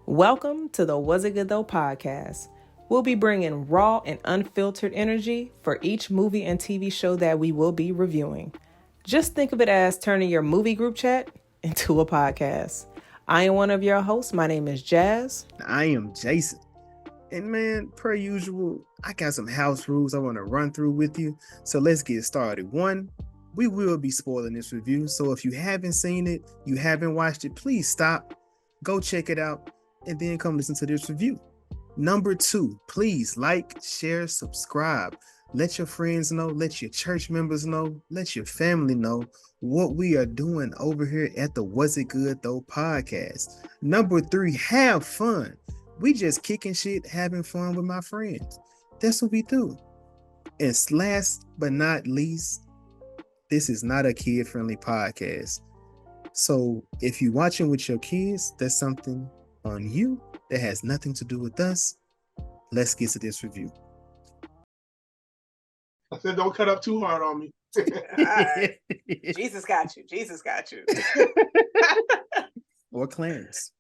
Welcome to the Was It Good Though podcast. We'll be bringing raw and unfiltered energy for each movie and TV show that we will be reviewing. Just think of it as turning your movie group chat into a podcast. I am one of your hosts. My name is Jazz. I am Jason. And man, per usual, I got some house rules I want to run through with you. So let's get started. One, we will be spoiling this review. So if you haven't seen it, you haven't watched it, please stop, go check it out, and then come listen to this review. Number two, please like, share, subscribe. Let your friends know, let your church members know, let your family know what we are doing over here at the Was It Good Though podcast. Number three, have fun. We just kicking shit, having fun with my friends. That's what we do. And last but not least, this is not a kid-friendly podcast. So if you're watching with your kids, that's something on you that has nothing to do with us. Let's get to this review. I said, don't cut up too hard on me. Right. Jesus got you. Jesus got you. Or Clarence.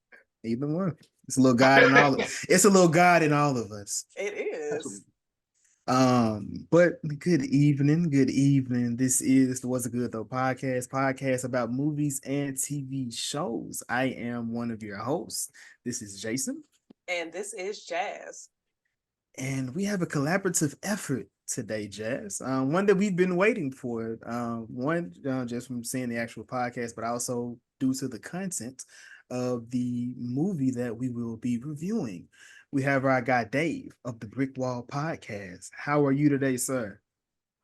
Either one. It's a little God in all of it's a little God in all of us. It is. But good evening. This is the Was It Good Though podcast about movies and TV shows. I am one of your hosts. This is Jason. And this is Jazz. And we have a collaborative effort today, Jazz. One that we've been waiting for. Just from seeing the actual podcast, but also due to the content of the movie that we will be reviewing. We have our guy Dave of the BrickWall podcast. How are you today, sir?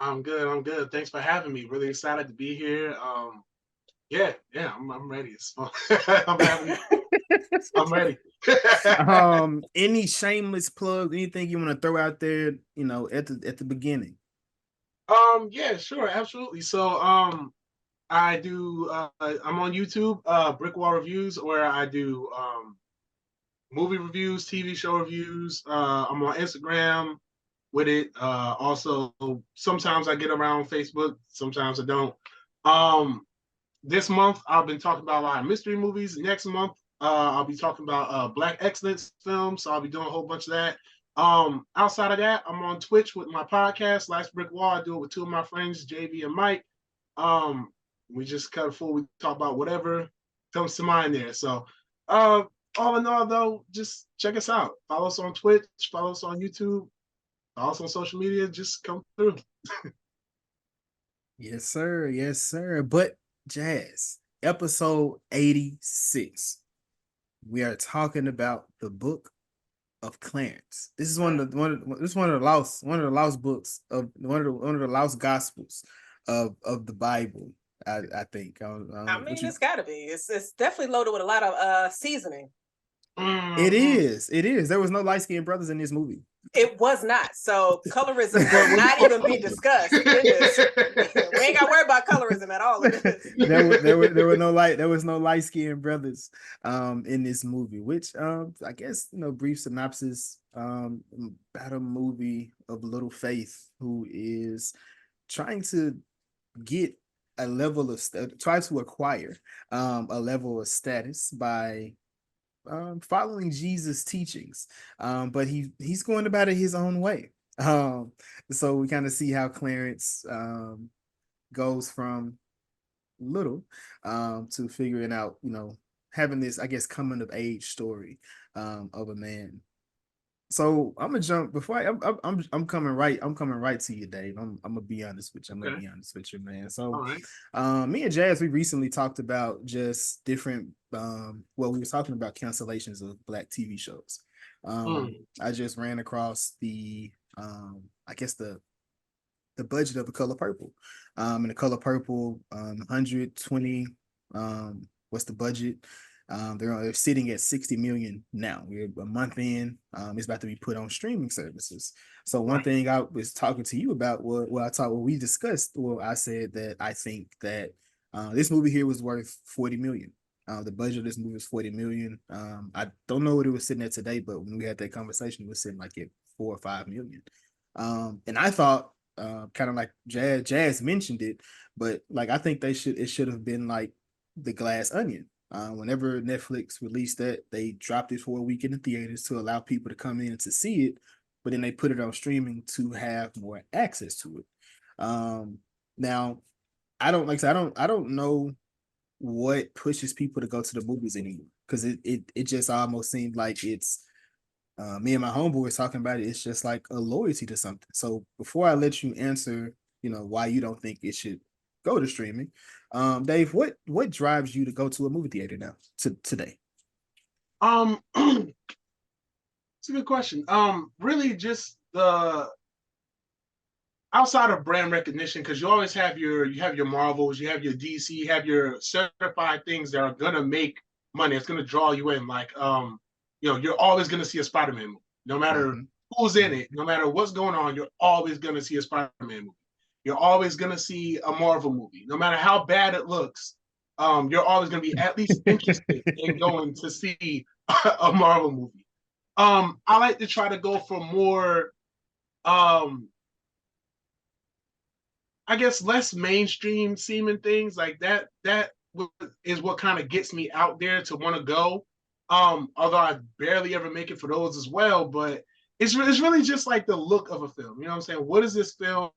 I'm good. Thanks for having me. Really excited to be here. I'm ready. It's fun. I'm ready. Any shameless plugs, anything you want to throw out there, at the beginning? Yeah, sure, absolutely. So I do I'm on YouTube, BrickWall Reviews, where I do movie reviews, TV show reviews. I'm on Instagram with it. Also, sometimes I get around Facebook, sometimes I don't. This month I've been talking about a lot of mystery movies. Next month I'll be talking about Black excellence films, so I'll be doing a whole bunch of that. Outside of that, I'm on Twitch with my podcast, Last Brick Wall. I do it with two of my friends, JV and Mike. We just cut a full. We talk about whatever comes to mind there. So, all in all, though, just check us out. Follow us on Twitch. Follow us on YouTube. Follow us on social media. Just come through. Yes, sir. But Jazz, episode 86. We are talking about the Book of Clarence. This is one of the lost books of one of the lost gospels of the Bible. I think. I mean, it's got to be. It's definitely loaded with a lot of seasoning. It is. There was no light-skinned brothers in this movie. It was not. So colorism will not even be discussed. We ain't got to worry about colorism at all. There was no light-skinned brothers in this movie, which I guess brief synopsis about a movie of little faith who is trying to get a level of try to acquire a level of status by following Jesus' teachings, but he's going about it his own way. So we kind of see how Clarence goes from little to figuring out, having this, I guess, coming of age story of a man. So I'm gonna jump before I'm coming right to you, Dave. I'm gonna be honest with you. I'm gonna be honest with you, man. So, me and Jazz, we recently talked about just different. We were talking about cancellations of Black TV shows. I just ran across the, I guess the budget of The Color Purple. And The Color Purple, 120. What's the budget? They're sitting at 60 million now. We're a month in. It's about to be put on streaming services. So one thing I was talking to you about, we discussed. Well, I said that I think that this movie here was worth 40 million. The budget of this movie is 40 million. I don't know what it was sitting at today, but when we had that conversation, it was sitting like at 4 or 5 million. And I thought, kind of like Jazz mentioned it, but like I think it should have been like The Glass Onion. Whenever Netflix released that, they dropped it for a week in the theaters to allow people to come in to see it, but then they put it on streaming to have more access to it. Now, I don't like I said, I don't know what pushes people to go to the movies anymore, because it just almost seemed like it's me and my homeboys talking about it. It's just like a loyalty to something. So before I let you answer, why you don't think it should go to streaming, Dave, what drives you to go to a movie theater now today? It's a good question. Really just the outside of brand recognition, because you always have your Marvels, you have your DC, you have your certified things that are gonna make money. It's gonna draw you in. Like you're always gonna see a Spider-Man movie, no matter who's in it, no matter what's going on. You're always gonna see a Spider-Man movie. You're always gonna see a Marvel movie, no matter how bad it looks. You're always gonna be at least interested in going to see a Marvel movie. I like to try to go for more I guess less mainstream seeming things like that. That is what kind of gets me out there to want to go. Although I barely ever make it for those as well, but it's really just like the look of a film. You know what I'm saying? What is this film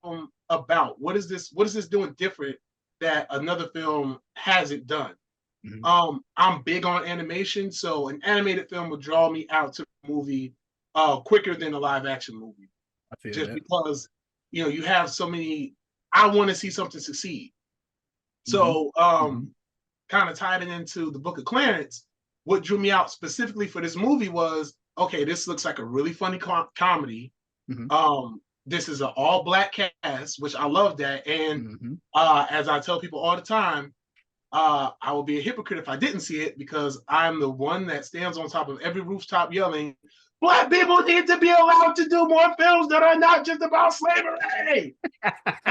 about? What is this doing different that another film hasn't done? I'm big on animation, so an animated film will draw me out to the movie quicker than a live action movie. I feel Just that. because you have so many. I want to see something succeed. So kind of tied it into the Book of Clarence. What drew me out specifically for this movie was, okay, this looks like a really funny comedy. This is an all black cast, which I love that. And as I tell people all the time, I will be a hypocrite if I didn't see it, because I'm the one that stands on top of every rooftop yelling, Black people need to be allowed to do more films that are not just about slavery.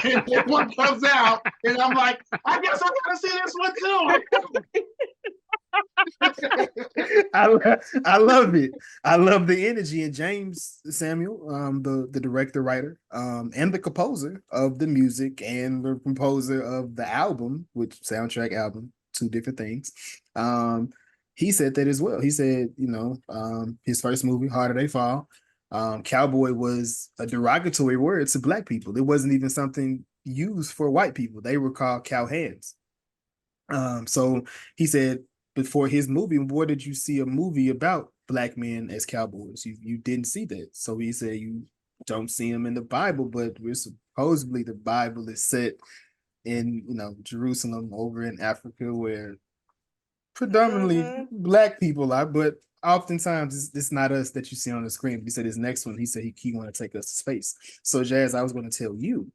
And then one comes out, and I'm like, I guess I gotta see this one too. I love it. I love the energy. And James Samuel, the director, writer, and the composer of the music and the composer of the album, which soundtrack album, two different things. He said that as well. He said, his first movie, Harder They Fall, cowboy was a derogatory word to black people. It wasn't even something used for white people. They were called cowhands. So he said, before his movie, where did you see a movie about black men as cowboys? You didn't see that. So he said you don't see them in the Bible, but we're supposedly the Bible is set in Jerusalem, over in Africa, where predominantly black people are, but oftentimes it's not us that you see on the screen. He said his next one, he said he want to take us to space. So Jazz, I was going to tell you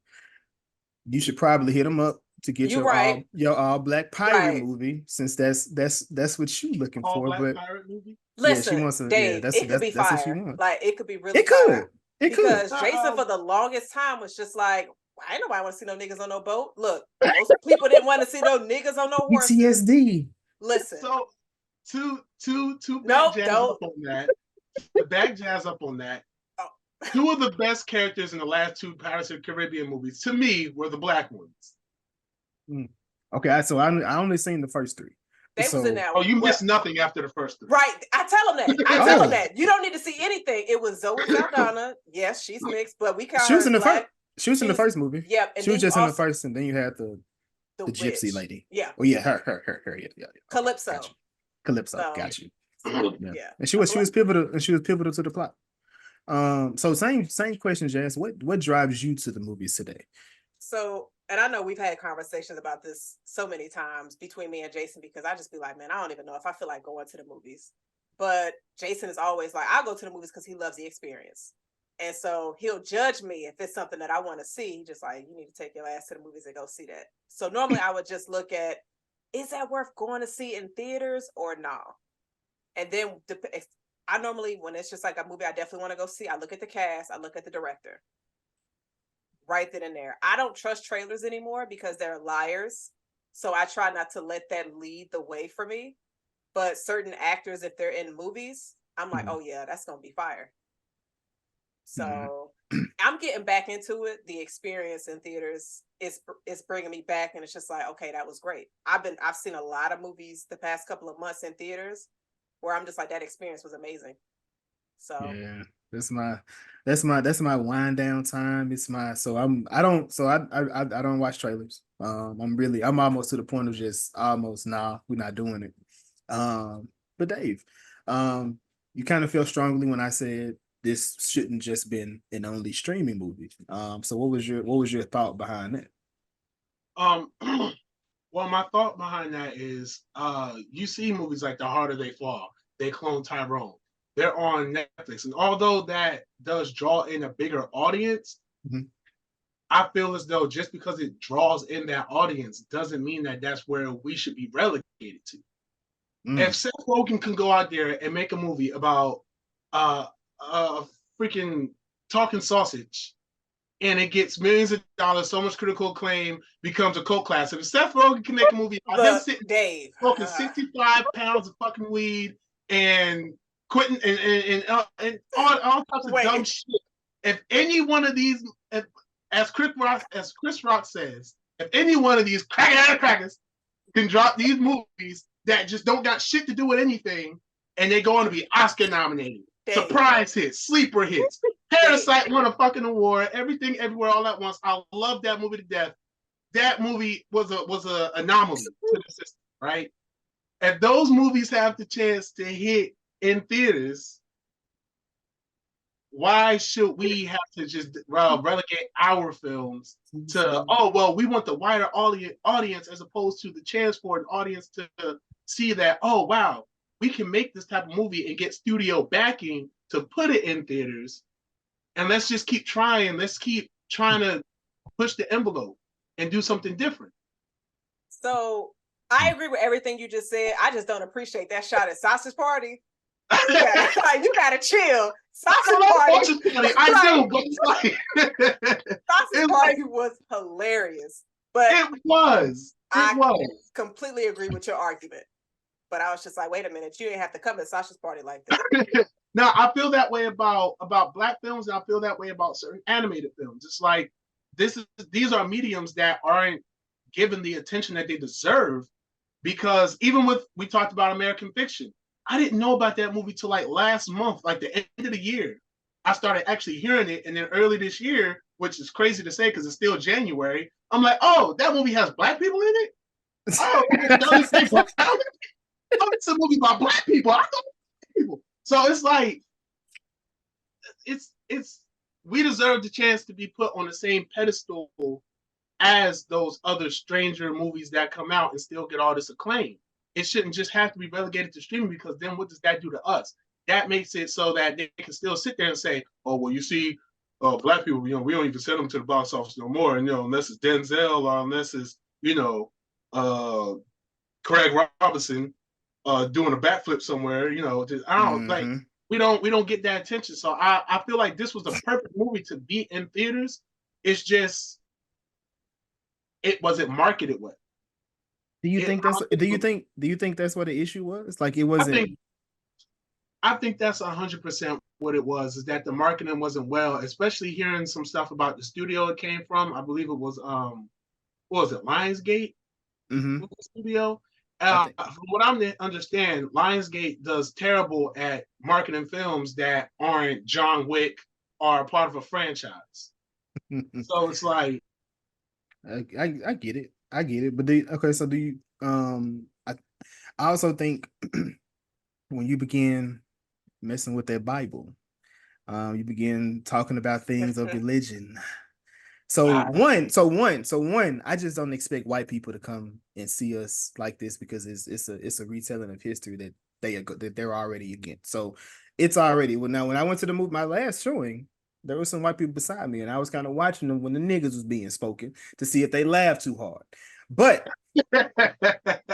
should probably hit him up to get your all black pirate movie, since that's what you looking all for. black But pirate movie? Listen, yeah, she wants to. Dave, that's it could be fire. What she wants. Like it could be really. It could. Fire. Because Jason for the longest time was just like, why ain't nobody want to see no niggas on no boat? Look, most people didn't want to see no niggas on no horses. PTSD. Listen. So two back jazz up on that. The back jazz up on that. Two of the best characters in the last two Pirates of the Caribbean movies, to me, were the black ones. Okay, so I only seen the first three. They was in that one. Oh, you missed nothing after the first three. Right. I tell them that. You don't need to see anything. It was Zoe Saldana. Yes, she's mixed, but we she was in the first. She was in the first movie. Yep. She was just in the first, and then you had the gypsy lady. Yeah. Oh yeah, her. Yeah. Calypso. Got you. Calypso. Got you. Yeah. And she was pivotal. And she was pivotal to the plot. So same question, Jazz. What drives you to the movies today? So, and I know we've had conversations about this so many times between me and Jason, because I just be like, man, I don't even know if I feel like going to the movies. But Jason is always like, I'll go to the movies because he loves the experience. And so he'll judge me if it's something that I want to see. Just like, you need to take your ass to the movies and go see that. So normally I would just look at, is that worth going to see in theaters or no? And then I normally, when it's just like a movie I definitely want to go see, I look at the cast, I look at the director. Right then and there. I don't trust trailers anymore because they're liars. So I try not to let that lead the way for me. But certain actors, if they're in movies, I'm like, oh yeah, that's going to be fire. So I'm getting back into it. The experience in theaters is bringing me back, and it's just like, okay, that was great. I've seen a lot of movies the past couple of months in theaters where I'm just like, that experience was amazing. So yeah, that's my wind down time. It's my I don't watch trailers. I'm almost to the point of just almost nah, we're not doing it. But Dave, you kind of feel strongly when I said this shouldn't just been an only streaming movie. So what was your thought behind that? Um, well, my thought behind that is, you see movies like The Harder They Fall, They Clone Tyrone. They're on Netflix, and although that does draw in a bigger audience, I feel as though just because it draws in that audience doesn't mean that that's where we should be relegated to. If Seth Rogen can go out there and make a movie about freaking talking sausage, and it gets millions of dollars, so much critical acclaim, becomes a cult classic. If Seth Rogen can make a movie about him sitting smoking 65 pounds of fucking weed and quitting and all types of dumb shit. If any one of these, as Chris Rock says, if any one of these crackers can drop these movies that just don't got shit to do with anything, and they're going to be Oscar nominated, surprise hits, sleeper hits, Parasite won a fucking award, Everything Everywhere All at Once. I love that movie to death. That movie was a anomaly to the system, right? If those movies have the chance to hit in theaters, why should we have to just relegate our films to, oh, well, we want the wider audience as opposed to the chance for an audience to see that, oh, wow, we can make this type of movie and get studio backing to put it in theaters. And let's just keep trying. Let's keep trying to push the envelope and do something different. So I agree with everything you just said. I just don't appreciate that shot at Sausage Party. You gotta chill. Sausage Party. I do, but it's like Sausage Party was hilarious. But it was. I completely agree with your argument. But I was just like, wait a minute, you didn't have to come to Sausage Party like that. Now I feel that way about Black films, and I feel that way about certain animated films. It's like these are mediums that aren't given the attention that they deserve, because even we talked about American Fiction. I didn't know about that movie till like last month, like the end of the year. I started actually hearing it, and then early this year, which is crazy to say because it's still January, I'm like, oh, that movie has Black people in it? Oh, it's a movie about Black people. I thought Black people. So it's like, it's we deserve the chance to be put on the same pedestal as those other stranger movies that come out and still get all this acclaim. It shouldn't just have to be relegated to streaming, because then what does that do to us? That makes it so that they can still sit there and say, oh, well, you see, Black people, we don't even send them to the box office no more, and unless it's Denzel or unless it's Craig Robinson doing a backflip somewhere, I don't like, we don't get that attention. So I feel like this was the perfect movie to be in theaters. It's just it wasn't marketed well. Do you think that's what the issue was? Like, it wasn't. I think that's 100% what it was. Is that the marketing wasn't well, especially hearing some stuff about the studio it came from. I believe it was what was it, Lionsgate? The studio. From what I understand, Lionsgate does terrible at marketing films that aren't John Wick or part of a franchise. So it's like, I get it. But so do you? I also think when you begin messing with that Bible, you begin talking about things of religion. So one, I just don't expect white people to come and see us like this, because it's a retelling of history that they're already against. So it's already, well, now when I went to the movie, my last showing, there were some white people beside me, and I was kind of watching them when the niggas was being spoken to see if they laughed too hard. But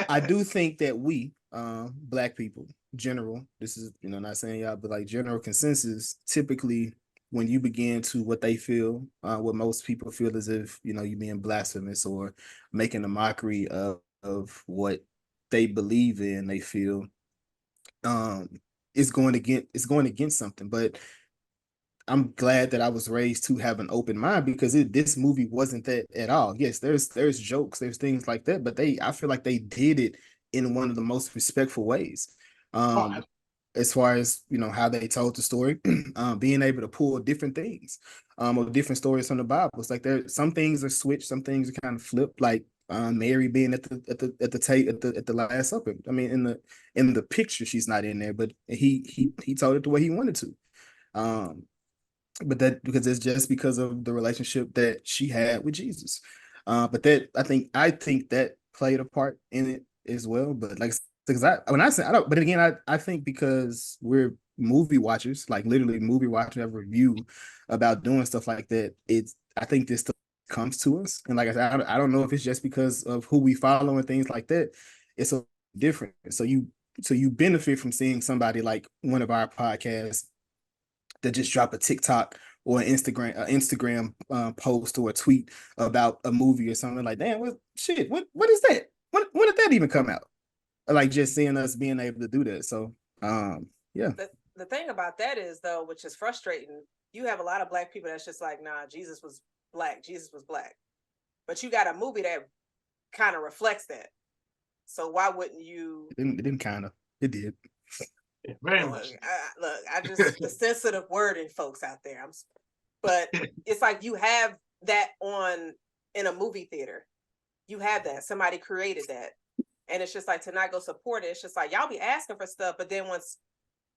I do think that we, Black people, general, this is, not saying y'all, but like general consensus, typically when you begin to what they feel, what most people feel as if, you being blasphemous or making a mockery of what they believe in, they feel, it's going against something. But I'm glad that I was raised to have an open mind, because this movie wasn't that at all. Yes, there's jokes, there's things like that, but I feel like they did it in one of the most respectful ways. Oh, As far as how they told the story, being able to pull different things, or different stories from the Bible. It's like there some things are switched, some things are kind of flipped, like Mary being at the Last Supper. I mean, in the picture, she's not in there, but he told it the way he wanted to. Um, but that because it's just because of the relationship that she had with Jesus. But that I think that played a part in it as well. But like, because when I say I don't, but again, I think because we're movie watchers, like literally movie watchers, have a review about doing stuff like that. I think this stuff comes to us, and like I said, I don't know if it's just because of who we follow and things like that. It's so different. So you benefit from seeing somebody like one of our podcasts that just drop a TikTok or an Instagram post or a tweet about a movie or something, like, damn, what is that? When did that even come out? Like, just seeing us being able to do that. So yeah. The thing about that is, though, which is frustrating, you have a lot of Black people that's just like, nah, Jesus was Black. But you got a movie that kind of reflects that. So why wouldn't you? It didn't kind of. It did. yeah, very much. I just the sensitive wording folks out there. But it's like you have that on in a movie theater. You have that. Somebody created that. And it's just like, to not go support it. It's just like, y'all be asking for stuff, but then once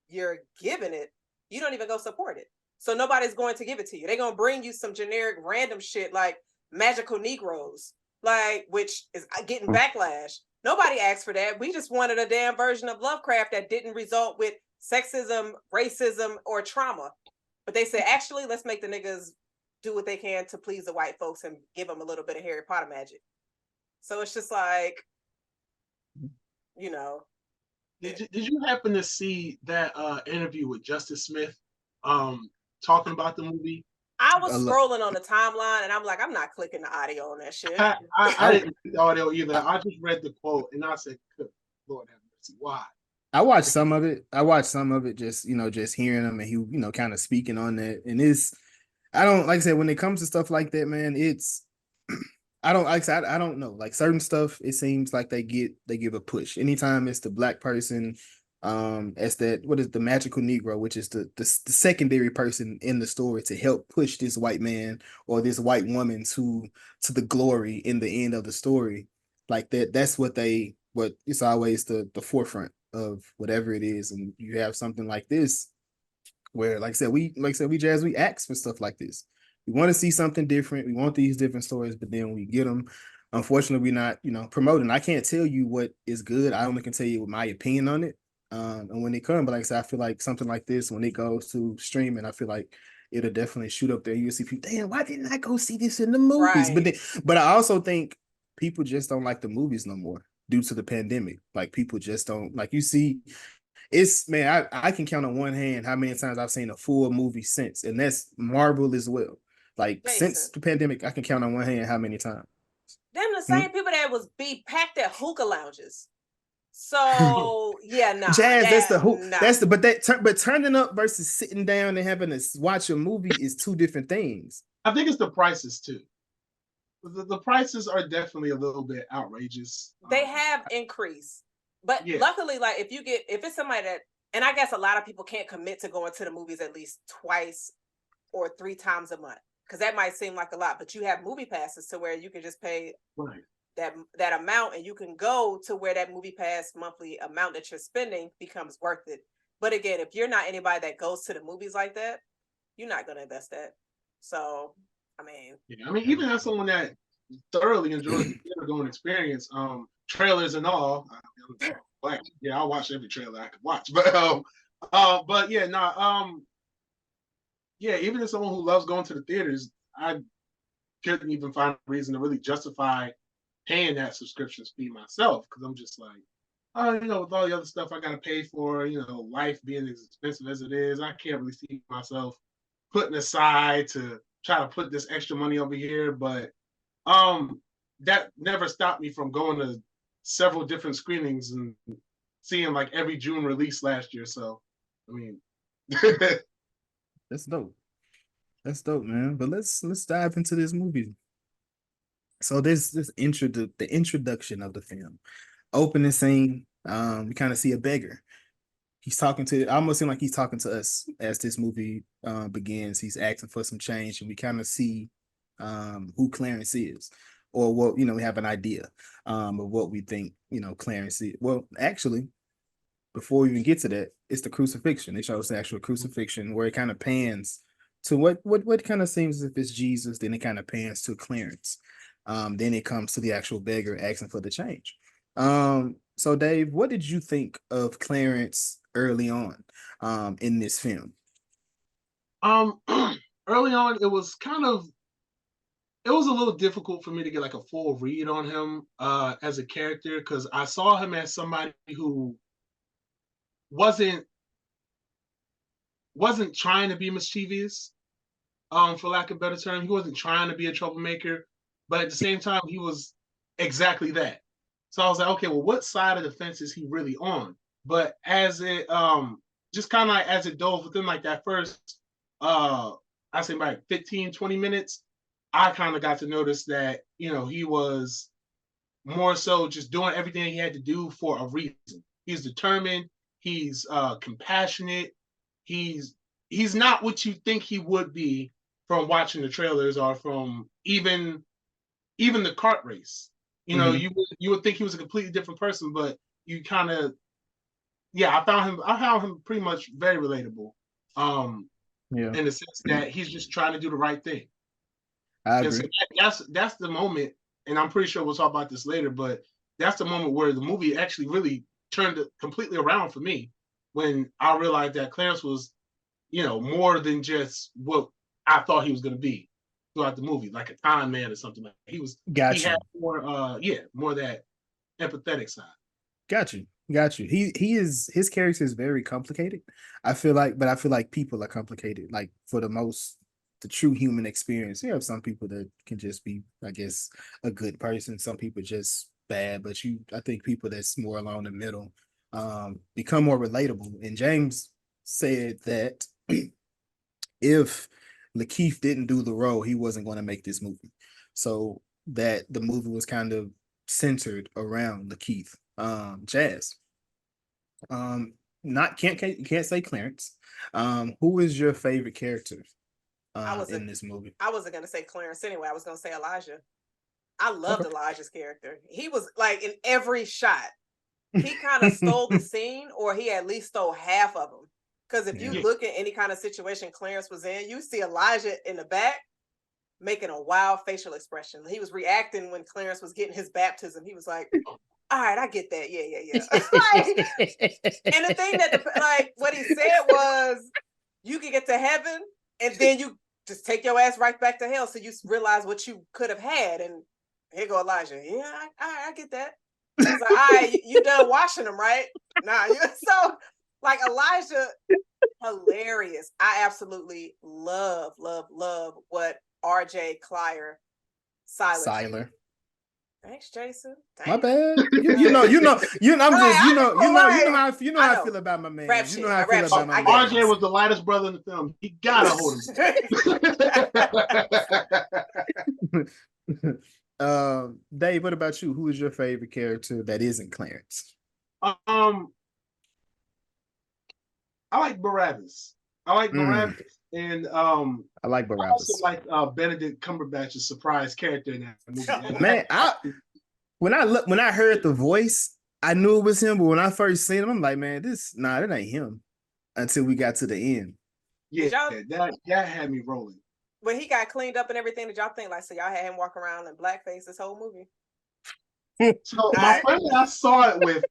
you're giving it, you don't even go support it. So nobody's going to give it to you. They're going to bring you some generic random shit like magical Negroes, like, which is getting backlash. Nobody asked for that. We just wanted a damn version of Lovecraft that didn't result with sexism, racism, or trauma. But they said, actually, let's make the niggas do what they can to please the white folks and give them a little bit of Harry Potter magic. So it's just like, Did you happen to see that interview with Justice Smith talking about the movie? I was scrolling on the timeline and I'm like, I'm not clicking the audio on that shit. I didn't see the audio either. I just read the quote and I said, good Lord have mercy, why? I watched some of it, just just hearing him, and he kind of speaking on that. And I don't, like I said, when it comes to stuff like that, man, I don't, like I said, I don't know. Like, certain stuff, it seems like they give a push. Anytime it's the Black person, as that, what is the magical Negro, which is the secondary person in the story to help push this white man or this white woman to the glory in the end of the story. Like that's what it's always the forefront of whatever it is. And you have something like this where, like I said, we ask for stuff like this. We want to see something different. We want these different stories, but then we get them. Unfortunately, we're not, promoting. I can't tell you what is good. I only can tell you my opinion on it. And when it comes, but like I said, I feel like something like this, when it goes to streaming, I feel like it'll definitely shoot up there. You'll see people, damn, why didn't I go see this in the movies? Right. But I also think people just don't like the movies no more due to the pandemic. Like, people just don't, like, you see, man, I can count on one hand how many times I've seen a full movie since, and that's Marvel as well. Like, Jason, since the pandemic, I can count on one hand how many times. Them the same people that was be packed at hookah lounges. So yeah, nah. Jazz, that's the whole. Nah. That's the but turning up versus sitting down and having to watch a movie is two different things. I think it's the prices too. The prices are definitely a little bit outrageous. They have increased, but yeah. Luckily, like, if it's somebody that, and I guess a lot of people can't commit to going to the movies at least twice or 3 times a month, because that might seem like a lot, but you have movie passes to where you can just pay right. that amount, and you can go to where that movie pass monthly amount that you're spending becomes worth it. But again, if you're not anybody that goes to the movies like that, you're not going to invest that. So, I mean, even as someone that thoroughly enjoys the theater-going experience, trailers and all, I'll watch every trailer I could watch. But even as someone who loves going to the theaters, I couldn't even find a reason to really justify paying that subscription fee myself, because I'm just like, with all the other stuff I got to pay for, life being as expensive as it is, I can't really see myself putting aside to try to put this extra money over here. But that never stopped me from going to several different screenings and seeing like every June release last year. So, I mean, that's dope. That's dope, man. But let's dive into this movie. So the introduction of the film, opening scene. We kind of see a beggar. He's talking to. I almost seem like he's talking to us as this movie begins. He's asking for some change, and we kind of see who Clarence is, or what we have an idea of what we think Clarence is. Well, actually, before we even get to that, it's the crucifixion. They show us the actual crucifixion where it kind of pans to what kind of seems as if it's Jesus, then it kind of pans to Clarence. Then it comes to the actual beggar asking for the change. So Dave, what did you think of Clarence early on in this film? Early on, it was a little difficult for me to get like a full read on him as a character, because I saw him as somebody who wasn't trying to be mischievous, for lack of a better term. He wasn't trying to be a troublemaker, but at the same time, he was exactly that. So I was like, okay, well, what side of the fence is he really on? But as it just kind of like as it dove within like that first I say about 15, 20 minutes, I kind of got to notice that, he was more so just doing everything he had to do for a reason. He's determined, he's compassionate, he's not what you think he would be from watching the trailers or from even the kart race. You would think he was a completely different person, but you kind of, I found him pretty much very relatable. In the sense that he's just trying to do the right thing. I And agree. so that's the moment, and I'm pretty sure we'll talk about this later, but that's the moment where the movie actually really turned it completely around for me, when I realized that Clarence was, more than just what I thought he was going to be throughout the movie, like a con man or something. Like that. He had more more of that empathetic side. Got you. His character is very complicated. I feel like people are complicated. Like for the true human experience. You have some people that can just be, I guess, a good person. Some people just bad, but I think people that's more along the middle become more relatable. And James said that if Lakeith didn't do the role, he wasn't going to make this movie. So that the movie was kind of centered around Lakeith. Jazz. Not can't say Clarence. Who is your favorite character in this movie? I wasn't gonna say Clarence anyway. I was gonna say Elijah. I loved Elijah's character. He was like in every shot. He kind of stole the scene, or he at least stole half of them. Because if you look at any kind of situation Clarence was in, you see Elijah in the back making a wild facial expression. He was reacting when Clarence was getting his baptism. He was like, all right, I get that. Yeah. And the thing that what he said was, you can get to heaven and then you just take your ass right back to hell. So you realize what you could have had. And here go Elijah. Yeah, I get that. He's like, all right, you done washing them, right? Nah. So like Elijah, hilarious. I absolutely love what RJ Siler. Thanks, Jason. My bad. You know how I feel about my man. Rap you know how I feel about my man. RJ was the lightest brother in the film. He gotta hold him. Dave, what about you? Who is your favorite character that isn't Clarence? I like Barabbas. Barabbas, and I like Barabbas. I also like Benedict Cumberbatch's surprise character in that movie. Man, when I heard the voice, I knew it was him, but when I first seen him, I'm like, man, that ain't him. Until we got to the end. Yeah, that had me rolling. When he got cleaned up and everything, did y'all think so y'all had him walk around in blackface this whole movie? So my friend that I saw it with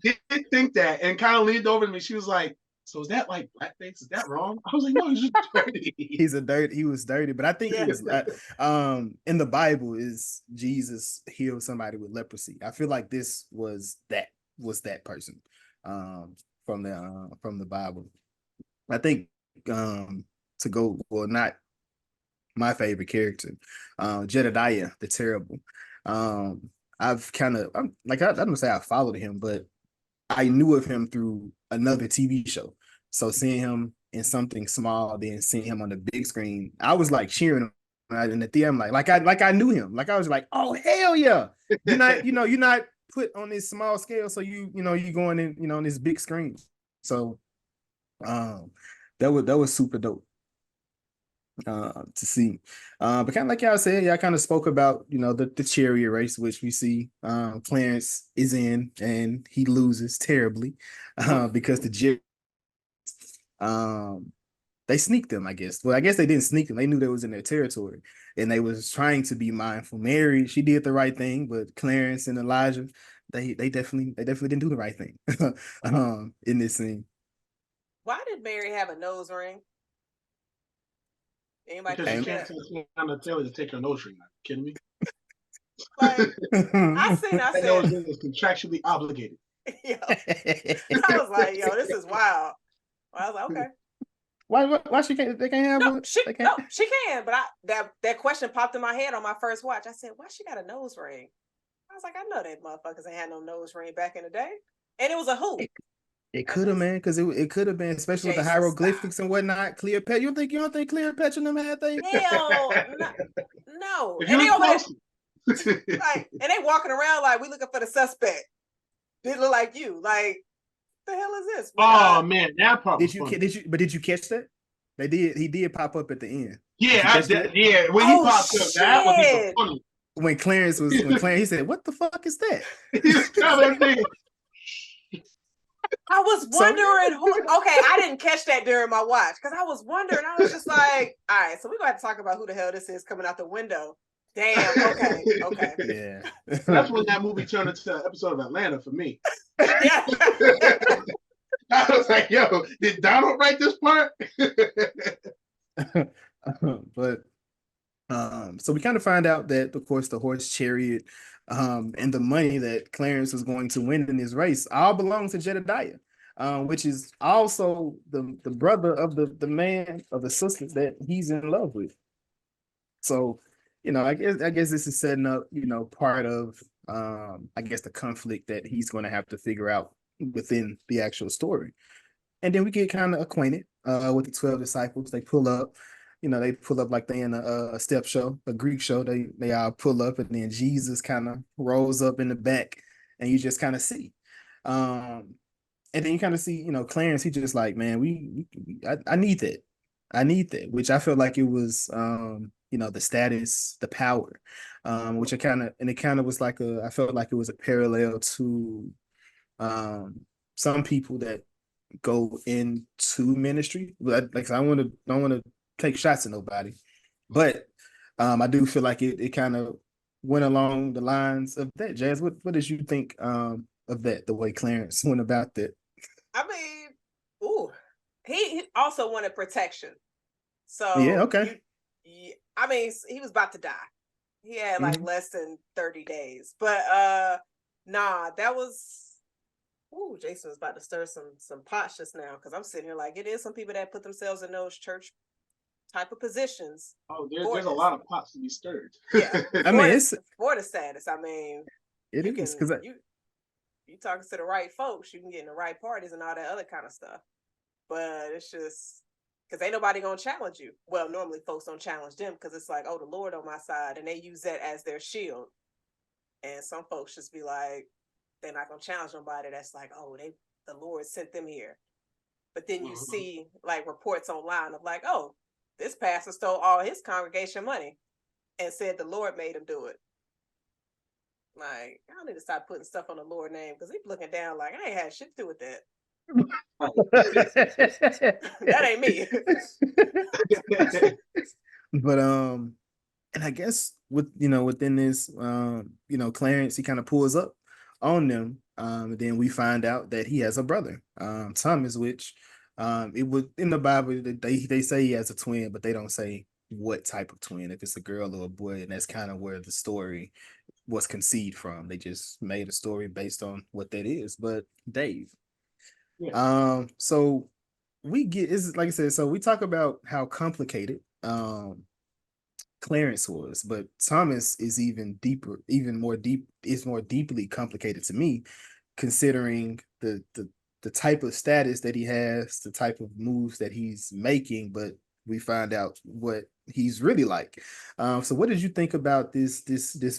did think that, and kind of leaned over to me. She was like, so is that like blackface? Is that wrong? I was like, no, he's just dirty. He was dirty, but I think he was in the Bible is Jesus healed somebody with leprosy. I feel like this was that person from the Bible. I think to go, well, not my favorite character, Jedediah the Terrible. I'm I don't say I followed him, but I knew of him through another TV show. So seeing him in something small than seeing him on the big screen. I was like cheering him in the theater. I'm like I knew him. Like I was like, oh hell yeah. You're not put on this small scale, so you going in, on this big screen. So that was super dope to see. But kind of like y'all said, y'all kind of spoke about, the chariot race, which we see Clarence is in, and he loses terribly because the they sneaked them, I guess. Well, I guess they didn't sneak them. They knew they was in their territory, and they was trying to be mindful. Mary, she did the right thing, but Clarence and Elijah, they definitely didn't do the right thing in this scene. Why did Mary have a nose ring? Anybody Because you think can't that? tell Anna Taylor to take her nose ring. Are you kidding me? Like, I That said, nose ring is contractually obligated. yo, I was like, yo, this is wild. Well, I was like, okay. Why she can't? They can't have No, one. she can. But that question popped in my head on my first watch. I said, why she got a nose ring? I was like, I know that motherfuckers ain't had no nose ring back in the day, and it was a hoop. It could have, man, because it could have been, especially with the Jason, hieroglyphics and whatnot. Cleopatra, you don't think Cleopatra and them had they? Hell no. If And you they look over close, there, like, and they walking around like we looking for the suspect. Didn't look like you. Like, the hell is this? oh man, that part was funny. Did you catch that? He did pop up at the end. Yeah, yeah. When he popped up, that was even funny. When Clarence he said, "What the fuck is that?" He's coming. I was wondering who. Okay, I didn't catch that during my watch because I was wondering. I was just like, all right, so we're gonna have to talk about who the hell this is coming out the window. Damn. Okay. Yeah. That's when that movie turned into an episode of Atlanta for me. Yeah. I was like, yo, did Donald write this part? But so we kind of find out that, of course, the horse chariot and the money that Clarence was going to win in this race all belongs to Jedediah, which is also the brother of the man of the sister that he's in love with. So, I guess this is setting up, part of I guess the conflict that he's going to have to figure out within the actual story. And then we get kind of acquainted with the 12 disciples. They pull up. They pull up like they in a step show, a Greek show. They all pull up, and then Jesus kind of rolls up in the back, and you just kind of see. And then you kind of see, Clarence. He just like, man, I need that. I need that, which I felt like it was, the status, the power, which it kind of was like I felt like it was a parallel to some people that go into ministry. But like I don't want to take shots at nobody, but I do feel like it kind of went along the lines of that. Jazz, what did you think of that, the way Clarence went about that? I mean, he also wanted protection. So yeah, okay. I mean, he was about to die. He had like less than 30 days. But nah, that was Jason was about to stir some pots just now, because I'm sitting here like, it is some people that put themselves in those church type of positions. Oh, there's a lot of pots to be stirred. Yeah. I mean, it's for the status. I mean, it is because you talking to the right folks, you can get in the right parties and all that other kind of stuff. But it's just because ain't nobody gonna challenge you. Well, normally folks don't challenge them because it's like, oh, the Lord on my side, and they use that as their shield. And some folks just be like, they're not gonna challenge nobody that's like, oh, the Lord sent them here. But then you see like reports online of like, oh, this pastor stole all his congregation money and said the Lord made him do it. Like, I need to stop putting stuff on the Lord name, because he's looking down like, I ain't had shit to do with that. That ain't me. But and I guess within this Clarence, he kind of pulls up on them. And then we find out that he has a brother, Thomas, which it would in the Bible they say he has a twin, but they don't say what type of twin, if it's a girl or a boy, and that's kind of where the story was conceived from. They just made a story based on what that is. But Dave, so we get, is like I said, so we talk about how complicated Clarence was, but Thomas is more deeply complicated to me, considering the the type of status that he has, the type of moves that he's making, but we find out what he's really like. So what did you think about this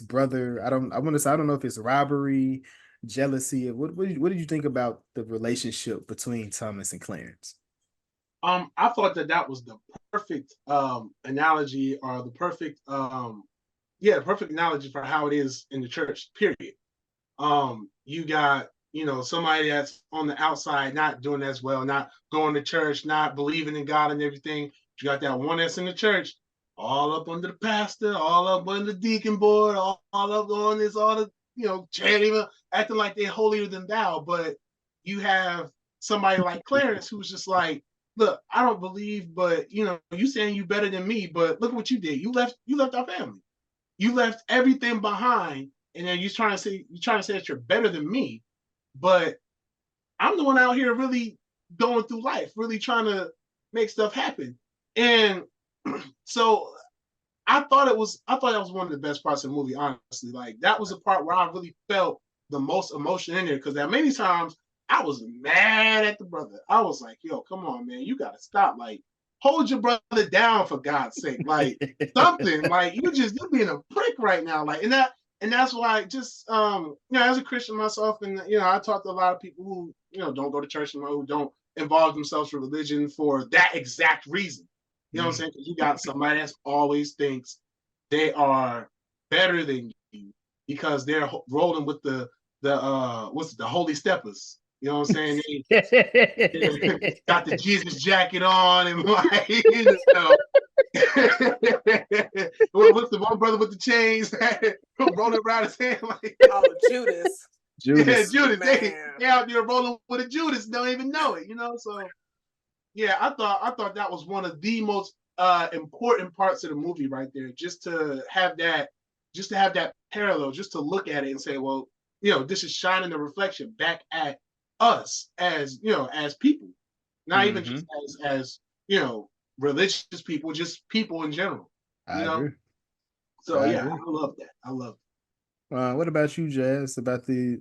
brother? I want to say, I don't know if it's robbery, jealousy. What did you think about the relationship between Thomas and Clarence? I thought that was the perfect analogy, or the perfect perfect analogy for how it is in the church, period. You got, somebody that's on the outside, not doing as well, not going to church, not believing in God and everything. You got that one that's in the church, all up under the pastor, all up under the deacon board, all up on this, all the, charity, acting like they're holier than thou. But you have somebody like Clarence who's just like, look, I don't believe, but you saying you better than me, but look what you did. You left our family. You left everything behind, and then you're trying to say that you're better than me, but I'm the one out here really going through life, really trying to make stuff happen. And so I thought that was one of the best parts of the movie, honestly. Like, that was the part where I really felt the most emotion in there, because there many times I was mad at the brother. I was like, yo, come on, man, you gotta stop. Like, hold your brother down, for God's sake. Like, something. Like, you're being a prick right now. Like, and that's why, just as a Christian myself, and I talk to a lot of people who don't go to church anymore, who don't involve themselves with religion for that exact reason. You know what I'm saying? Because you got somebody that always thinks they are better than you because they're rolling with the holy steppers. You know what I'm saying? They got the Jesus jacket on, and like, what's the one brother with the chains rolling around his hand like? Oh, Judas. Judas. Yeah, Judas. They out there rolling with a Judas, don't even know it. So yeah, I thought that was one of the most important parts of the movie right there. Just to have that parallel, just to look at it and say, well, this is shining the reflection back at us as as people, not even just as religious people, just people in general. I agree. So I love that. I love it. What about you, Jazz? About the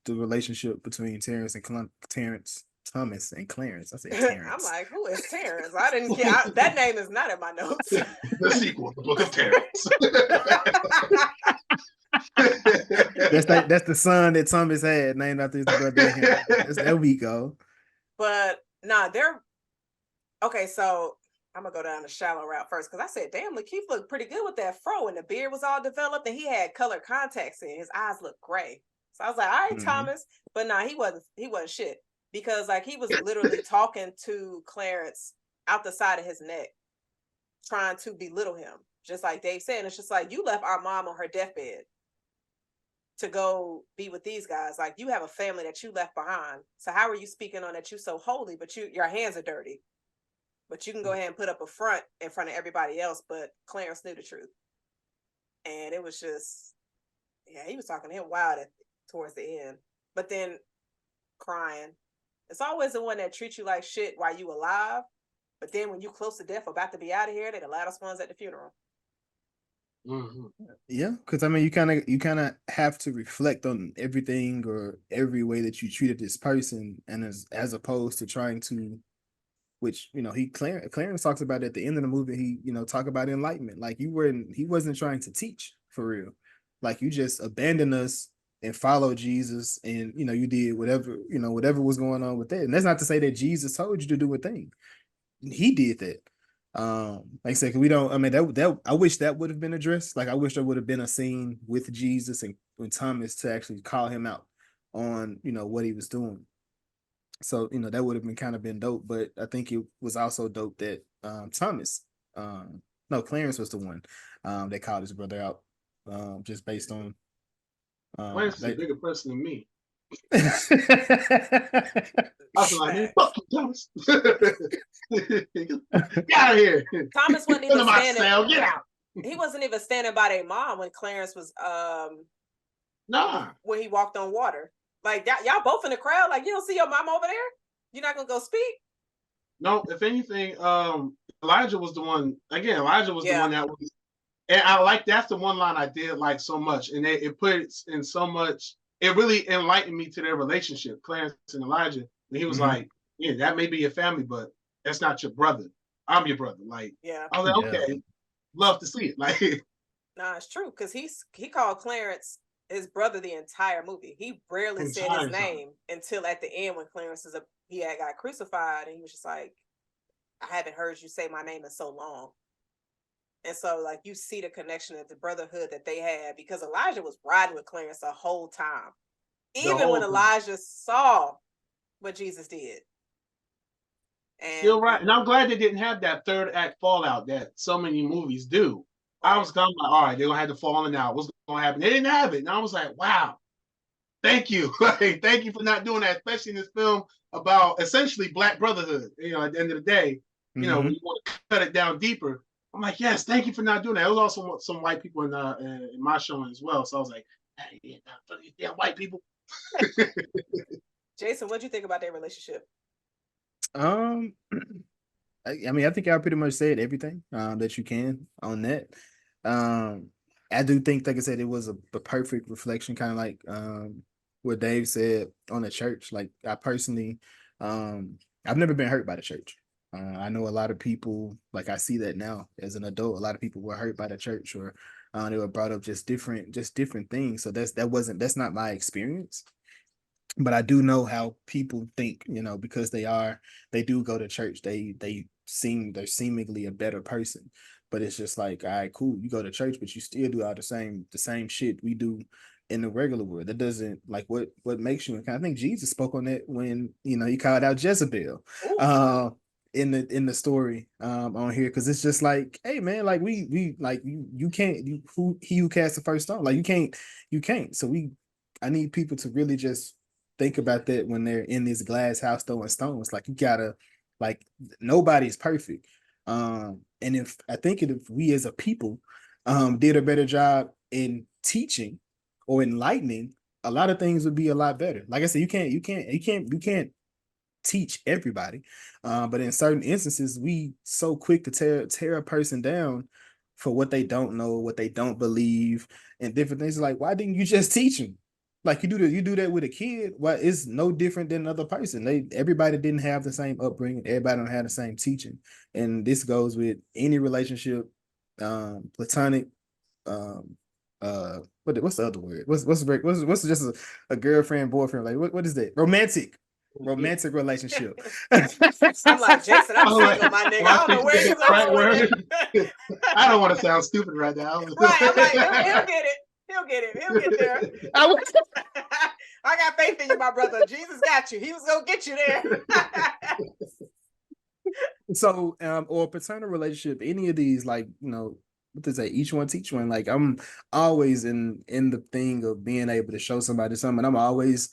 relationship between Thomas and Clarence. I said Terrence. I'm like, who is Terrence? I didn't get that name is not in my notes. The sequel, the Book of Clarence. That's the son that Thomas had, named after his brother. There we go. But they're okay. So I'm gonna go down the shallow route first, because I said, damn, Lakeith looked pretty good with that fro, and the beard was all developed, and he had colored contacts in. His eyes looked gray. So I was like, all right, Thomas. But he wasn't shit, because like he was literally talking to Clarence out the side of his neck, trying to belittle him, just like Dave said. And it's just like, you left our mom on her deathbed to go be with these guys. Like, you have a family that you left behind. So how are you speaking on that you so holy, but your hands are dirty? But you can go ahead and put up a front in front of everybody else. But Clarence knew the truth. And it was just, he was talking to him wild towards the end. But then crying. It's always the one that treats you like shit while you alive. But then when you close to death, about to be out of here, they're the loudest ones at the funeral. Yeah, because I mean, you kind of have to reflect on everything or every way that you treated this person, and as opposed to trying to, which Clarence talks about at the end of the movie. He talk about enlightenment. Like, he wasn't trying to teach for real. Like, you just abandoned us and followed Jesus, and you did whatever was going on with that. And that's not to say that Jesus told you to do a thing. He did that. Like I said, we don't. I mean, that I wish that would have been addressed. Like, I wish there would have been a scene with Jesus and Thomas to actually call him out on what he was doing. So that would have been dope. But I think it was also dope that Clarence was the one that called his brother out, just based on. Clarence is a bigger person than me. I was like, fuck you, Thomas. Get out of here. Thomas wasn't even standing. Get out. He wasn't even standing by their mom when Clarence was when he walked on water. Like, y'all both in the crowd. Like, you don't see your mom over there? You're not gonna go speak? No, if anything, Elijah was the one. Again, Elijah was the one that was. And I like, that's the one line I did like so much, and it put in so much it really enlightened me to their relationship, Clarence and Elijah. And he was like, yeah, that may be your family, but that's not your brother. I'm your brother. Like, Yeah. I was like, Yeah. okay, love to see it. Like, Nah, it's true because he called Clarence his brother the entire movie. He rarely said his entire time. name until at the end when Clarence he had got crucified, and he was just like, I haven't heard you say my name in so long. And so, like, you see the connection of the brotherhood that they had because Elijah was riding with Clarence the whole time, even when Elijah saw what Jesus did. And you're right. And I'm glad they didn't have that third act fallout that so many movies do. I was kind of like, all right, they're going to have the falling out. What's going to happen? They didn't have it. And I was like, wow, thank you. Thank you for not doing that, especially in this film about essentially Black brotherhood. You know, at the end of the day, you know, we want to cut it down deeper. I'm like, yes, thank you for not doing that. There was also some white people in my showing as well. So I was like, hey, yeah, white people. Jason, what do you think about their relationship? I mean, I think I pretty much said everything that you can on that. I do think, like I said, it was a perfect reflection, kind of like what Dave said on the church. Like, I personally, I've never been hurt by the church. I know a lot of people, like, I see that now as an adult. A lot of people were hurt by the church, or they were brought up just different things. So that's not my experience. But I do know how people think, you know, because they do go to church, they're seemingly a better person. But it's just like, all right, cool, you go to church, but you still do all the same shit we do in the regular world. That doesn't, like, what makes you. And I think Jesus spoke on that when, you know, he called out Jezebel in the story on here, because it's just like, hey man, like we like you can't, he who cast the first stone, like you can't. So I need people to really just think about that when they're in this glass house throwing stones. Like, you gotta, like, nobody's perfect. And if we as a people did a better job in teaching or enlightening, a lot of things would be a lot better. Like I said, you can't teach everybody. But in certain instances, we so quick to tear a person down for what they don't know, what they don't believe, and different things. Like, why didn't you just teach them? Like, you do that with a kid. Well, it's no different than another person. Everybody didn't have the same upbringing. Everybody don't have the same teaching. And this goes with any relationship, platonic, what's the other word? What's just a girlfriend, boyfriend? Like, what is that? Romantic relationship. I'm like, Jason, I'm single, my nigga. I don't know where you're going with it. I don't want to sound stupid right now. Right, I'm like, he'll get it. He'll get there. I got faith in you, my brother. Jesus got you. He was gonna get you there. So, or paternal relationship, any of these, like, you know, what they say, each one teach one. Like, I'm always in the thing of being able to show somebody something. I'm always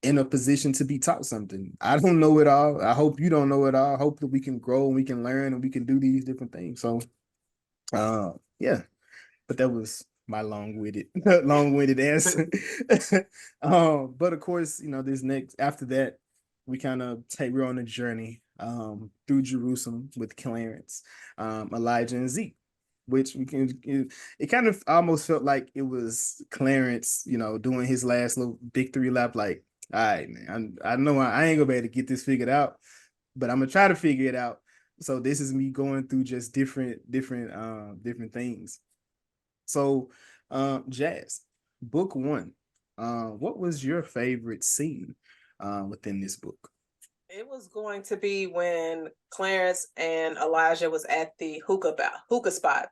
in a position to be taught something. I don't know it all. I hope you don't know it all. I hope that we can grow and we can learn and we can do these different things. So, yeah. But that was my long-winded answer. But of course, you know, after that, we're on a journey through Jerusalem with Clarence, Elijah, and Zeke, which it kind of almost felt like it was Clarence, you know, doing his last little victory lap. Like, all right, man, I know I ain't gonna be able to get this figured out, but I'm gonna try to figure it out. So this is me going through just different things. So, Jazz, book one. What was your favorite scene within this book? It was going to be when Clarence and Elijah was at the hookah spot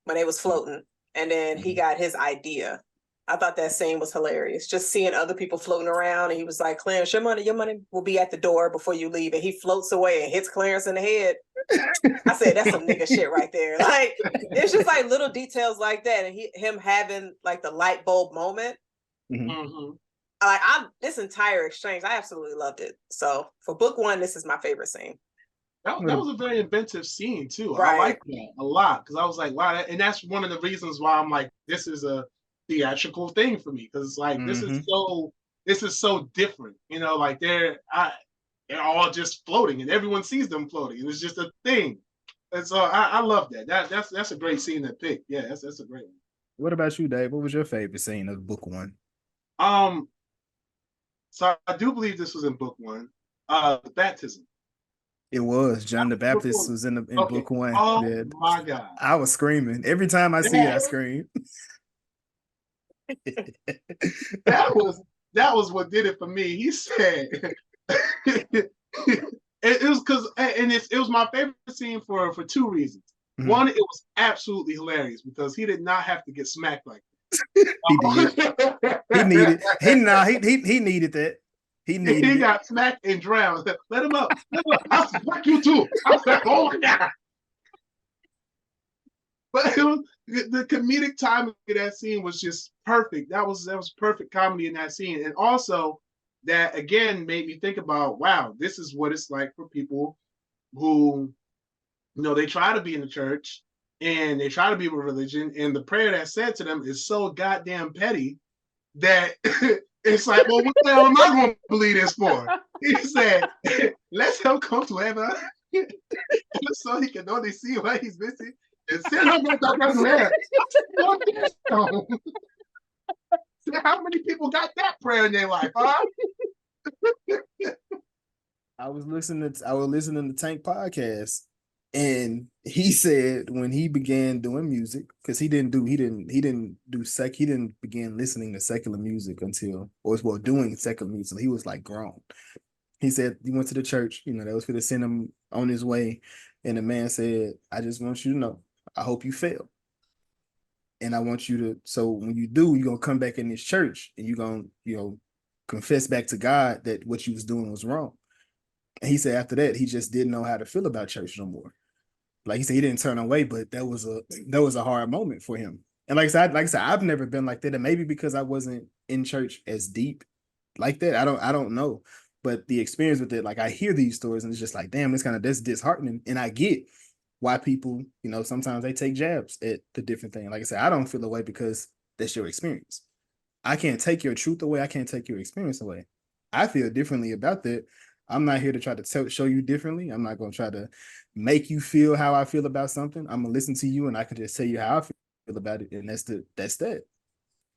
when they was floating, and then he got his idea. I thought that scene was hilarious. Just seeing other people floating around, and he was like, Clarence, your money will be at the door before you leave. And he floats away and hits Clarence in the head. I said, that's some nigga shit right there. Like, it's just like little details like that. And him having like the light bulb moment. Like, this entire exchange, I absolutely loved it. So for book one, this is my favorite scene. That was a very inventive scene too. Right. I like that a lot because I was like, wow, and that's one of the reasons why I'm like, this is a theatrical thing for me, because it's like this is so different. You know, like they're all just floating, and everyone sees them floating. It was just a thing, and so I love that. That's a great scene to pick. Yeah, that's a great one. What about you, Dave? What was your favorite scene of book one? So I do believe this was in book 1. The baptism. It was John the Baptist was in Okay. book 1. Oh Yeah. my God. I was screaming every time I see it. I scream. that was what did it for me. He said it was because it was my favorite scene for 2 reasons. Mhm. One, it was absolutely hilarious because he did not have to get smacked like He did. He needed. He needed that. He needed he it. got smacked and drowned. Let him up. Let him up. I'll smack you too. I was like, oh my God. But it was, the comedic timing of that scene was just perfect. That was perfect comedy in that scene. And also that again made me think about, wow, this is what it's like for people who, they try to be in the church and they try to be with religion, and the prayer that's said to them is so goddamn petty that it's like, well, what the hell am I going to believe this for? He said, let him come to heaven so he can only see what he's missing and send him back up to heaven. How many people got that prayer in their life, huh? I was listening to Tank podcast, and he said when he began doing music, because he didn't begin listening to secular music until, doing secular music. He was like grown. He said he went to the church, that was going to send him on his way, and the man said, "I just want you to know, I hope you fail. And I want you to, so when you do, you're going to come back in this church and you're going to, confess back to God that what you was doing was wrong." And he said after that, he just didn't know how to feel about church no more. Like he said, he didn't turn away, but that was a hard moment for him. And like I said, I've never been like that. And maybe because I wasn't in church as deep like that. I don't know. But the experience with it, like I hear these stories and it's just like, damn, that's disheartening. And I get why people, sometimes they take jabs at the different thing. Like I said, I don't feel the way because that's your experience. I can't take your truth away. I can't take your experience away. I feel differently about that. I'm not here to try to show you differently. I'm not going to try to make you feel how I feel about something. I'm going to listen to you and I can just tell you how I feel about it. And that's that.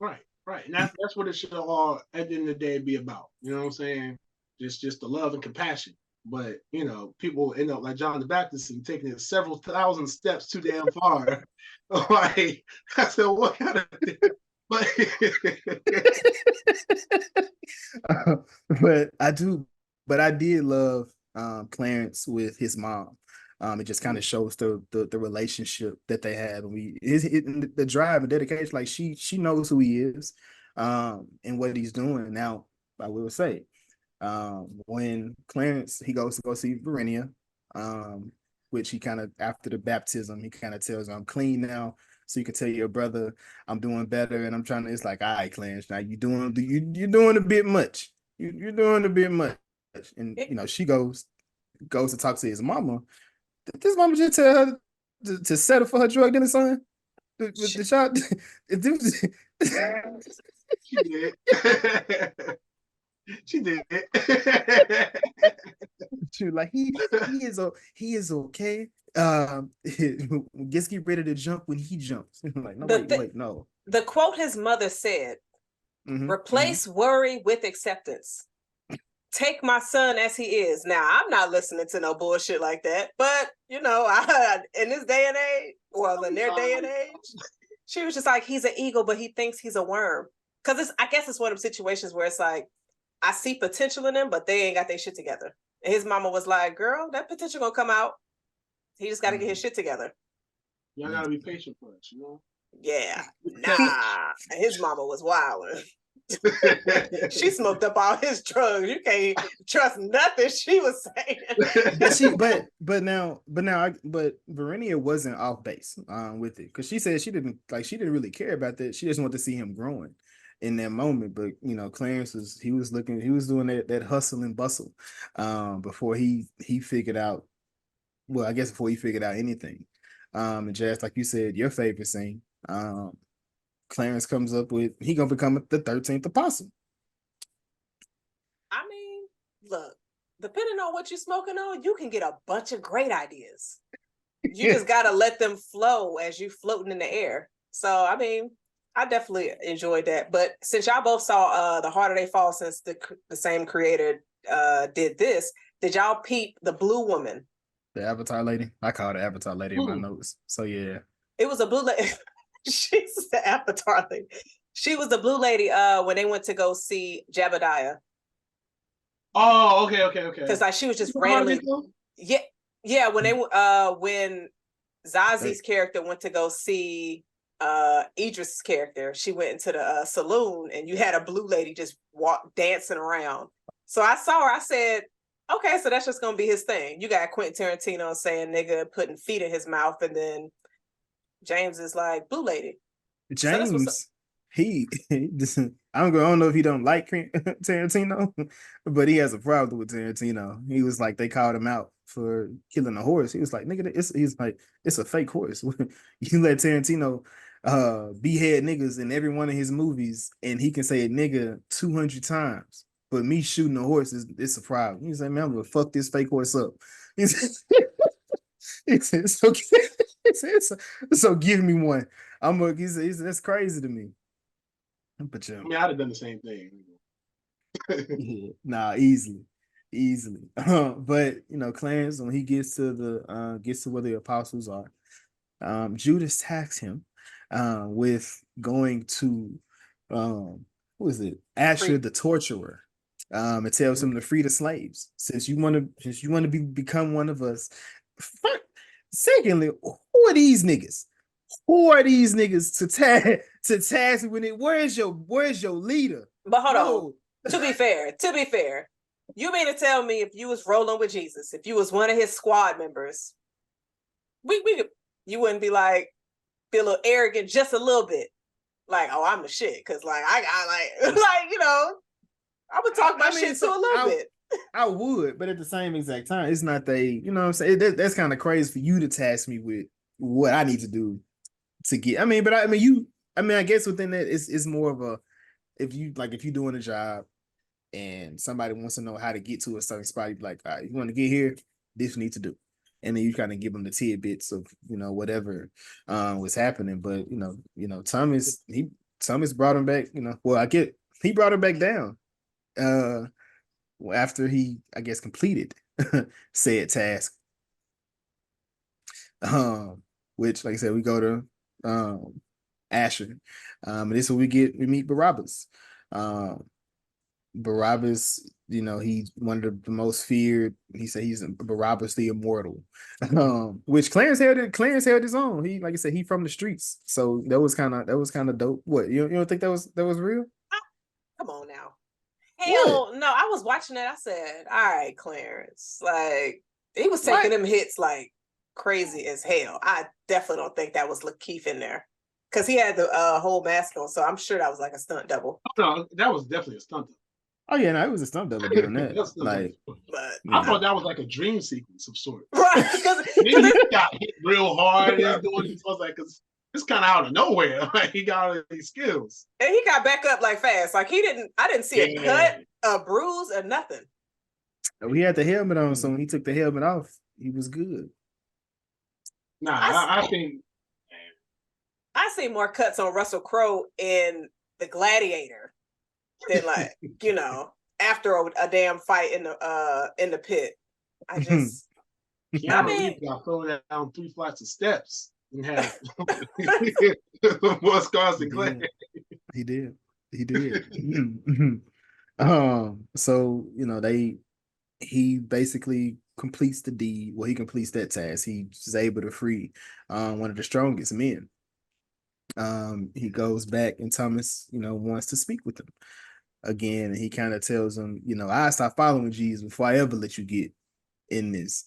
Right. And that's what it should all, at the end of the day, be about. You know what I'm saying? Just the love and compassion. But, people end up like John the Baptist and taking it several thousand steps too damn far. Like, I said, what kind of thing? But I did love Clarence with his mom. It just kind of shows the relationship that they have, and the drive and dedication. Like she knows who he is, and what he's doing. Now, I will say, when Clarence he goes to go see Verenia, which he kind of after the baptism he kind of tells him, "I'm clean now, so you can tell your brother I'm doing better." And I'm trying to. It's like, all right, Clarence, now you're doing a bit much. You're doing a bit much. And she goes to talk to his mama. Did this mama just tell her to settle for her drug dealer son? The child. She did. She did. She was like, he is okay. Just get ready to jump when he jumps. Like, no, wait, no. The quote his mother said, replace worry with acceptance. Take my son as he is. Now, I'm not listening to no bullshit like that, but in this day and age, in their day and age, she was just like, he's an eagle, but he thinks he's a worm. Because I guess it's one of them situations where it's like, I see potential in them, but they ain't got their shit together. And his mama was like, girl, that potential gonna come out. He just got to get his shit together. Y'all gotta be patient for us, Yeah, nah. And his mama was wilding. She smoked up all his drugs. You can't trust nothing she was saying. But Verenia wasn't off base with it, because she said she didn't really care about that. She just wanted to see him growing in that moment. But Clarence was doing that hustle and bustle before he figured out. Well, I guess before he figured out anything. And Jazz, like you said, your favorite scene. Clarence comes up with he gonna become the 13th apostle. I mean, look, depending on what you're smoking on, you can get a bunch of great ideas. You just gotta let them flow as you floating in the air. So I mean, I definitely enjoyed that. But since y'all both saw The Harder They Fall, since the same creator did this, did y'all peep the blue woman? The Avatar lady. I call her Avatar lady in my notes. So yeah. It was a blue lady. She's the Avatar lady. She was the blue lady when they went to go see Jebediah. Oh, okay. Because like she was just randomly. Yeah. When Zazi's character went to go see Idris' character, she went into the saloon and you had a blue lady just dancing around. So I saw her, I said, okay, so that's just gonna be his thing. You got Quentin Tarantino saying nigga, putting feet in his mouth, and then James is like, blue lady. James, I don't know if he don't like Tarantino, but he has a problem with Tarantino. He was like, they called him out for killing a horse. He was like, nigga, it's a fake horse. You let Tarantino behead niggas in every one of his movies, and he can say a nigga 200 times. But me shooting a horse it's a problem. He's like, man, I'm gonna fuck this fake horse up. It's okay. So give me one. That's crazy to me. But I mean, I'd have done the same thing. Yeah, nah, easily. But Clarence, when he gets to where the apostles are, Judas attacks him with going to who is it? Asher the torturer. It tells him to free the slaves. Since you want to become one of us. Secondly, who are these niggas? Who are these niggas to task with it? Where's your leader? But hold on. To be fair, you mean to tell me if you was rolling with Jesus, if you was one of his squad members, you wouldn't be like, be a little arrogant just a little bit, like, oh, I'm the shit, because like I got I would talk my shit too a little bit. I would, but at the same exact time, it's not what I'm saying. That's kind of crazy for you to task me with what I need to do to get. I guess within that, it's more of a if you're doing a job and somebody wants to know how to get to a certain spot, you're like, all right, you want to get here, this you need to do, and then you kind of give them the tidbits of whatever was happening. But Thomas brought him back. He brought him back down. After he, I guess, completed said task, which, like I said, we go to Asher, and this is where we meet Barabbas. Barabbas, he's one of the most feared. He said he's Barabbas the immortal, which Clarence held his own. He, like I said, he from the streets, so that was kind of dope. What, you don't think that was real? Come on now. Hell no, I was watching that. I said, all right, Clarence. Like, he was taking them hits like crazy as hell. I definitely don't think that was Lakeith in there. Because he had the whole mask on, so I'm sure that was like a stunt double. No, that was definitely a stunt double. Oh yeah, no, it was a stunt double doing that. I thought that was like a dream sequence of sorts. Right. Because he got hit real hard. I was like, because it's kind of out of nowhere. Like, he got all these skills. And he got back up like fast. Like, I didn't see a cut, a bruise, or nothing. We had the helmet on, so when he took the helmet off, he was good. Nah, I think I see more cuts on Russell Crowe in The Gladiator than after a damn fight in the pit. I just got thrown down 3 flights of steps and had more scars than Gladiator. He did. So he basically completes the deed. Well, he completes that task. He's able to free one of the strongest men. He goes back and Thomas, wants to speak with him again. And he kind of tells him, I stopped following Jesus before I ever let you get in this.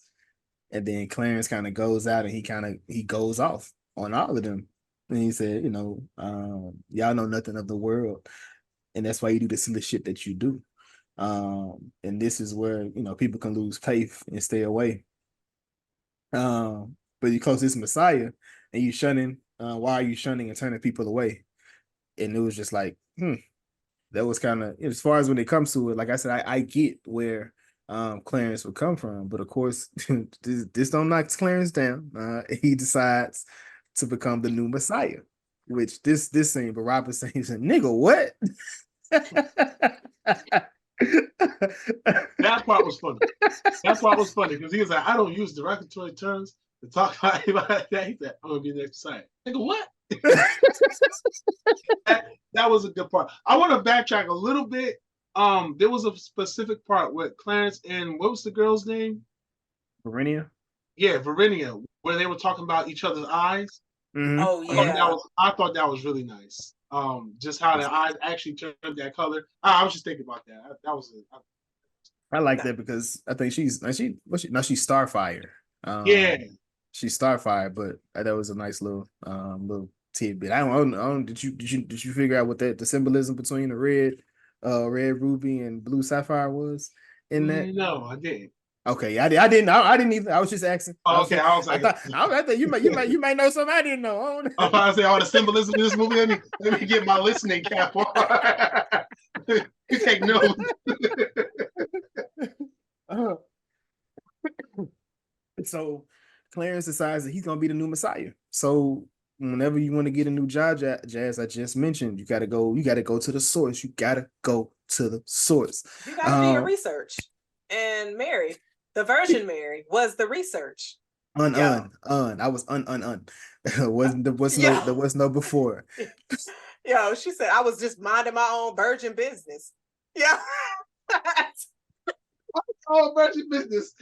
And then Clarence kind of goes out and he goes off on all of them. And he said, y'all know nothing of the world. And that's why you do the silly shit that you do. And this is where, people can lose faith and stay away. But you close this Messiah and you shunning. Why are you shunning and turning people away? And it was just like, that was kind of, as far as when it comes to it, like I said, I get where Clarence would come from. But of course, this don't knock Clarence down. He decides to become the new Messiah. which this scene, but Robert saying, "Nigga, what?" That part was funny. That part was funny because he was like, I don't use derogatory terms to talk about anybody like that. He said, I'm gonna be next to side. Nigga, what? that was a good part. I want to backtrack a little bit. There was a specific part with Clarence and what was the girl's name? Verinia. Yeah, Verinia, where they were talking about each other's eyes. Mm-hmm. Oh yeah. I thought that was really nice. Just how the eyes actually turned that color. I was just thinking about that. That was it. I like that because I think she's Starfire. Yeah. She's Starfire, but that was a nice little tidbit. I don't did you figure out what the symbolism between the red ruby and blue sapphire was in that? No, I didn't. Okay, I didn't either. I was just asking. Oh, okay, I thought you might know something I didn't know. I was about to say all the symbolism in this movie. Let me get my listening cap on. You take notes. So Clarence decides that he's gonna be the new Messiah. So whenever you want to get a new job, Jazz, I just mentioned, you gotta go to the source. You gotta go to the source. You gotta do your research. And Mary, the Virgin Mary, was the research. I was there was no before. Yo, she said I was just minding my own virgin business. Yeah. Oh, virgin business.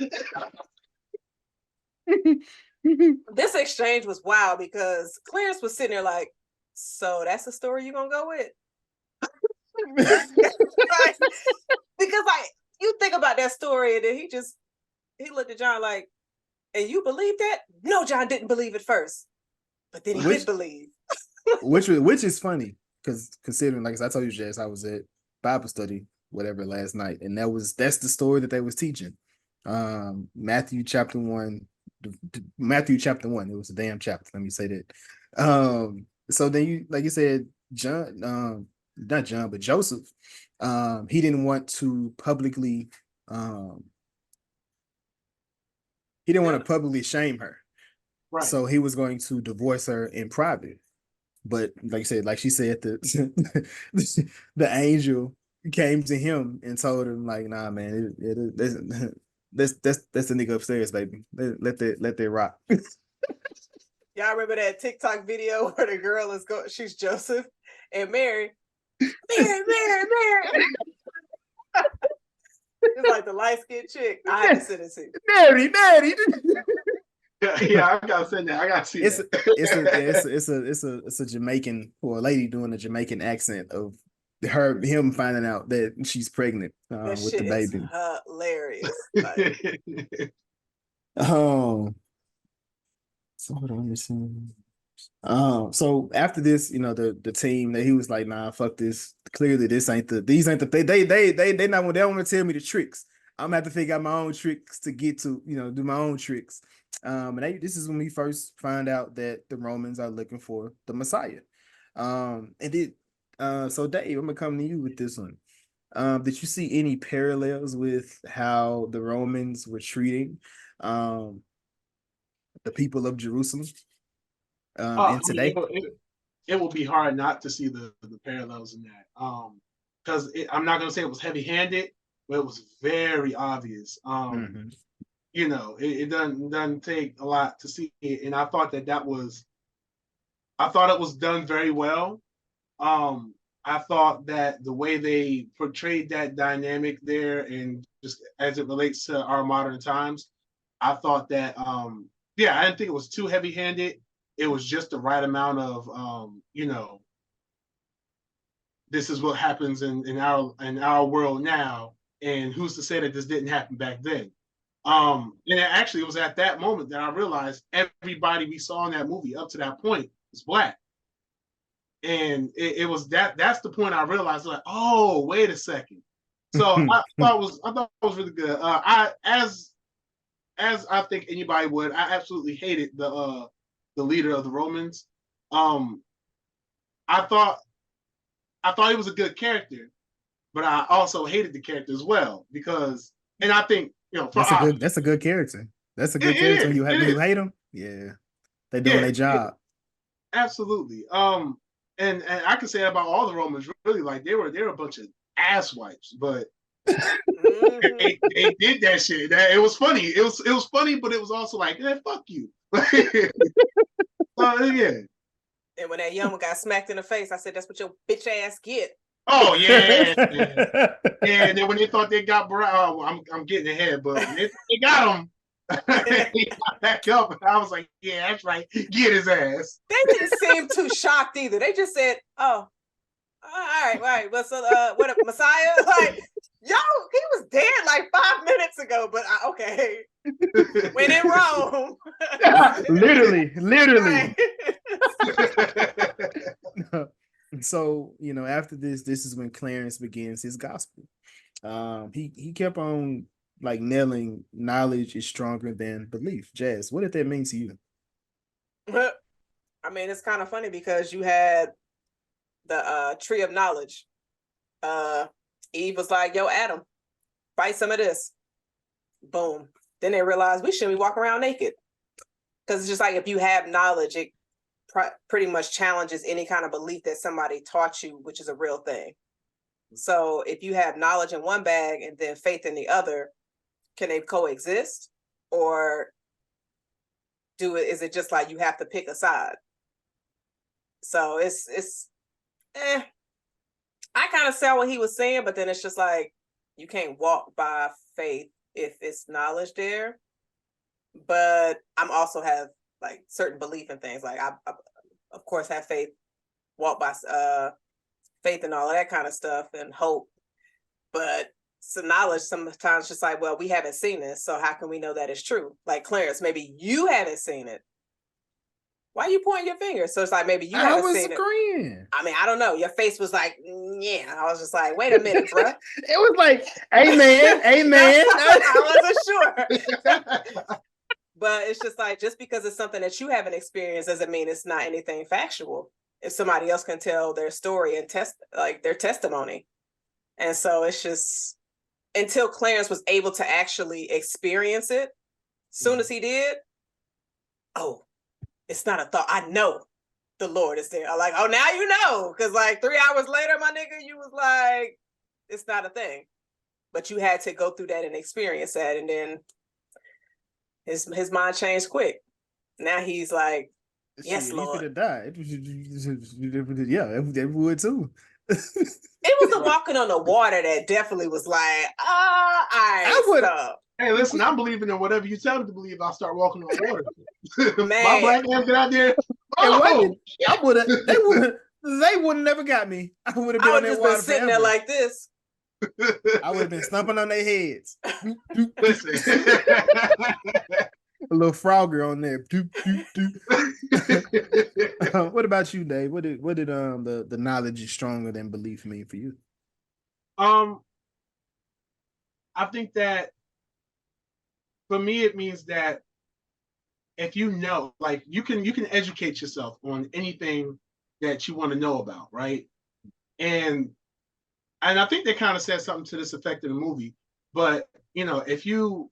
This exchange was wild because Clarence was sitting there like, so that's the story you're gonna go with? Because you think about that story and then he looked at John like, and you believe that? No, John didn't believe it first, but then he did believe. which is funny because considering, like I told you, Jess, I was at Bible study, whatever, last night, and that's the story that they was teaching. Matthew chapter 1. It was a damn chapter. Let me say that. So then you, like you said, John, not John, but Joseph, he didn't want to publicly, shame her. Right. So he was going to divorce her in private. But like I said, like she said, the angel came to him and told him, like, nah, man, that's the nigga upstairs, baby. Let that rock. Y'all remember that TikTok video where the girl is she's Joseph and Mary. It's like the light-skinned chick. I have to send it to you. Daddy. Yeah, I gotta send that. I gotta see it. It's a Jamaican, or a lady doing a Jamaican accent of him finding out that she's pregnant with the baby. Hilarious. So hold on, let me see. So after this, the team that he was like, nah, fuck this. Clearly, these ain't the they don't want to tell me the tricks. I'm gonna have to figure out my own tricks to get to, do my own tricks. And this is when we first find out that the Romans are looking for the Messiah. So Dave, I'm gonna come to you with this one. Did you see any parallels with how the Romans were treating the people of Jerusalem in today? It will be hard not to see the parallels in that. Because I'm not gonna say it was heavy-handed, but it was very obvious. It doesn't take a lot to see it, and I thought it was done very well. I thought that the way they portrayed that dynamic there, and just as it relates to our modern times, I thought that I didn't think it was too heavy-handed. It was just the right amount of this is what happens in our world now, and who's to say that this didn't happen back then? And it was at that moment that I realized everybody we saw in that movie up to that point was Black. And it was that's the point I realized, like, oh, wait a second. So I thought it was really good. As I think anybody would, I absolutely hated the leader of the Romans. I thought he was a good character, but I also hated the character as well, because, and I think, that's a good character. That's a good character when you hate them. Yeah, they're doing their job. Absolutely. And I can say about all the Romans, really, like they were a bunch of ass wipes, but they did that shit. It was funny. It was funny, but it was also like, fuck you. Yeah. And when that young one got smacked in the face, I said, "That's what your bitch ass get." Oh yeah. Yeah. And then when they thought they got I'm getting ahead, but when they got him, he got back up. I was like, yeah, that's right. Get his ass. They didn't seem too shocked either. They just said, "Oh, all right. But so, what, Messiah? Like, yo, he was dead like 5 minutes ago, but okay. When in Rome." literally. Right. So, after this is when Clarence begins his gospel. He kept on like nailing knowledge is stronger than belief. Jazz, what did that mean to you? I mean, it's kind of funny because you had the tree of knowledge. Eve was like, "Yo, Adam, fight some of this." Boom. Then they realized we shouldn't be walking around naked. Because it's just like, if you have knowledge, it pretty much challenges any kind of belief that somebody taught you, which is a real thing. So if you have knowledge in one bag and then faith in the other, can they coexist? Or is it just like you have to pick a side? So it's I kind of saw what he was saying, but then it's just like, you can't walk by faith if it's knowledge there. But I'm also have like certain belief in things. Like I of course have faith, walk by faith and all of that kind of stuff and hope. But some knowledge sometimes just like, well, we haven't seen this, so how can we know that it's true? Like Clarence, maybe you haven't seen it. Why are you pointing your finger? So it's like, maybe you haven't seen agreeing. I mean, I don't know. Your face was like, yeah. I was just like, wait a minute, bro. It was like, amen, amen. I wasn't sure. But it's just like, just because it's something that you haven't experienced doesn't mean it's not anything factual. If somebody else can tell their story and test like their testimony. And so it's just, until Clarence was able to actually experience it, soon as he did, oh, it's not a thought. I know the Lord is there. I'm like, oh, now you know. Because like 3 hours later, my nigga, you was like, it's not a thing. But you had to go through that and experience that. And then his mind changed quick. Now he's like, yes, Lord. He could have died. Yeah, that would too. It was the walking on the water that definitely was like, all right. I would. Hey, listen, I'm believing in whatever you tell me to believe. I'll start walking on water. My black ass get out there. Oh, I would have. They would have never got me. I would have been on that water been sitting forever. there like this. I would have been stomping on their heads. Listen. A little frogger on there. What about you, Dave? What did the knowledge is stronger than belief mean for you? I think that for me it means that if you know, like you can educate yourself on anything that you want to know about, right? And I think they kind of said something to this effect in the movie. But if you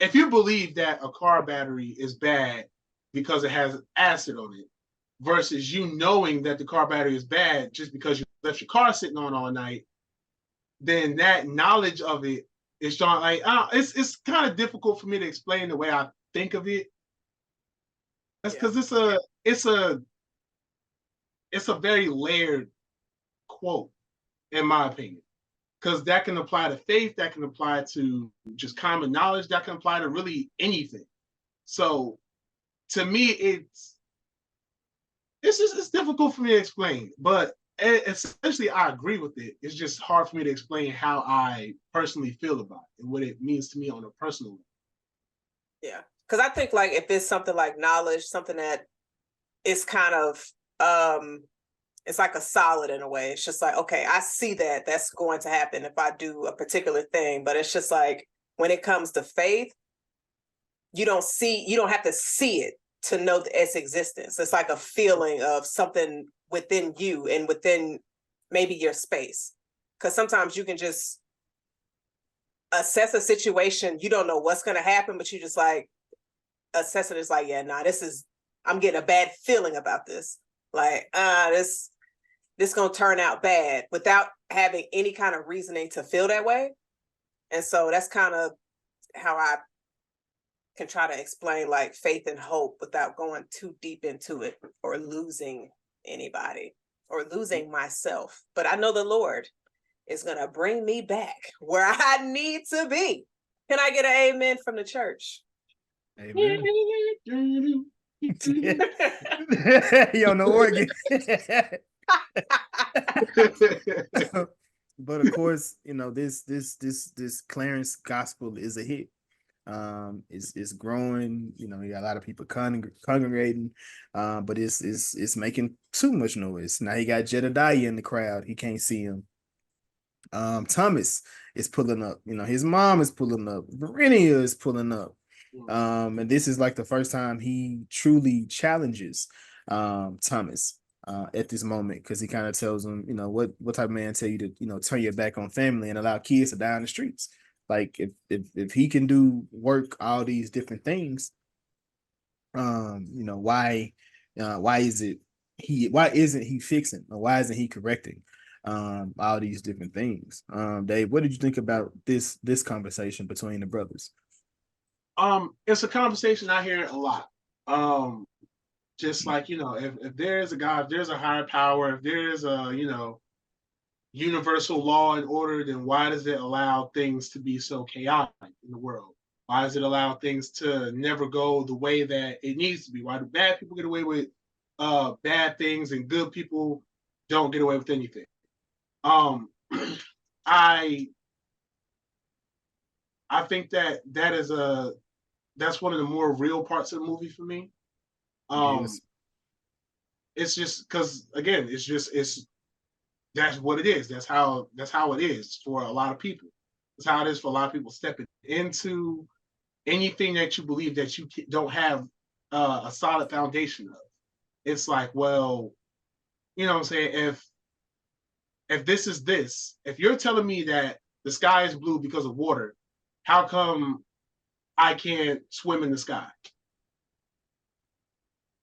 believe that a car battery is bad because it has acid on it, versus you knowing that the car battery is bad just because you left your car sitting on all night, then that knowledge of it is strong. Like it's kind of difficult for me to explain the way I think of it. That's because it's a very layered quote, in my opinion. Because that can apply to faith, that can apply to just common knowledge, that can apply to really anything. So to me, it's difficult for me to explain, but essentially I agree with it. It's just hard for me to explain how I personally feel about it and what it means to me on a personal level. Yeah, because I think like if it's something like knowledge, something that is kind of it's like a solid in a way. It's just like, okay, I see that that's going to happen if I do a particular thing. But it's just like when it comes to faith, you don't have to see it to know its existence. It's like a feeling of something within you and within maybe your space. Because sometimes you can just assess a situation. You don't know what's going to happen, but you just like assess it as like, yeah, nah, I'm getting a bad feeling about this. Like, this gonna turn out bad without having any kind of reasoning to feel that way. And so that's kind of how I can try to explain like faith and hope without going too deep into it or losing anybody or losing myself. But I know the Lord is gonna bring me back where I need to be. Can I get an amen from the church? Amen. You on the organ. But of course, you know, this Clarence gospel is a hit. It's growing. You know, you got a lot of people congregating, but it's making too much noise. Now he got Jedediah in the crowd. He can't see him. Thomas is pulling up. You know, his mom is pulling up. Verenia is pulling up. And this is like the first time he truly challenges Thomas at this moment, because he kind of tells him, you know, what type of man tell you to, you know, turn your back on family and allow kids to die on the streets? Like if he can do work all these different things, you know, why isn't he fixing, or why isn't he correcting all these different things? Dave, what did you think about this conversation between the brothers? It's a conversation I hear a lot. Just like, you know, if there is a God, if there's a higher power, if there is a, you know, universal law and order, then why does it allow things to be so chaotic in the world? Why does it allow things to never go the way that it needs to be? Why do bad people get away with bad things and good people don't get away with anything? I think that's one of the more real parts of the movie for me. Yes. It's just because, again, that's what it is. That's how it is for a lot of people. That's how it is for a lot of people stepping into anything that you believe that you don't have a solid foundation of. It's like, well, you know what I'm saying? If this is this, if you're telling me that the sky is blue because of water, how come I can't swim in the sky?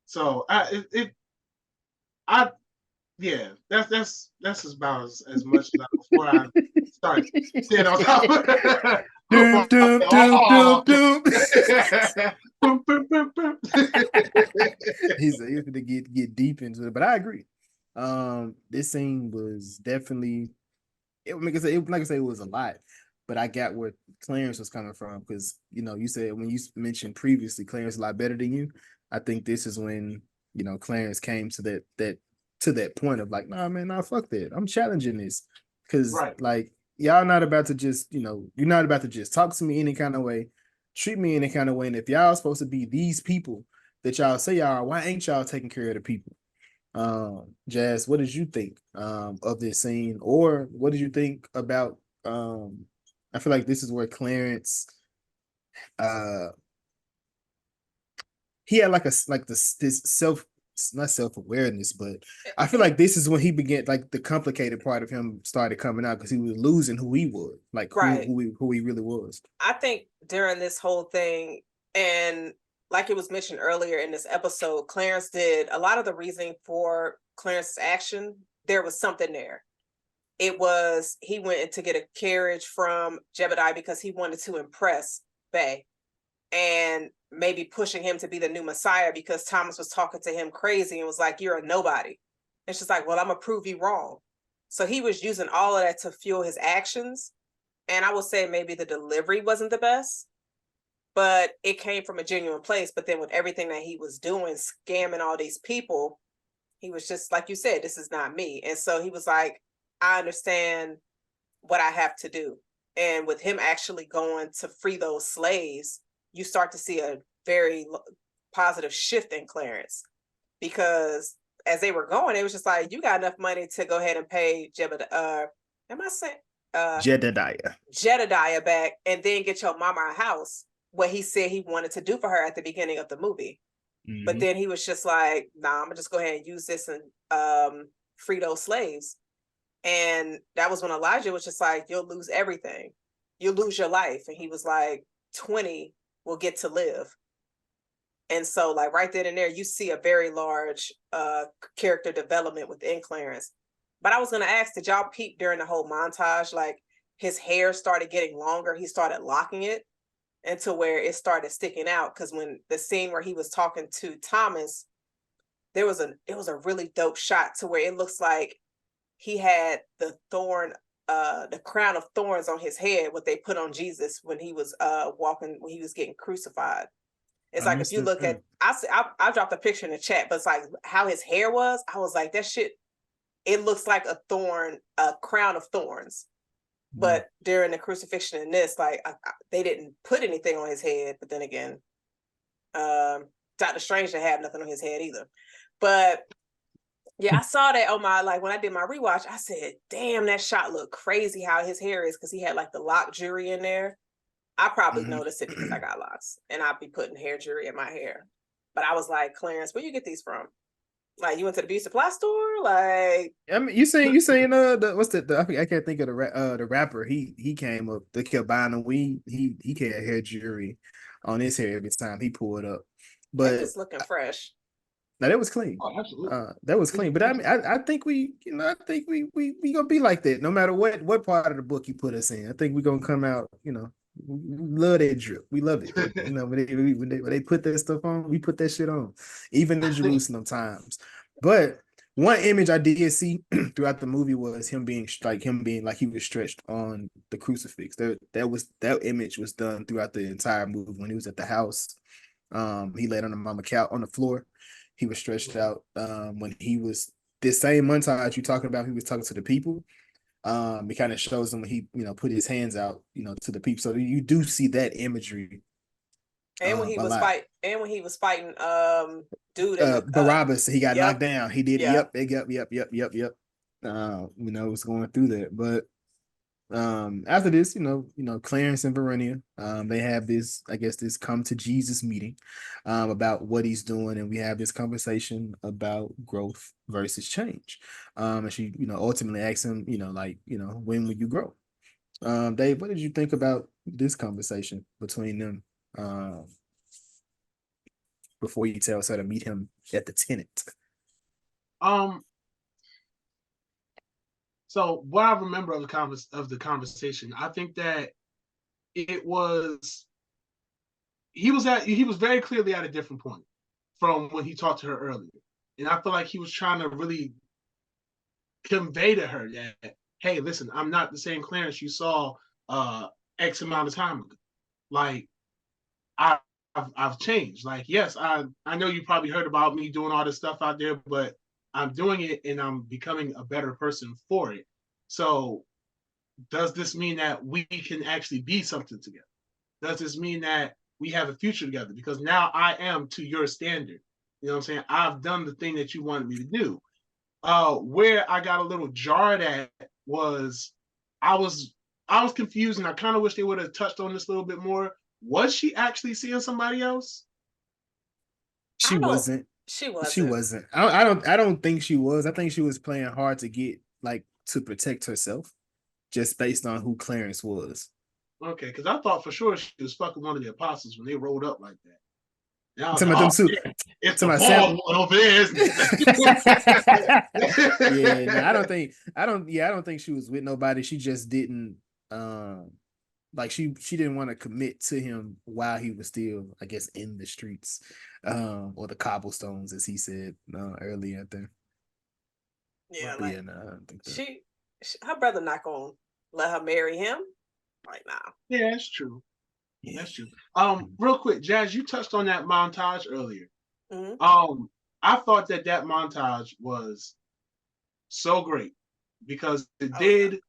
So yeah, that's about as much as before I start sitting on top of it. He's able to get deep into it, but I agree. This scene was definitely, like I say, it was a lot, but I got where Clarence was coming from, because, you know, you said, when you mentioned previously Clarence is a lot better than you. I think this is when, you know, Clarence came to that point of like, nah, man, nah, fuck that. I'm challenging this, because right. Like, y'all not about to just, you know, you're not about to just talk to me any kind of way, treat me any kind of way. And if y'all supposed to be these people that y'all say y'all are, why ain't y'all taking care of the people? Jazz, what did you think of this scene, or what did you think about I feel like this is where Clarence he had this not self-awareness, but I feel like this is when he began, like, the complicated part of him started coming out, because he was losing who he was, like, Right. who he really was. I think during this whole thing, and like it was mentioned earlier in this episode, Clarence did a lot of the reasoning for Clarence's action. There was something there. It was, he went to get a carriage from Jebediah because he wanted to impress Bay, and maybe pushing him to be the new Messiah because Thomas was talking to him crazy and was like, you're a nobody. And she's like, well, I'm gonna prove you wrong. So he was using all of that to fuel his actions. And I will say maybe the delivery wasn't the best, but it came from a genuine place. But then with everything that he was doing, scamming all these people, he was just, like you said, this is not me. And so he was like, I understand what I have to do. And with him actually going to free those slaves, you start to see a very positive shift in Clarence, because as they were going, it was just like, you got enough money to go ahead and pay Jedediah back, and then get your mama a house, what he said he wanted to do for her at the beginning of the movie. Mm-hmm. But then he was just like, nah, I'm gonna just go ahead and use this and free those slaves. And that was when Elijah was just like, you'll lose everything. You'll lose your life. And he was like, 20 will get to live. And so like right then and there, you see a very large character development within Clarence. But I was going to ask, did y'all peep during the whole montage, like his hair started getting longer, he started locking it into where it started sticking out? Because when the scene where he was talking to Thomas, it was a really dope shot to where it looks like he had the crown of thorns on his head, what they put on Jesus when he was when he was getting crucified. It's like, if you look at, I dropped a picture in the chat, but it's like how his hair was. I was like, that shit, it looks like a crown of thorns. Mm-hmm. But during the crucifixion in this, like they didn't put anything on his head. But then again, Dr. Strange didn't have nothing on his head either. But yeah, I saw that on my, when I did my rewatch, I said, damn, that shot looked crazy how his hair is, because he had like the lock jewelry in there. I probably noticed it because I got locks and I'd be putting hair jewelry in my hair. But I was like, Clarence, where you get these from? Like, you went to the beauty supply store? Like, I mean, you saying what's I can't think of the rapper. He came up, they kept buying the weed. He had hair jewelry on his hair every time he pulled up. But that was looking fresh. No, that was clean. Oh, absolutely. That was clean. But I mean, I think we gonna be like that no matter what part of the book you put us in. I think we're gonna come out, we love that drip. We love it. When they put that stuff on, we put that shit on, even in Jerusalem times. But one image I did see throughout the movie was him being like he was stretched on the crucifix. That image was done throughout the entire movie. When he was at the house, he laid on the mama couch on the floor. He was stretched out. When he was this same montage you talking about, he was talking to the people. It kind of shows him when he, put his hands out, to the people. So you do see that imagery. And when he was fighting, dude, Barabbas, he got knocked down. He did. Yep. Yep. Was going through that, but after this, Clarence and Verenia, they have this come to Jesus meeting about what he's doing, and we have this conversation about growth versus change. And she, ultimately asks him, when will you grow? Dave, what did you think about this conversation between them before you tells her to meet him at the Tenant? So what I remember of the conversation, I think that he was very clearly at a different point from when he talked to her earlier. And I feel like he was trying to really convey to her that, hey, listen, I'm not the same Clarence you saw X amount of time ago. Like, I've changed. Like, yes, I know you probably heard about me doing all this stuff out there, but I'm doing it and I'm becoming a better person for it. So does this mean that we can actually be something together? Does this mean that we have a future together? Because now I am to your standard. You know what I'm saying? I've done the thing that you wanted me to do. Where I got a little jarred at was I was confused, and I kind of wish they would have touched on this a little bit more. Was she actually seeing somebody else? She wasn't. She wasn't. She wasn't. I don't think she was. I think she was playing hard to get to protect herself, just based on who Clarence was. Okay, because I thought for sure she was fucking one of the apostles when they rolled up like that. Now them too. It's the ball over there, isn't it? I don't think she was with nobody. She just didn't she didn't want to commit to him while he was still, I guess, in the streets, or the cobblestones, as he said earlier there. Yeah, I don't think so. She her brother not gonna let her marry him right now. Yeah, that's true. Yeah, that's true. Real quick, Jazz, you touched on that montage earlier. Mm-hmm. I thought that montage was so great because it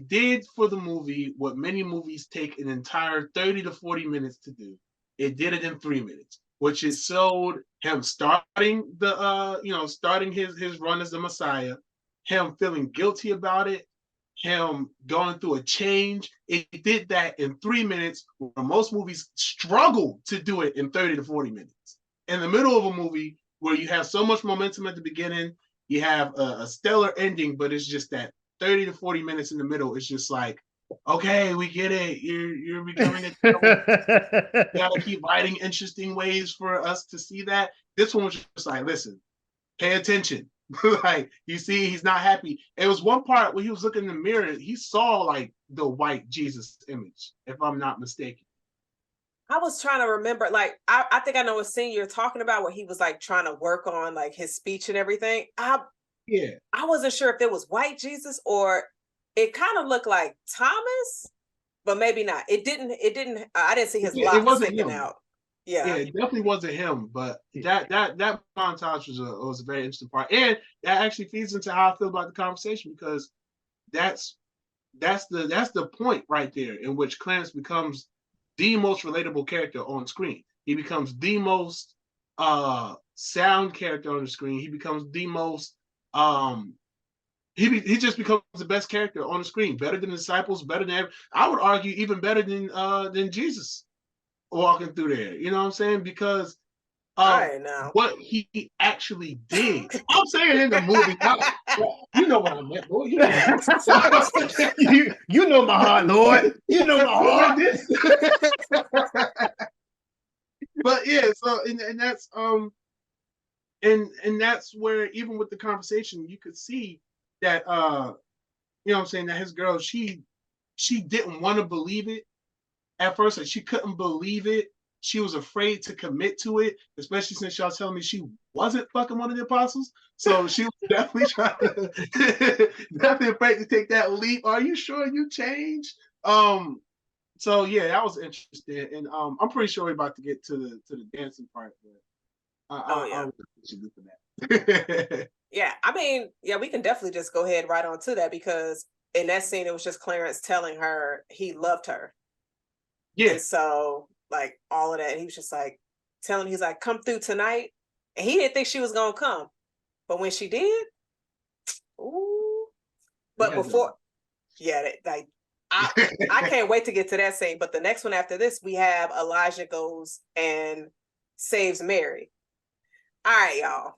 did for the movie what many movies take an entire 30 to 40 minutes to do. It did it in 3 minutes, which is showed him starting starting his run as the Messiah, him feeling guilty about it, him going through a change. It did that in 3 minutes, where most movies struggle to do it in 30 to 40 minutes. In the middle of a movie where you have so much momentum at the beginning, you have a stellar ending, but it's just that 30 to 40 minutes in the middle. It's just like, okay, we get it. You're becoming a you gotta keep writing interesting ways for us to see that. This one was just like, listen, pay attention. Like, you see, he's not happy. It was one part where he was looking in the mirror, he saw like the white Jesus image, if I'm not mistaken. I was trying to remember, like, I think I know a scene you're talking about where he was like trying to work on like his speech and everything. Yeah. I wasn't sure if it was white Jesus or it kind of looked like Thomas, but maybe not. It didn't, I didn't see his It locks wasn't sticking him. out. Yeah, Yeah. it definitely wasn't him, but that montage was a very interesting part. And that actually feeds into how I feel about the conversation, because that's the point right there in which Clarence becomes the most relatable character on screen. He becomes the most sound character on the screen. He becomes the most he just becomes the best character on the screen, better than the disciples, better than I would argue even better than Jesus walking through there. You know what I'm saying? Because of Right now. what he actually did. I'm saying in the movie, you know what I meant, boy. You know, you know my heart, Lord. You know my heart. But yeah, so and that's and that's where, even with the conversation, you could see that you know what I'm saying, that his girl, she didn't want to believe it at first, and she couldn't believe it. She was afraid to commit to it, especially since y'all telling me she wasn't fucking one of the apostles. So she was definitely trying to definitely afraid to take that leap. Are you sure you changed? So yeah, that was interesting, and I'm pretty sure we're about to get to the dancing part. But I'll let you do for that. Yeah, I mean, yeah, we can definitely just go ahead right on to that, because in that scene, it was just Clarence telling her he loved her. Yeah. And so, like, all of that, he was just like he's like, come through tonight. And he didn't think she was going to come. But when she did, ooh. But before, yeah, like, I can't wait to get to that scene. But the next one after this, we have Elijah goes and saves Mary. All right, y'all.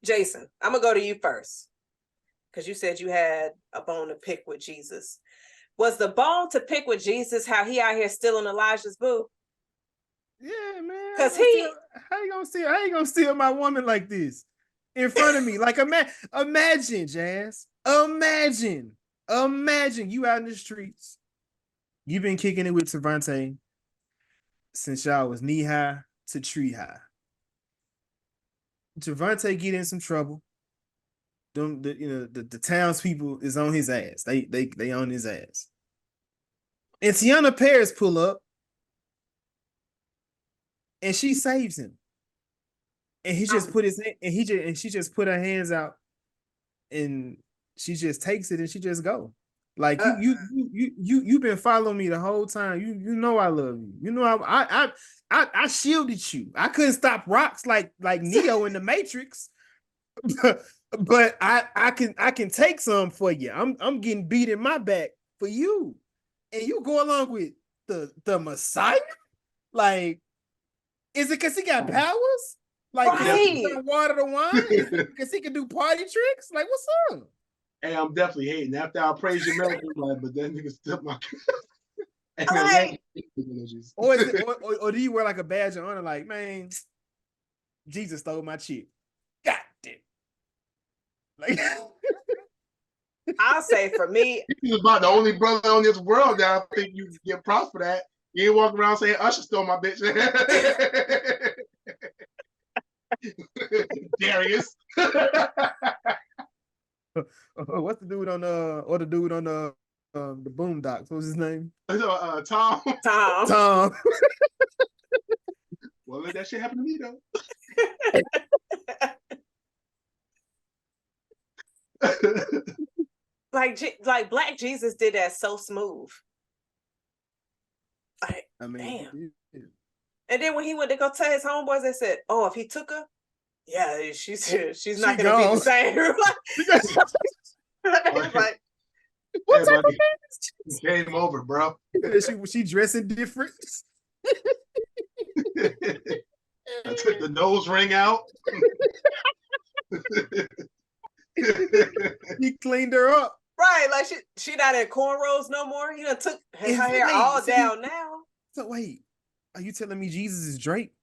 Jason, I'm going to go to you first, because you said you had a bone to pick with Jesus. Was the bone to pick with Jesus how he out here stealing Elijah's boo? Yeah, man. Because how you gonna steal my woman like this in front of me? Like, imagine, Jazz. Imagine you out in the streets. You've been kicking it with Cervante since y'all was knee high to tree high. Cervante get in some trouble. The townspeople is on his ass. They on his ass. And Tiana Paris pull up, and she saves him. And he just put she just put her hands out, and she just takes it and she just go. Like, you've been following me the whole time. You know I love you. You know I shielded you. I couldn't stop rocks like Neo in the Matrix. But I can take some for you. I'm getting beat in my back for you. And you go along with the Messiah? Like, is it because he got powers? Like, he can water the wine? Because he can do party tricks? Like, what's up? Hey, I'm definitely hating. After I praise your miracle, but that nigga still my. Or do you wear like a badge of honor? Like, man, Jesus stole my chick. God damn. Like, I'll say for me, he's about the only brother on this world that I think you get props for that. You ain't walking around saying Usher stole my bitch. Darius. What's the dude on the Boondocks? What's his name? Tom. Tom. Well, let that shit happen to me though. like Black Jesus did that so smooth. Like, I mean, damn. And then when he went to go tell his homeboys, they said, "Oh, if he took her, yeah, she's not gonna be the same." Like, what type of man is this? Game over, bro. She dressing different. I took the nose ring out. He cleaned her up. Right. Right, like she not in cornrows no more. He done took her hair all down now. So wait, are you telling me Jesus is Drake?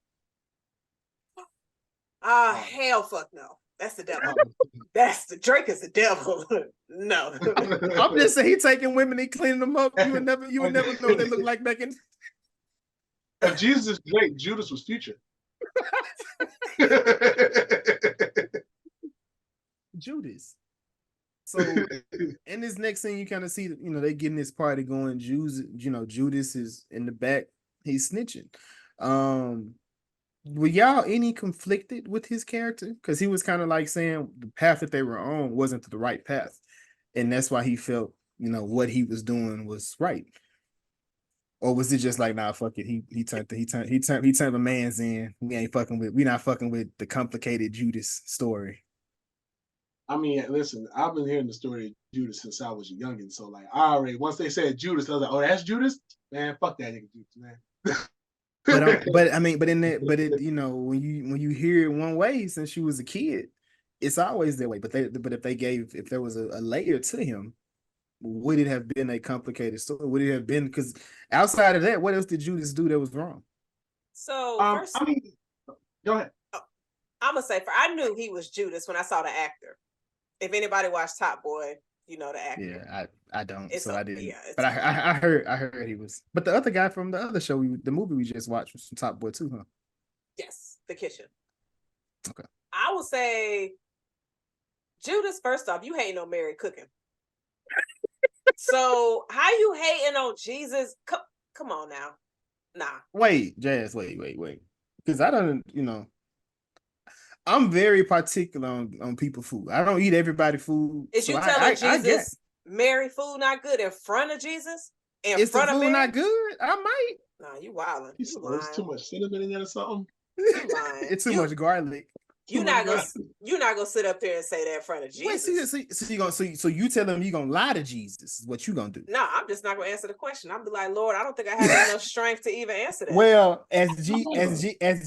Hell fuck no. That's the devil. Drake is the devil. No. I'm just saying he taking women, he cleaning them up. You would never know what they look like back in. If Jesus is Drake, Judas was Future. Judas. So in this next scene, you kind of see that, they getting this party going. Judas is in the back. He's snitching. Were y'all any conflicted with his character? Because he was kind of like saying the path that they were on wasn't the right path. And that's why he felt, what he was doing was right. Or was it just like, nah, fuck it. He turned the man's in. We not fucking with the complicated Judas story. I mean, listen, I've been hearing the story of Judas since I was a youngin'. So like, I already, once they said Judas, I was like, oh, that's Judas? Man, fuck that nigga Judas, man. When you hear it one way since you was a kid, it's always that way. But if there was a layer to him, would it have been a complicated story? Would it have been, because outside of that, what else did Judas do that was wrong? So go ahead. I'm gonna say, I knew he was Judas when I saw the actor. If anybody watched Top Boy, you know the actor. Yeah, I don't, I didn't. Yeah, but I heard he was. But the other guy from the other show, the movie we just watched, was from Top Boy too, huh? Yes, The Kitchen. Okay. I would say Judas. First off, you hating on Mary cooking. So how you hating on Jesus? Come on now, nah. Wait, Jazz. Wait. Because I don't, I'm very particular on people's food. I don't eat everybody's food. Is you telling Jesus Mary food not good in front of Jesus? Is the food not good? I might. Nah, you wilding. There's too much cinnamon in there or something. You lying. It's too much garlic. You're not gonna sit up there and say that in front of Jesus. Wait, so you tell him you gonna lie to Jesus is what you gonna do? No, I'm just not gonna answer the question. I'm be like, Lord, I don't think I have enough strength to even answer that. Well, as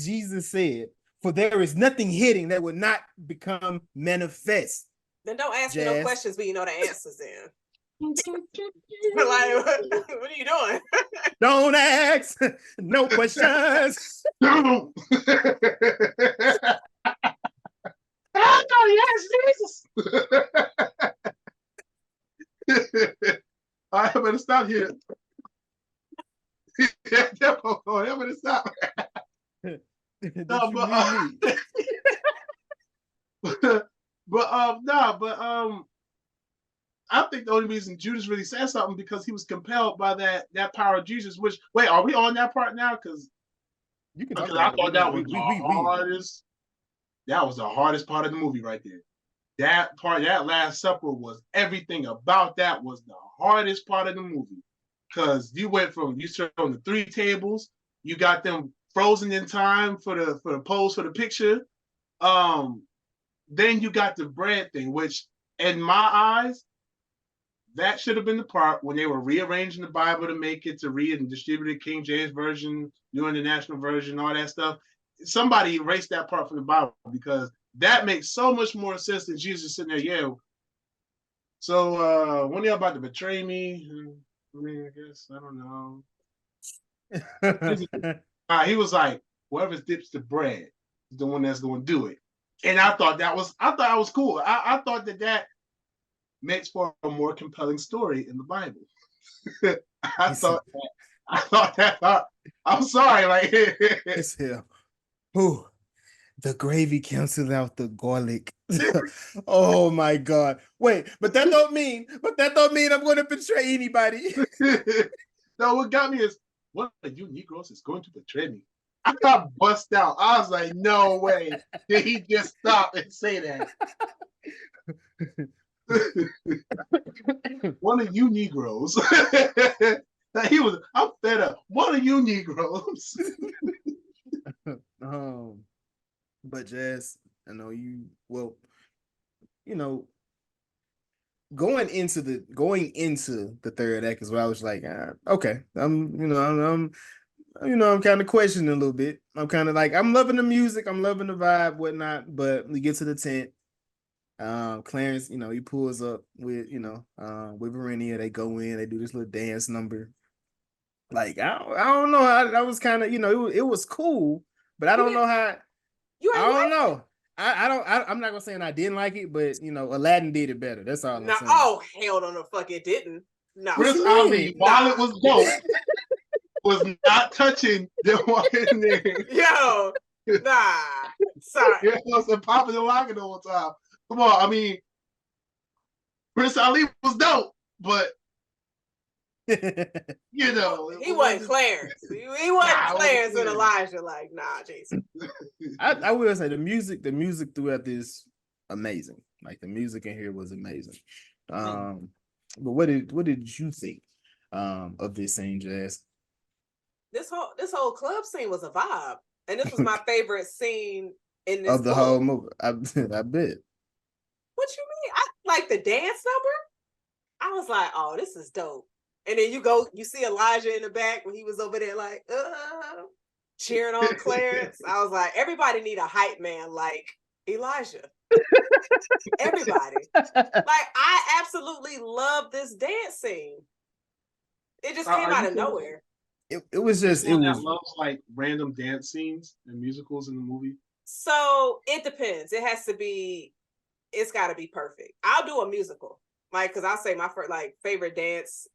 Jesus said, for there is nothing hidden that will not become manifest. Then don't ask me no questions when you know the answers in. Like, what are you doing? Don't ask no questions. No. I know, yes, Jesus. I better stop here. I better stop. I think the only reason Judas really said something because he was compelled by that power of Jesus. Which, wait, are we on that part now? Because you can. I thought that was the hardest. That was the hardest part of the movie right there. That part, that Last Supper, was everything about that was the hardest part of the movie. Because you served on the 3 tables, you got them frozen in time for the pose for the picture. Then you got the bread thing, which in my eyes, that should have been the part when they were rearranging the Bible to make it to read and distribute King James Version, New International Version, all that stuff. Somebody erased that part from the Bible because that makes so much more sense than Jesus sitting there, yeah. So when they're about to betray me, I mean, I guess, I don't know. He was like, whoever dips the bread is the one that's going to do it. And I thought that was cool. I thought that makes for a more compelling story in the Bible. I thought that. I'm sorry, like it's hell. Ooh, the gravy canceled out the garlic. Oh my God! Wait, but that don't mean I'm going to betray anybody. No, what got me is one of you Negroes is going to betray me. I got bust out. I was like, no way did he just stop and say that. One of you Negroes. I'm fed up. One of you Negroes. But Jazz, I know going into the third act is where I was like, okay, I'm kind of questioning a little bit. I'm kind of like, I'm loving the music, I'm loving the vibe, whatnot, but we get to the tent, Clarence, he pulls up with, with Verenia. They go in, they do this little dance number. Like, I don't know. That was kind of, it was cool, but I don't know how. You I ain't don't like know. I'm not gonna say I didn't like it, but Aladdin did it better. That's all I'm no, saying. oh hell no, the fuck it didn't. No. What Prince you Ali, mean? while it was dope, was not touching the one in there. Yo, nah. Sorry. It was a popping and locking the whole time. Come on, I mean, Prince Ali was dope, but He wasn't Clarence. He wasn't Clarence and Elijah. Like, nah, Jason. I will say the music throughout this amazing. Like the music in here was amazing. But what did you think of this scene, Jazz? This whole club scene was a vibe, and this was my favorite scene in this of the book. whole movie. I bet. What you mean? I like the dance number. I was like, oh, this is dope. And then you see Elijah in the back when he was over there like cheering on Clarence. I was like, everybody need a hype man like Elijah. Everybody. Like, I absolutely love this dance scene. It just came out of nowhere. It was just it was loves like random dance scenes and musicals in the movie. So it depends. It's got to be perfect. I'll do a musical, like, because I'll say my favorite dance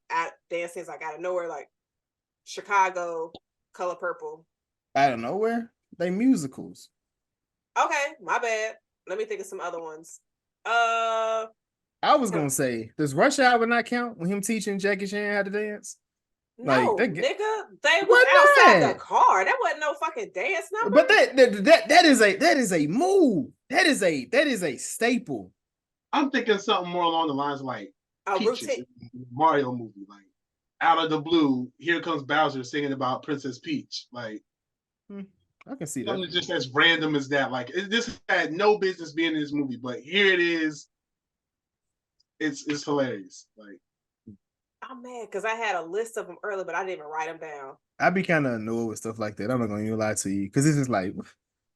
scenes like out of nowhere, like Chicago, Color Purple. Out of nowhere, they musicals. Okay, my bad. Let me think of some other ones. I was gonna say, does Rush Hour not count when him teaching Jackie Chan how to dance? No, nigga, they was outside the car. That wasn't no fucking dance number. But that is a move. That is a staple. I'm thinking something more along the lines of like Peaches, Mario movie, like out of the blue, here comes Bowser singing about Princess Peach. Like, I can see something that. Just as random as that. Like, this had no business being in this movie, but here it is. It's hilarious. Like, I'm mad because I had a list of them earlier, but I didn't even write them down. I'd be kind of annoyed with stuff like that. I'm not gonna even lie to you because this is like.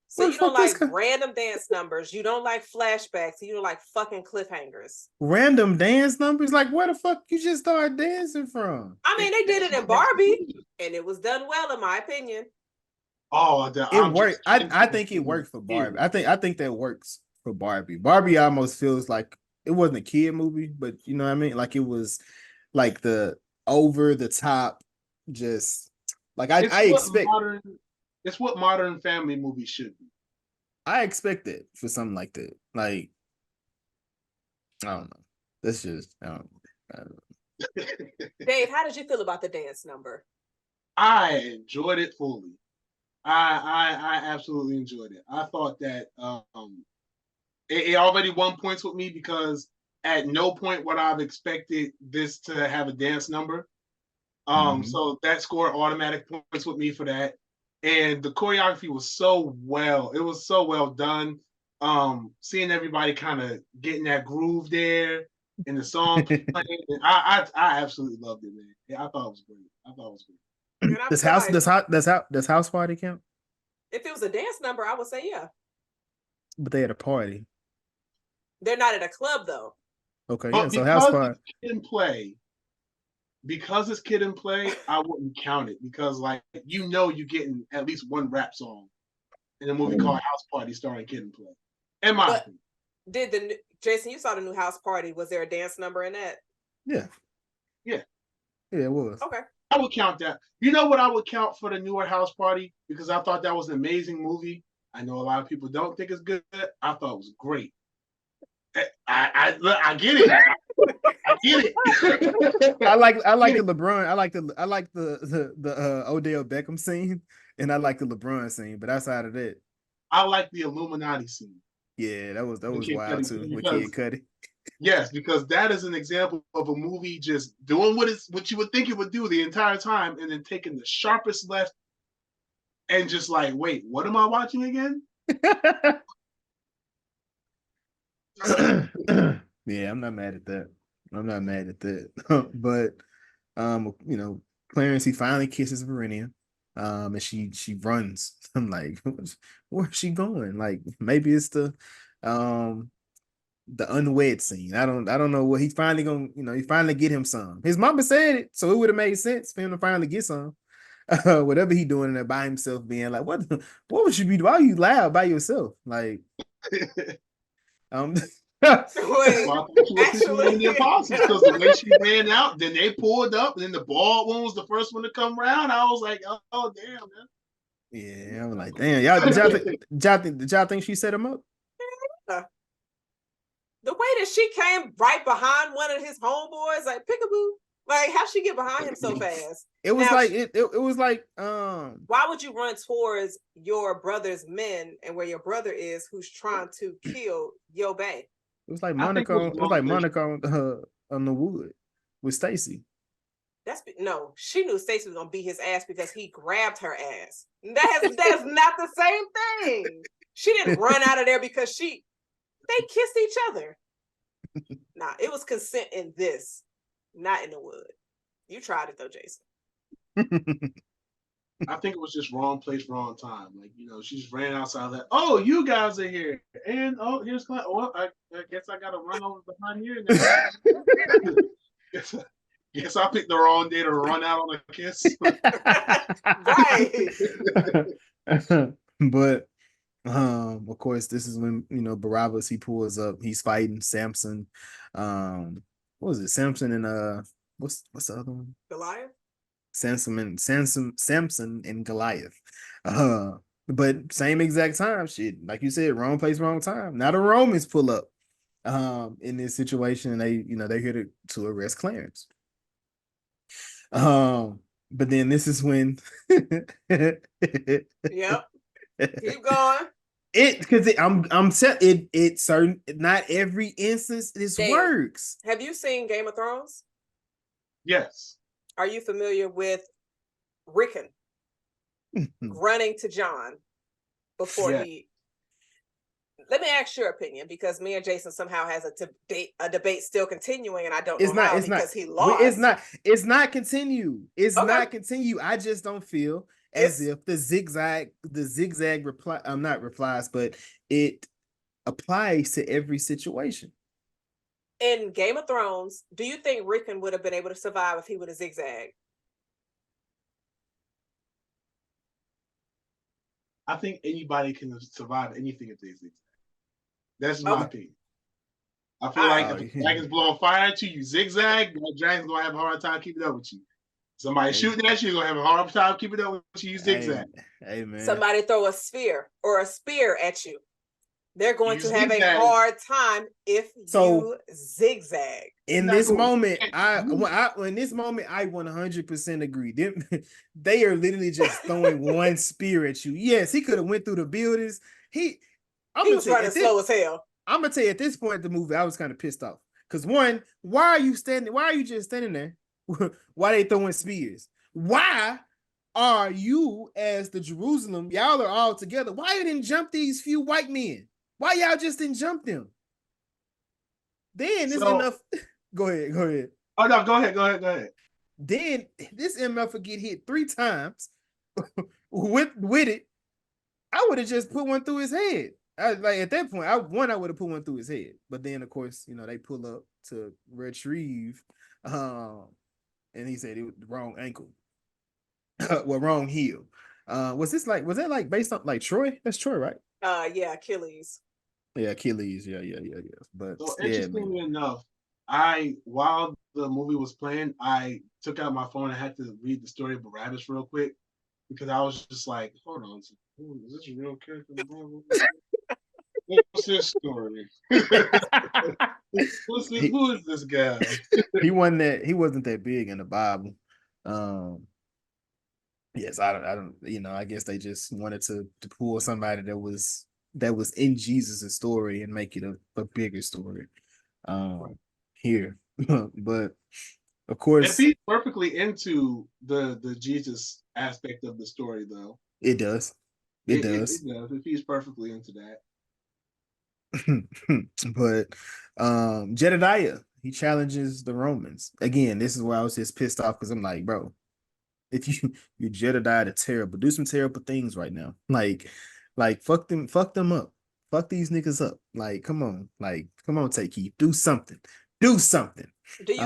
So you don't like random dance numbers. You don't like flashbacks. You don't like fucking cliffhangers. Random dance numbers? Like, where the fuck you just started dancing from? I mean, they did it in Barbie, and it was done well, in my opinion. Oh, it worked. I think it worked for Barbie. I think that works for Barbie. Barbie almost feels like it wasn't a kid movie, but you know what I mean? Like, it was like the over the top, just like I expect. It's what modern family movies should be. I expect it for something like that. Like, I don't know. That's just, I don't know. Dave, how did you feel about the dance number? I enjoyed it fully. I absolutely enjoyed it. I thought that it already won points with me because at no point would I've expected this to have a dance number. So that scored automatic points with me for that. And the choreography was so well done. Seeing everybody kind of getting that groove there and the song playing, I absolutely loved it, man. Yeah, I thought it was great. Does House Party count? If it was a dance number, I would say yeah. But they had a party. They're not at a club though. Okay, yeah. So House Party because it's Kid and Play, I wouldn't count it because, like, you're getting at least one rap song in a movie called House Party starring Kid and Play. In my opinion. Jason, you saw the new House Party. Was there a dance number in that? Yeah. Yeah. Yeah, it was. Okay. I would count that. You know what I would count for the newer House Party? Because I thought that was an amazing movie. I know a lot of people don't think it's good. I thought it was great. I get it. I get it. I like the LeBron. I like the Odell Beckham scene, and I like the LeBron scene. But outside of that, I like the Illuminati scene. Yeah, that was wild too with Kid Cudi. Yes, because that is an example of a movie just doing what you would think it would do the entire time, and then taking the sharpest left, and just like, wait, what am I watching again? Yeah, I'm not mad at that. But Clarence, he finally kisses Verenia. And she runs. I'm like, where's she going? Like, maybe it's the the unwed scene. I don't know what he's finally gonna, he finally get him some. His mama said it, so it would have made sense for him to finally get some. Whatever he doing there by himself, being like, what would you be? Why are you loud by yourself? Like, um, Wait, Well, I thought she was actually, in the apostles because the way she ran out, then they pulled up, and then the bald one was the first one to come around. I was like, oh damn, man. yeah, I'm like, damn, y'all did y'all think she set him up? the way that she came right behind one of his homeboys, like peekaboo, like how she get behind him so fast? It was Now, like it was like why would you run towards your brother's men and where your brother is, who's trying to kill Yo Bay? it was like I think Monica. It was like wrong. Monica on the wood with Stacy. No, she knew Stacey was gonna beat his ass because he grabbed her ass. That's not the same thing. She didn't run out of there because they kissed each other. Nah, it was consent in this, not in the wood. You tried it though, Jason. I think it was just wrong place, wrong time. Like, she just ran outside that. Oh, you guys are here, and here's Clint. Oh, I guess I gotta run over behind here now. Guess I picked the wrong day to run out on a kiss. Right. But of course, this is when Barabbas, he pulls up. He's fighting Samson. What was it? Samson and what's the other one? Goliath. Samson and Goliath. But same exact time, shit. Like you said, wrong place, wrong time. Now the Romans pull up in this situation, and they're here to arrest Clarence. But then this is when Yep. Keep going. It's certain, not every instance this Damn. works. Have you seen Game of Thrones? Yes. Are you familiar with Rickon running to John before he? Let me ask your opinion, because me and Jason somehow has a debate still continuing, and I don't know how because he lost. It's not continue. It's Okay. not continue. I just don't feel as if the zigzag reply. Not replies, but it applies to every situation. In Game of Thrones, do you think Rickon would have been able to survive if he would have zigzagged? I think anybody can survive anything if they zigzag. That's my opinion. I feel like if a dragon's blowing fire at you, you zigzag, the dragon's gonna have a hard time keeping up with you. Somebody shooting at you, gonna have a hard time keeping up with you. You zigzag. Hey man. Somebody throw a sphere or a spear at you. They're going to have a hard time if you zigzag. In this moment, I 100% agree. They are literally just throwing one spear at you. Yes, he could have went through the buildings. He was running slow as hell. I'm gonna tell you, at this point in the movie, I was kind of pissed off. Because one, why are you just standing there? Why they throwing spears? Why are you, as the Jerusalem, y'all are all together? Why you didn't jump these few white men? Why y'all just didn't jump them? Then there's enough. Go ahead. Oh no, go ahead. Then this MF would get hit 3 times with it. I would have just put one through his head. At that point, I would have put one through his head. But then, of course, they pull up to retrieve, and he said it was the wrong ankle, wrong heel. Was that like based on like Troy? That's Troy, right? Yeah, Achilles. Yeah, Achilles. Yeah. But so interestingly enough, while the movie was playing, I took out my phone and had to read the story of Barabbas real quick, because I was just like, hold on, is this a real character? What's his story? Who is this guy? He wasn't that big in the Bible. Yes, I don't. I guess they just wanted to pull somebody that was in Jesus' story and make it a bigger story. Here, but of course, it feeds perfectly into the Jesus aspect of the story, though. It does. It does. It feeds perfectly into that. But Jedediah, he challenges the Romans again. This is where I was just pissed off, because I'm like, bro, if you Jedediah, the terrible, do some terrible things right now. Like fuck them up. fuck these niggas up. Like, come on, Take Keith, do something, do something. Do you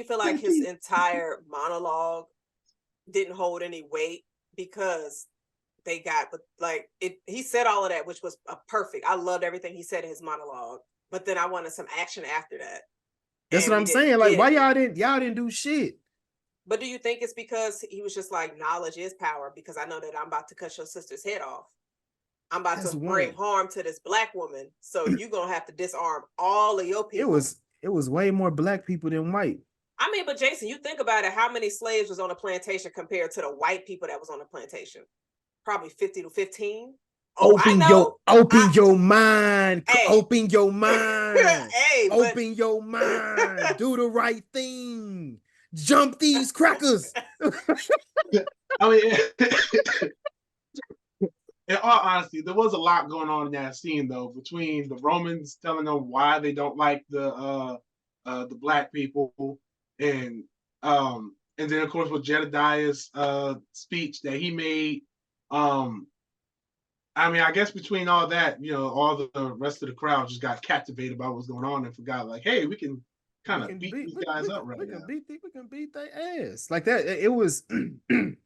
feel like his entire monologue didn't hold any weight because they got, but like he said all of that, which was perfect. I loved everything he said in his monologue, but then I wanted some action after that. That's what I'm saying. Like, why y'all didn't do shit? But do you think it's because he was just like, knowledge is power? Because I know that I'm about to cut your sister's head off. I'm about to bring harm to this black woman. So you're gonna have to disarm all of your people. It was way more black people than white. I mean, but Jason, you think about it, how many slaves was on a plantation compared to the white people that was on the plantation? Probably 50 to 15. Open your mind. Hey. Open your mind. Hey, open your mind. Do the right thing. Jump these crackers. I mean, in all honesty, there was a lot going on in that scene, though, between the Romans telling them why they don't like the black people, and then of course with Jedediah's speech that he made. I mean, I guess between all that, all the rest of the crowd just got captivated by what was going on and forgot, like, hey, we can kind of beat these guys up right now. We can beat their ass like that. It was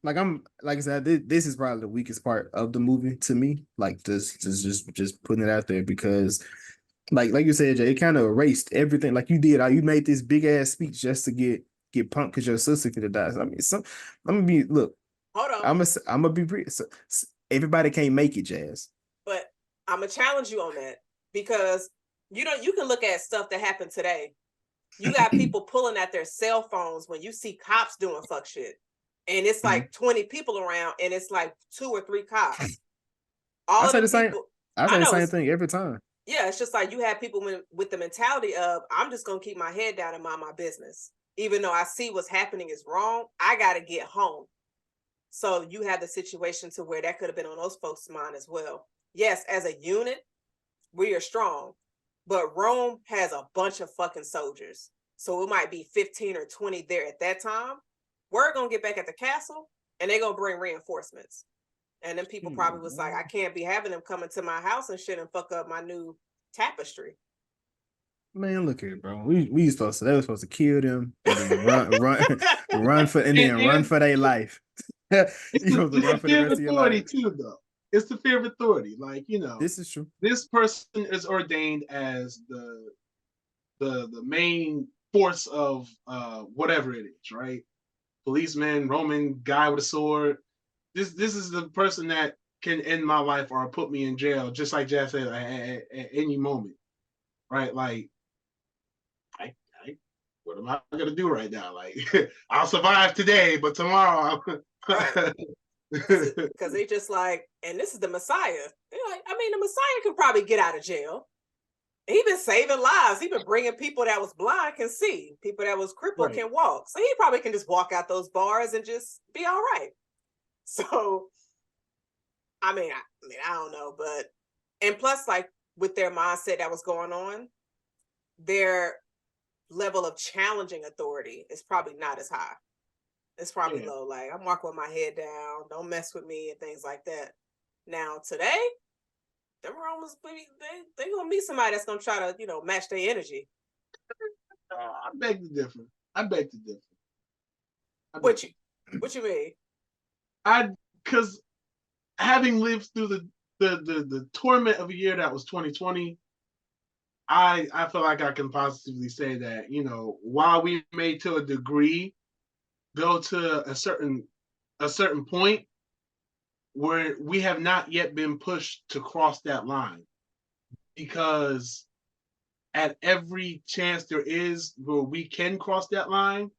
like I said, this is probably the weakest part of the movie to me. Like just putting it out there because, like you said, Jay, it kind of erased everything. Like you did, you made this big ass speech just to get punked because your sister could have died. So, I mean, I'm gonna be look. Hold on. I'm gonna be everybody can't make it, Jazz. But I'm gonna challenge you on that because you can look at stuff that happened today. You got people pulling at their cell phones when you see cops doing fuck shit. And it's like 20 people around and it's like 2 or 3 cops. I say the same thing every time. Yeah, it's just like you have people with the mentality of, I'm just gonna keep my head down and mind my business. Even though I see what's happening is wrong, I gotta get home. So you have the situation to where that could have been on those folks' mind as well. Yes, as a unit, we are strong. But Rome has a bunch of fucking soldiers. So it might be 15 or 20 there at that time. We're going to get back at the castle and they're going to bring reinforcements. And then people probably was like, I can't be having them coming to my house and shit and fuck up my new tapestry. Man, look here, bro. They were supposed to kill them and then run for their life. It's the fear of authority too, though. It's the fear of authority. Like, this is true. This person is ordained as the main force of whatever it is, right? Policeman, Roman guy with a sword. This is the person that can end my life or put me in jail, just like Jazz said, at any moment, right? Like, what am I gonna do right now? Like, I'll survive today, but tomorrow. Because they just like, and this is the Messiah. They're like, I mean, the Messiah can probably get out of jail. He been saving lives. He been bringing people that was blind can see, people that was crippled can walk. So he probably can just walk out those bars and just be all right. So, I mean, I don't know, but and plus, like with their mindset that was going on, their level of challenging authority is probably not as high. It's probably low. Like, I'm walking with my head down, don't mess with me and things like that. Now today, them Romans, they gonna meet somebody that's gonna try to, match their energy. I beg to differ. What you mean? Because having lived through the torment of a year that was 2020, I feel like I can positively say that, while we may to a degree go to a certain point where we have not yet been pushed to cross that line, because at every chance there is where we can cross that line,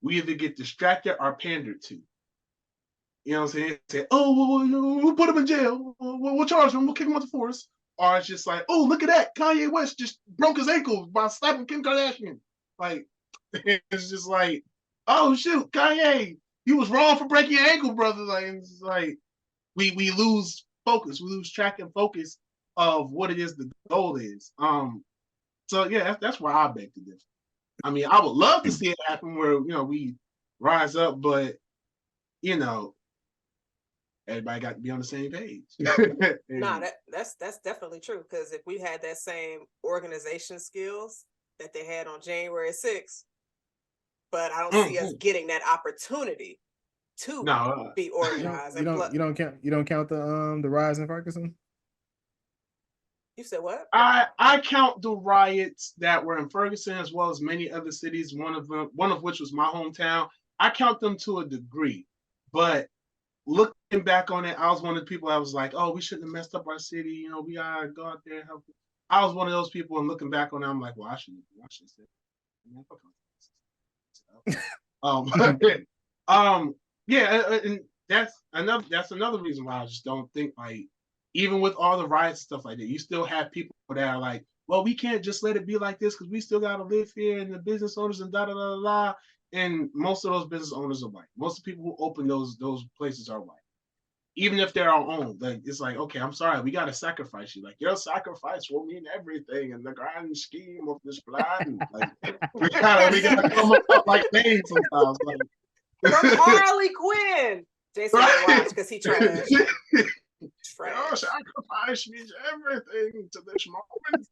we either get distracted or pandered to. You know what I'm saying? Say, oh, we'll put him in jail. We'll charge him. We'll kick him out the force. Or it's just like, oh, look at that. Kanye West just broke his ankle by slapping Kim Kardashian. Like, it's just like, oh, shoot, Kanye, you was wrong for breaking your ankle, brother. Like, it's like we lose focus. We lose track and focus of what it is the goal is. So, yeah, that's where I beg to differ. I mean, I would love to see it happen where, we rise up, but, everybody got to be on the same page. Nah, that's definitely true. Because if we had that same organization skills that they had on January 6th, but I don't see us getting that opportunity to No, be organized. You don't count the riots in Ferguson. You said what? I count the riots that were in Ferguson as well as many other cities. One of which was my hometown. I count them to a degree, but looking back on it, I was one of the people that was like, "Oh, we shouldn't have messed up our city. You know, we gotta go out there and help." I was one of those people, and looking back on it, I'm like, "Well, I should say." Yeah, and that's another reason why I just don't think, like, even with all the riots and stuff like that, you still have people that are like, well, we can't just let it be like this because we still got to live here and the business owners and da da da da. And most of those business owners are white. Most of the people who open those places are white. Even if they're our own, like, it's like, okay, I'm sorry, we got to sacrifice you. Like, your sacrifice will mean everything in the grand scheme of this plan. Like, we gotta come up like names sometimes. Like, from Harley Quinn. Jason right. Watch because he trash. Your sacrifice means everything to this moment.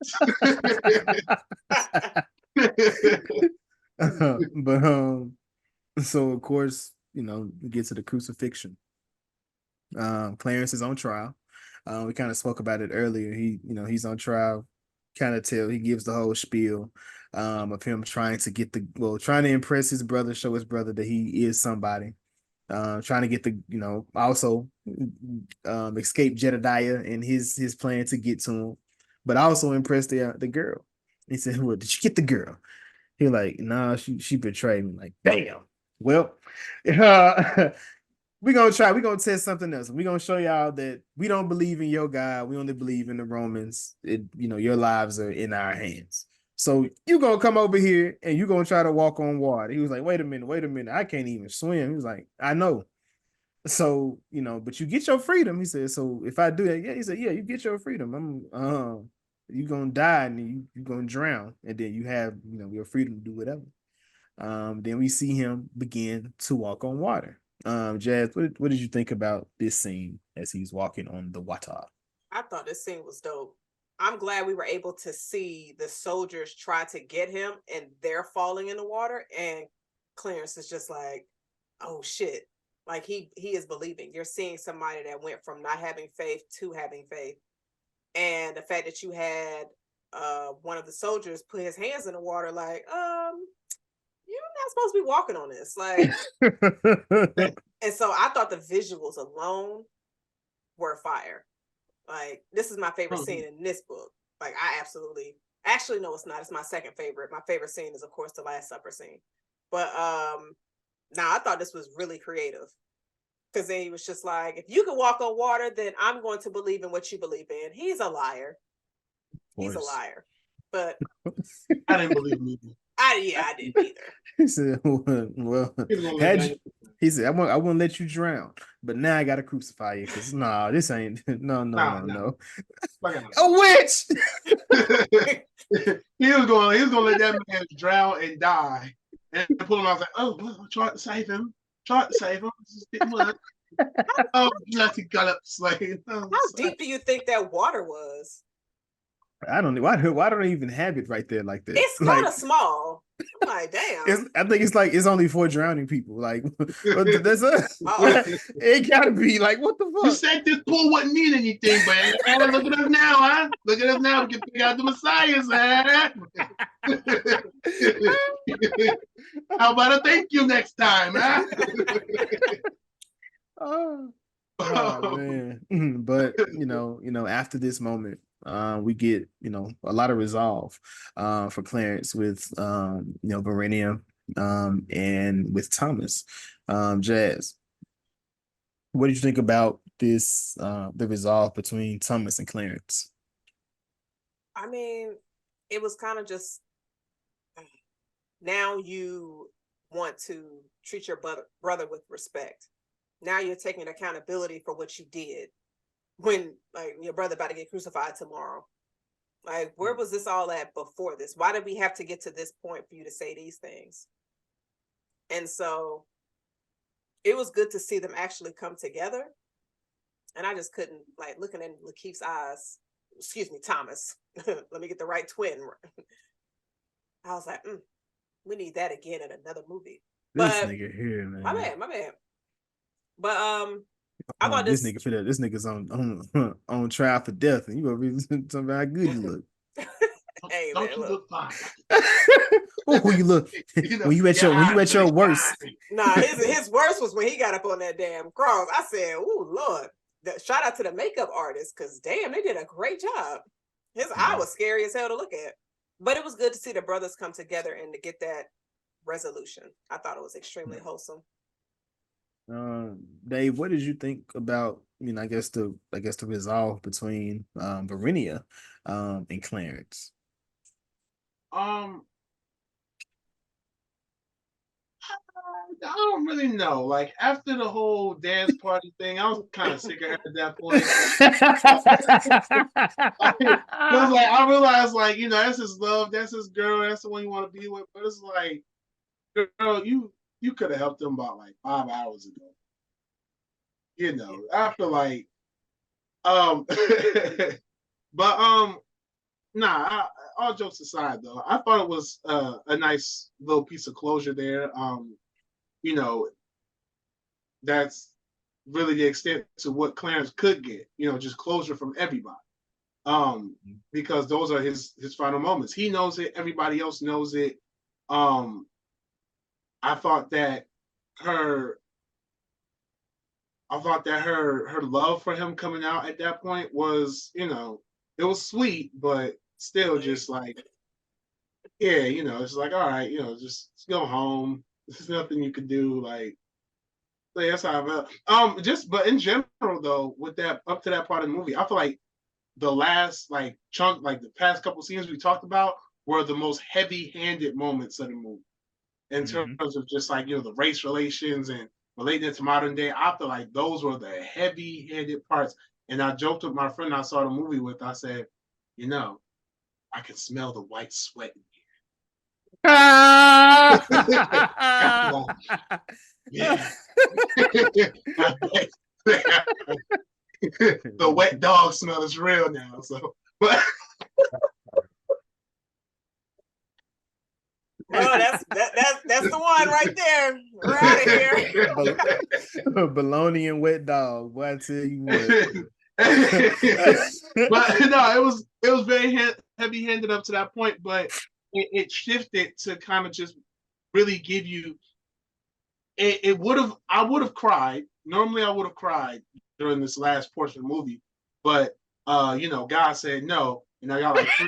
But so of course, you know, we get to the crucifixion. Clarence is on trial. We kind of spoke about it earlier. He's on trial. He gives the whole spiel of him trying to impress his brother, show his brother that he is somebody. Trying to get also escape Jedediah and his plan to get to him, but also impress the girl. He said, "Well, did you get the girl?" He like, "Nah, she betrayed me." Like, damn. Well, we're gonna test something else. We're gonna show y'all that we don't believe in your God. We only believe in the Romans. Your lives are in our hands. So you gonna come over here and you gonna try to walk on water. He was like, wait a minute. I can't even swim. He was like, I know. So, but you get your freedom. He said, so if I do that, yeah, he said, yeah, you get your freedom. You're gonna die and you're gonna drown. And then you have, your freedom to do whatever. Then we see him begin to walk on water. Jazz, what did you think about this scene as he's walking on the water? I thought this scene was dope. I'm glad we were able to see the soldiers try to get him and they're falling in the water. And Clarence is just like, oh shit. Like he is believing. You're seeing somebody that went from not having faith to having faith. And the fact that you had one of the soldiers put his hands in the water, like, you're not supposed to be walking on this. Like, and so I thought the visuals alone were fire. Like, this is my favorite scene in this book. Like, actually, no, it's not. It's my second favorite. My favorite scene is, of course, the Last Supper scene. But now I thought this was really creative. Because then he was just like, if you can walk on water, then I'm going to believe in what you believe in. He's a liar. He's a liar. But I didn't believe him either. I didn't either. He said, well, he said, I won't let you drown, but now I gotta crucify you because this ain't no. A witch. He was gonna let that man drown and die. And pull him out, like, oh, try to save him. Oh, bloody gallops! Like, how deep do you think that water was? I don't know. Why don't they even have it right there like that? It's kind of small. I'm like, damn. I think it's only for drowning people. Like, it gotta be like, what the fuck? You said this pool wouldn't mean anything, but look at us now, huh? Look at us now. We can pick out the messiahs, huh? How about a thank you next time, huh? Oh man. But after this moment, we get a lot of resolve for Clarence with Verenium and with Thomas. Jazz, what did you think about this the resolve between Thomas and Clarence? I mean, it was kind of just, now you want to treat your brother with respect. Now you're taking accountability for what you did when, like, your brother about to get crucified tomorrow. Like, where was this all at before this? Why did we have to get to this point for you to say these things? And so it was good to see them actually come together. And I just couldn't, like, looking in Lakeith's eyes, excuse me, Thomas. Let me get the right twin. I was like, we need that again in another movie. This But nigga here, man. my bad. But I thought this nigga's on trial for death, and you gonna be talking about how good you look. Hey, Don't man, you look fine? Oh, you look when you at your worst. Nah, his worst was when he got up on that damn cross. I said, "Ooh, Lord!" Shout out to the makeup artist, because damn, they did a great job. His eye was scary as hell to look at, but it was good to see the brothers come together and to get that resolution. I thought it was extremely wholesome. Dave, what did you think about? I mean, I guess the resolve between Verinia and Clarence. I don't really know. Like, after the whole dance party thing, I was kind of sick of it at that point. Because like I realized, like, you know, that's his love, that's his girl, that's the one you want to be with. But it's like, girl, you could have helped him about like 5 hours ago. You know, after like, but nah. All jokes aside, though, I thought it was a nice little piece of closure there. You know, that's really the extent to what Clarence could get. You know, just closure from everybody. Because those are his final moments. He knows it. Everybody else knows it. I thought that her love for him coming out at that point was, you know, it was sweet, but still just like, yeah, you know, it's like, all right, you know, just go home. There's nothing you could do. Like, so that's how I felt. But in general though, with that up to that part of the movie, I feel like the last like chunk, like the past couple scenes we talked about, were the most heavy-handed moments of the movie in terms of just like, you know, the race relations and relating it to modern day. I feel like those were the heavy-handed parts. And I joked with my friend I saw the movie with. I said, you know, I can smell the white sweat in here. Yeah. The wet dog smell is real now. So, but Oh, that's the one right there. We're out of here. Baloney and wet dog. Boy, I tell you what. But no, it was very heavy-handed up to that point, but it shifted to kind of just really give you. I would have cried. Normally, I would have cried during this last portion of the movie, but you know, God said no. And I got like 3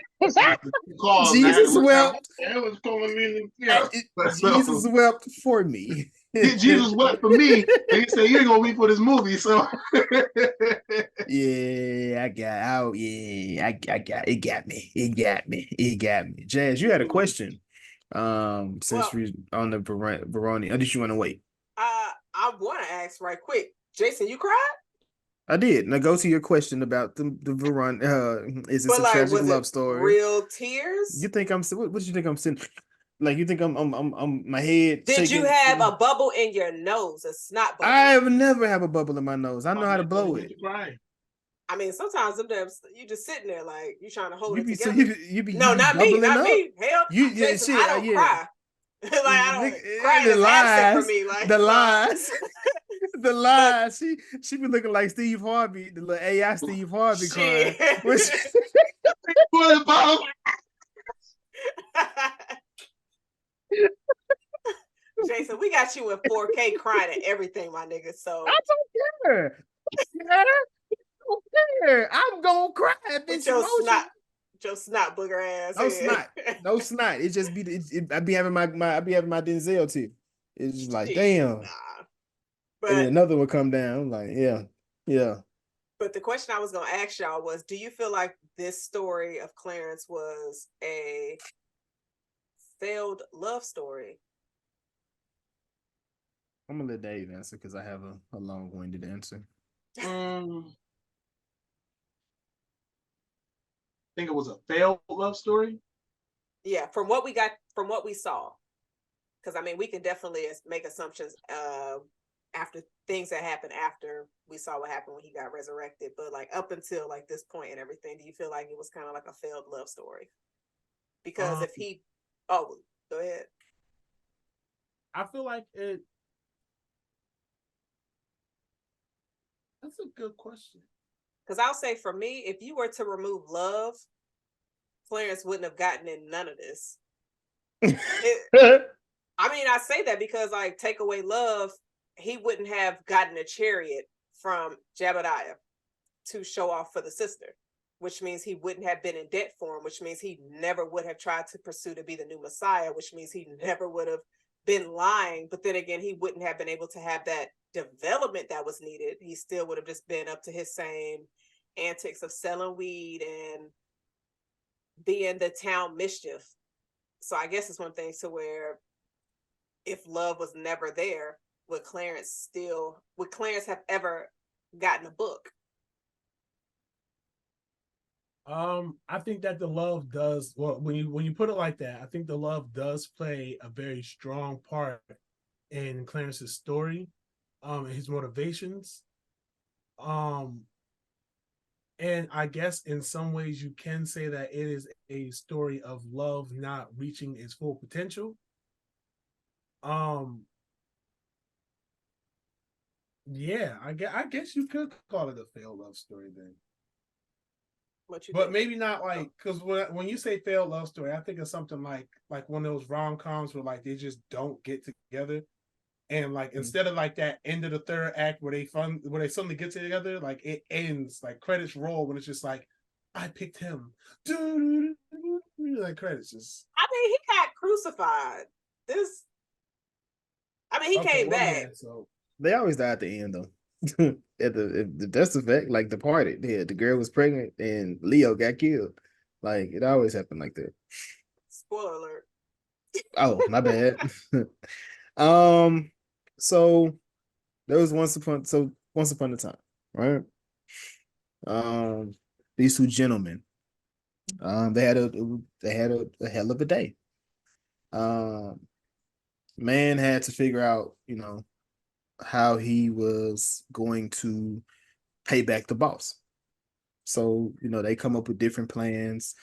calls. Jesus wept. It was calling me. Yeah, Jesus wept for me. Jesus wept for me. And he said, "You ain't gonna weep for this movie." So yeah, I got it. Got me. Jazz, you had a question. Since we're on the Veroni, or did you want to wait? I want to ask right quick, Jason, you cried? I did. Now go to your question about the Veron. Is this a tragic love story? Real tears? You think I'm? What did you think I'm sitting? Like, you think I'm my head? Did shaking? you have a bubble in your nose, a snot bubble? I never have a bubble in my nose. I know how to blow it. I mean, sometimes you just sitting there like you trying to hold it together. No, not me. Hell, Jason, I don't cry. Like, I don't cry. The lies for me. Like, the lies. She be looking like Steve Harvey, the little AI Steve Harvey crying. Jason, we got you in 4K crying at everything, my nigga. So I don't care. I don't care. I'm gonna cry. Bitch, your snot booger ass. No snot. It just be. I be having my Denzel too. It's just like, damn. Nah. But and another would come down. I'm like, yeah. But the question I was gonna ask y'all was, do you feel like this story of Clarence was a failed love story? I'm gonna let Dave answer because I have a long-winded answer. I think it was a failed love story. Yeah, from what we saw. Because I mean, we can definitely make assumptions after things that happened after we saw what happened when he got resurrected, but like up until like this point and everything, do you feel like it was kind of like a failed love story? Because if he, oh, go ahead. I feel like it. That's a good question. Because I'll say for me, if you were to remove love, Clarence wouldn't have gotten in none of this. I mean, I say that because like take away love, he wouldn't have gotten a chariot from Jebediah to show off for the sister, which means he wouldn't have been in debt for him, which means he never would have tried to pursue to be the new Messiah, which means he never would have been lying. But then again, he wouldn't have been able to have that development that was needed. He still would have just been up to his same antics of selling weed and being the town mischief. So I guess it's one thing to where if love was never there, would Clarence have ever gotten a book? I think that the love does, well, when you put it like that, I think the love does play a very strong part in Clarence's story, and his motivations. And I guess in some ways you can say that it is a story of love not reaching its full potential. Yeah, I guess you could call it a failed love story then. But maybe not like, because when you say failed love story, I think of something like one of those rom-coms where like they just don't get together, and like instead of like that end of the third act where they suddenly get together, like it ends like credits roll when it's just like I picked him, like credits just. I mean, he got crucified. He came back. Yeah, so they always die at the end though. That's the fact. Like Departed, yeah, the girl was pregnant and Leo got killed. Like it always happened like that. Spoiler alert. Oh, my bad. So there was once upon a time, right? These two gentlemen, they had a hell of a day. Man had to figure out, how he was going to pay back the boss. So, they come up with different plans.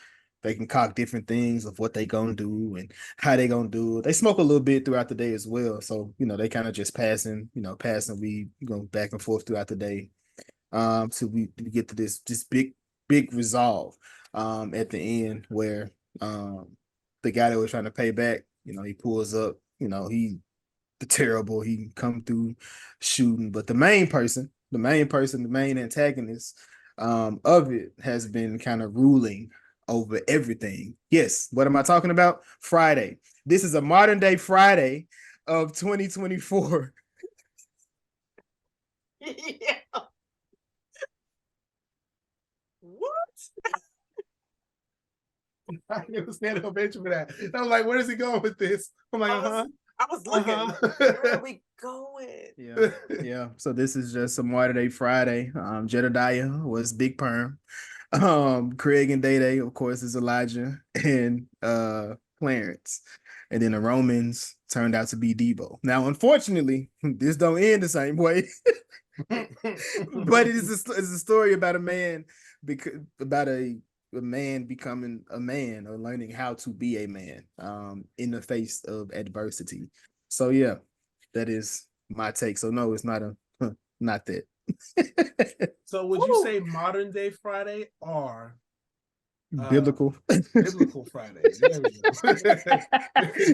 They concoct different things of what they gonna do and how they gonna do it. They smoke a little bit throughout the day as well. So, they kind of just passing weed, going back and forth throughout the day. So we get to this big resolve at the end where the guy that was trying to pay back, he pulls up, he come through shooting, but the main antagonist of it has been kind of ruling over everything. Yes, what am I talking about? Friday. This is a modern day Friday of 2024. Yeah. What? I didn't stand ovation for that. I'm like, where is he going with this? I'm like, I was looking. Where are we going? Yeah. So this is just a modern day Friday. Jedediah was Big Perm. Craig and Day, of course, is Elijah and Clarence. And then the Romans turned out to be Debo. Now, unfortunately, this don't end the same way. But it's a story about a man becoming a man or learning how to be a man in the face of adversity. So yeah, that is my take. So no, it's not not that. So would you say modern day Friday or biblical Friday? There we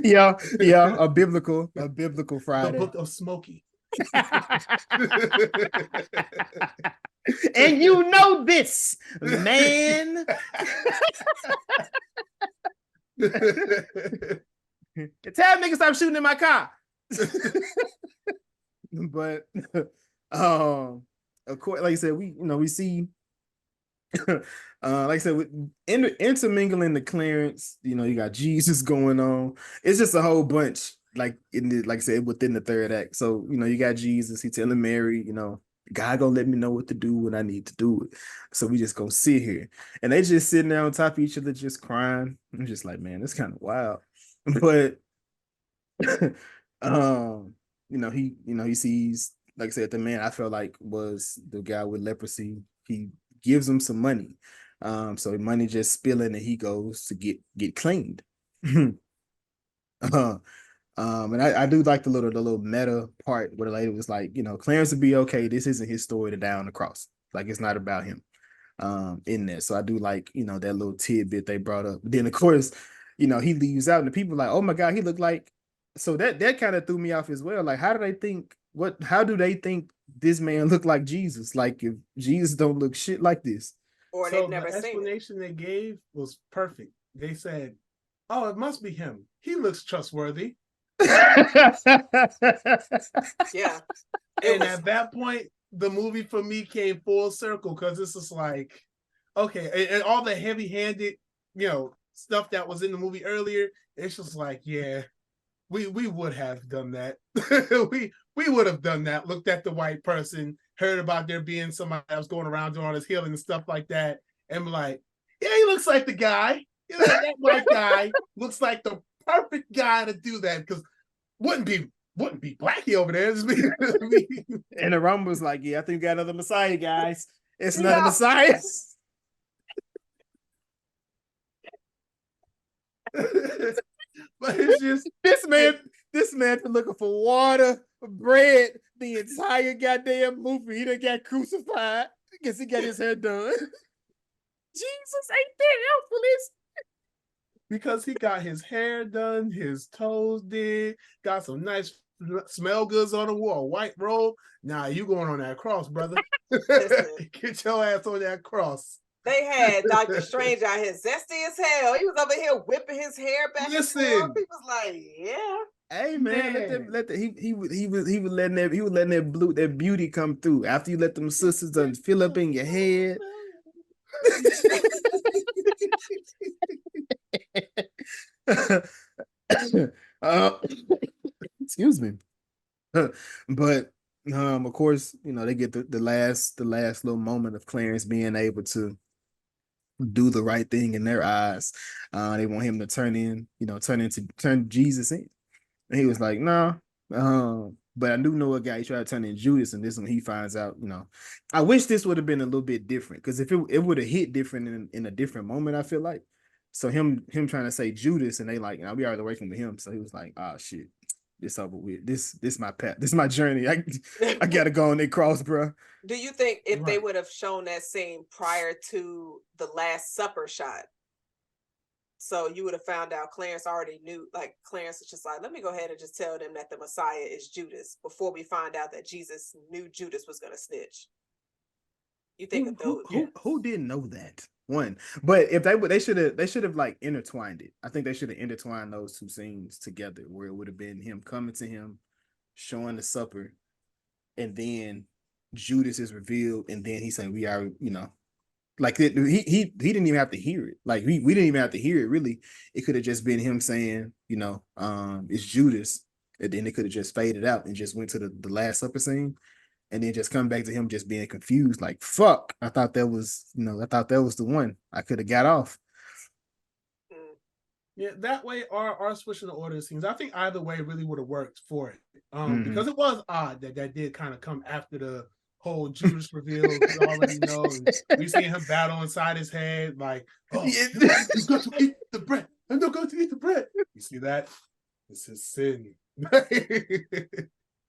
go. yeah, a biblical Friday. The Book of Smokey. And you know this, man. Tell niggas stop shooting in my car. But of course, like I said, we see like I said, with intermingling the Clarence, you got Jesus going on. It's just a whole bunch, like I said, within the third act. So, you got Jesus, he telling Mary, God gonna let me know what to do when I need to do it. So we just gonna sit here. And they just sitting there on top of each other, just crying. I'm just like, man, that's kind of wild. But he sees like I said, the man I felt like was the guy with leprosy. He gives him some money. So money just spilling and he goes to get cleaned. And I do like the little meta part where the lady was like, Clarence would be okay. This isn't his story to die on the cross. Like it's not about him. In there. So I do like, that little tidbit they brought up. Then of course, he leaves out and the people are like, oh my God, he looked like, so that kind of threw me off as well. Like, how do they think this man looked like Jesus? Like if Jesus don't look shit like this. Or So they've never the seen it. explanation they gave was perfect. They said, oh, it must be him. He looks trustworthy. Yeah. And at that point, the movie for me came full circle because this is like, okay, and all the heavy-handed, stuff that was in the movie earlier, it's just like, yeah, we would have done that. we would have done that. Looked at the white person, heard about there being somebody else going around doing all this healing and stuff like that, and be like, yeah, he looks like the guy. That white guy looks like the perfect guy to do that because wouldn't be Blackie over there. And the Rumble was like, yeah, I think we got another Messiah, guys. It's another Messiah. But it's just this man been looking for water, bread, the entire goddamn movie. He done got crucified. I guess he got his hair done. Jesus ain't that helpful. Because he got his hair done, his toes did, got some nice smell goods on the wall, white robe. Nah, you going on that cross, brother. Get your ass on that cross. They had Dr. Strange out here zesty as hell. He was over here whipping his hair back and forth. He was like, yeah. Hey man, he was letting that beauty come through after you let them sisters done fill up in your head. Excuse me. But of course, they get the last little moment of Clarence being able to do the right thing in their eyes. They want him to turn Jesus in. And he was like, no. But I do know a guy, he tried to turn in Judas, and this one he finds out, I wish this would have been a little bit different, because if it would have hit different in a different moment, I feel like. So him trying to say Judas, and they like, we already working with him. So he was like, oh shit, this over with. This my path. This is my journey. I gotta go on that cross, bro. Do you think if they would have shown that scene prior to the Last Supper shot, so you would have found out Clarence already knew, like Clarence was just like, let me go ahead and just tell them that the Messiah is Judas before we find out that Jesus knew Judas was going to snitch. You think who didn't know that? One, but if they should have like intertwined it. I think they should have intertwined those two scenes together, where it would have been him coming to him, showing the supper, and then Judas is revealed, and then he's saying, we are, like he didn't even have to hear it. Like we didn't even have to hear it. Really, it could have just been him saying, it's Judas, and then it could have just faded out and just went to the Last Supper scene, and then just come back to him just being confused. Like, fuck, I thought that was the one. I could have got off. Yeah, that way our switching the order scenes, I think either way really would have worked for it. Because it was odd that did kind of come after the whole Judas reveal. We already know, and we seen him battle inside his head, like, oh, you've got to eat the bread. I'm not going to eat the bread. You see that? It's his sin.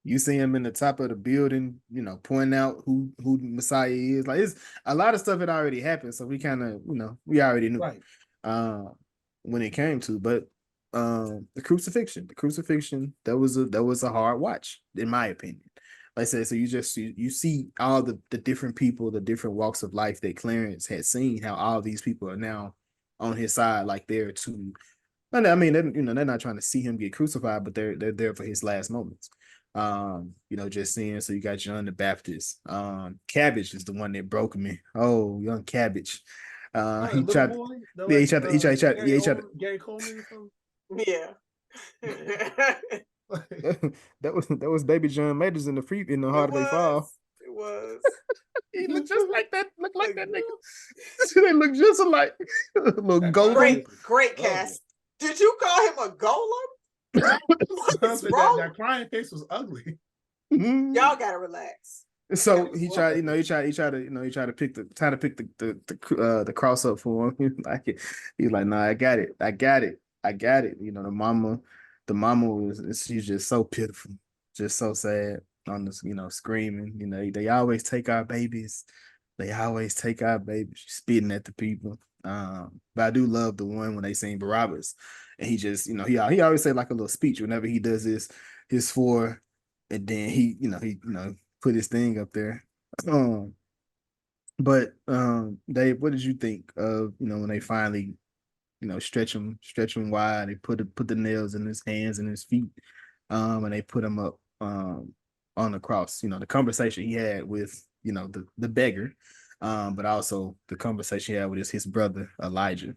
You see him in the top of the building, pointing out who the Messiah is. Like, it's a lot of stuff that already happened, so we kind of, we already knew. Right. When it came to, but the crucifixion, that was a hard watch, in my opinion. Like I said, so you see all the different people, the different walks of life that Clarence had seen, how all these people are now on his side, like they're too. I mean, they're not trying to see him get crucified, but they're there for his last moments. Just seeing. So you got John the Baptist. Cabbage is the one that broke me. Oh, young Cabbage. He tried. He tried. Gary Coleman or something. Yeah. that was Baby John Majors in the Heart of They Fall. It was. He looked just like that. Looked like that nigga. They look just alike. Little golem. Great cast. Did you call him a golem? What's wrong? That crying face was ugly. Y'all gotta relax. So he tried to pick the cross up for him. Like he's like, no, I got it. You know, the mama she's just so pitiful, just so sad on this, you know, screaming. You know, they always take our babies. She's spitting at the people. But I do love the one when they sing Barabbas, and he just, you know, he always say like a little speech whenever he does his four, and then he put his thing up there. But Dave, what did you think of, you know, when they finally, you know, stretch him wide, they put the nails in his hands and his feet, and they put him up on the cross, you know, the conversation he had with, you know, the beggar, but also the conversation he had with his brother Elijah.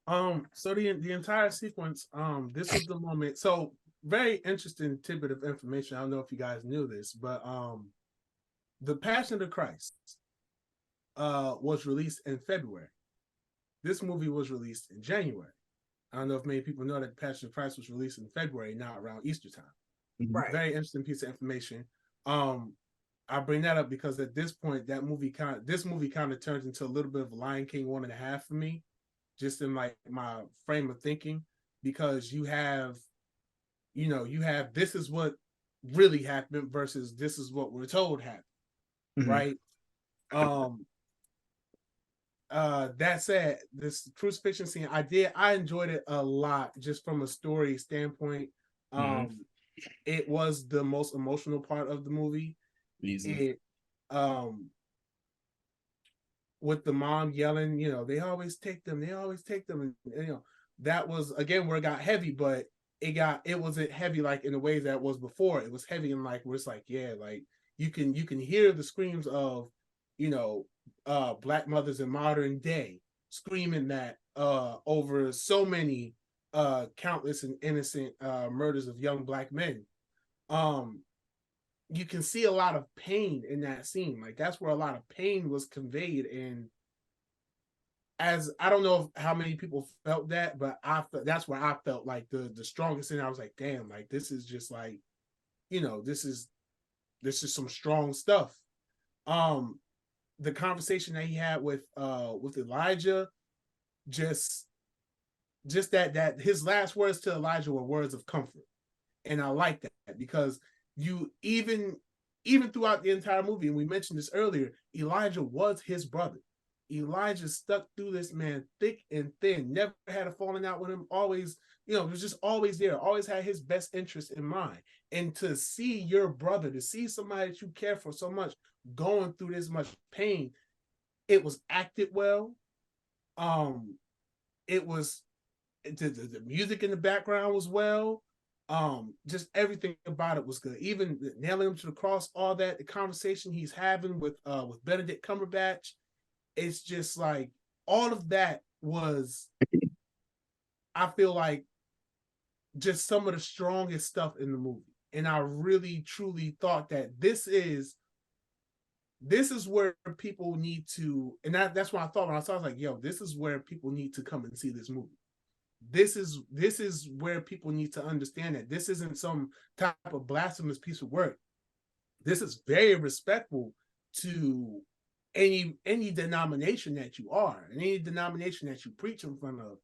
So the entire sequence, this was the moment. So very interesting tidbit of information. I don't know if you guys knew this, but the Passion of Christ was released in February. This movie was released in January. I don't know if many people know that Passion of Christ was released in February, not around Easter time. Right. Very interesting piece of information. I bring that up because at this point, this movie kind of turns into a little bit of Lion King 1.5 for me, just in like my frame of thinking, because you have this is what really happened versus this is what we're told happened, right? That said, this crucifixion scene, I enjoyed it a lot just from a story standpoint. It was the most emotional part of the movie. Easy. With the mom yelling, you know, they always take them, and you know, that was again where it got heavy, but it wasn't heavy like in the ways that it was before. It was heavy in like where it's like, yeah, like you can hear the screams of, you know, Black mothers in modern day screaming that over so many countless and innocent murders of young Black men. You can see a lot of pain in that scene. Like that's where a lot of pain was conveyed. And as I don't know how many people felt that, but that's where I felt like the strongest. And I was like, damn, like this is just like, you know, this is some strong stuff. The conversation that he had with Elijah, just that his last words to Elijah were words of comfort. And I like that because you even throughout the entire movie, and we mentioned this earlier, Elijah was his brother. Elijah stuck through this man thick and thin, never had a falling out with him, always, you know, was just always there, always had his best interest in mind. And to see your brother, to see somebody that you care for so much going through this much pain, it was acted well. It was the music in the background was well. Just everything about it was good. Even nailing him to the cross, all that, the conversation he's having with Benedict Cumberbatch, it's just like all of that was, I feel like, just some of the strongest stuff in the movie. And I really truly thought that this is where people need to, and that's what I thought when I saw it. I was like, yo, this is where people need to come and see this movie. This is where people need to understand that this isn't some type of blasphemous piece of work. This is very respectful to any denomination that you are, and any denomination that you preach in front of.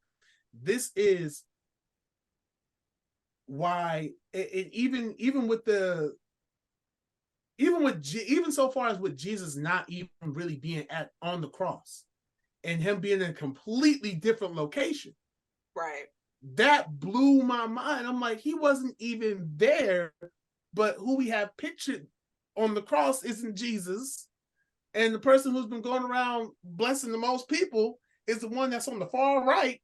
This is why even so far as with Jesus not even really being on the cross and him being in a completely different location. Right. That blew my mind. I'm like, he wasn't even there, but who we have pictured on the cross isn't Jesus. And the person who's been going around blessing the most people is the one that's on the far right.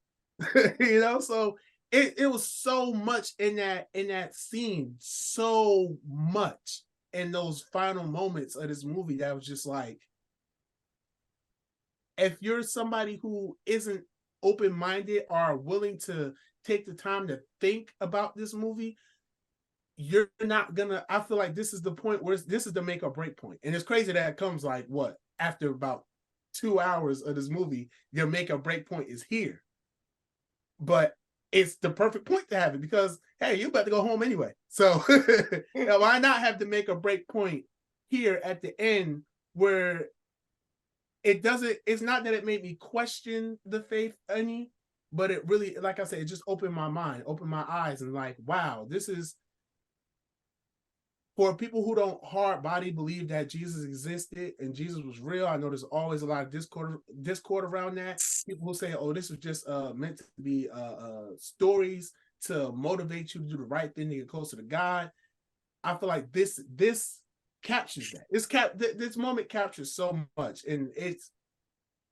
You know, so it was so much in that scene, so much in those final moments of this movie that was just like, if you're somebody who isn't open-minded or willing to take the time to think about this movie, you're not gonna, I feel like this is the point where this is the make or break point. And it's crazy that it comes like what, after about 2 hours of this movie, your make or break point is here. But it's the perfect point to have it because, hey, you're about to go home anyway. So why not have to make a break point here at the end where it's not that it made me question the faith any, but it really, like I said, it just opened my mind, opened my eyes, and like, wow, this is for people who don't hard body believe that Jesus existed and Jesus was real. I know there's always a lot of discord around that. People who say, oh, this was just meant to be stories to motivate you to do the right thing to get closer to God. I feel like this captures that. This moment captures so much, and it's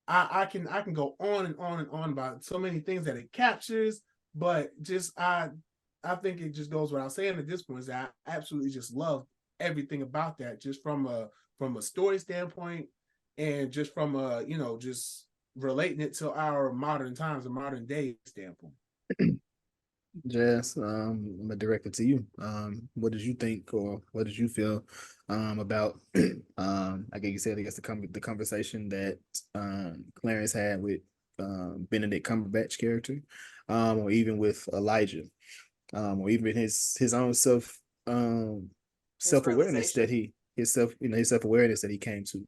I can go on and on and on about so many things that it captures, but just I think it just goes without saying at this point is that I absolutely just love everything about that, just from a story standpoint, and just from a just relating it to our modern times and modern day standpoint. Jess, I'm gonna direct it to you. What did you think, or what did you feel about? I guess the conversation that Clarence had with Benedict Cumberbatch character, or even with Elijah, or even his own self-awareness that his self-awareness that he came to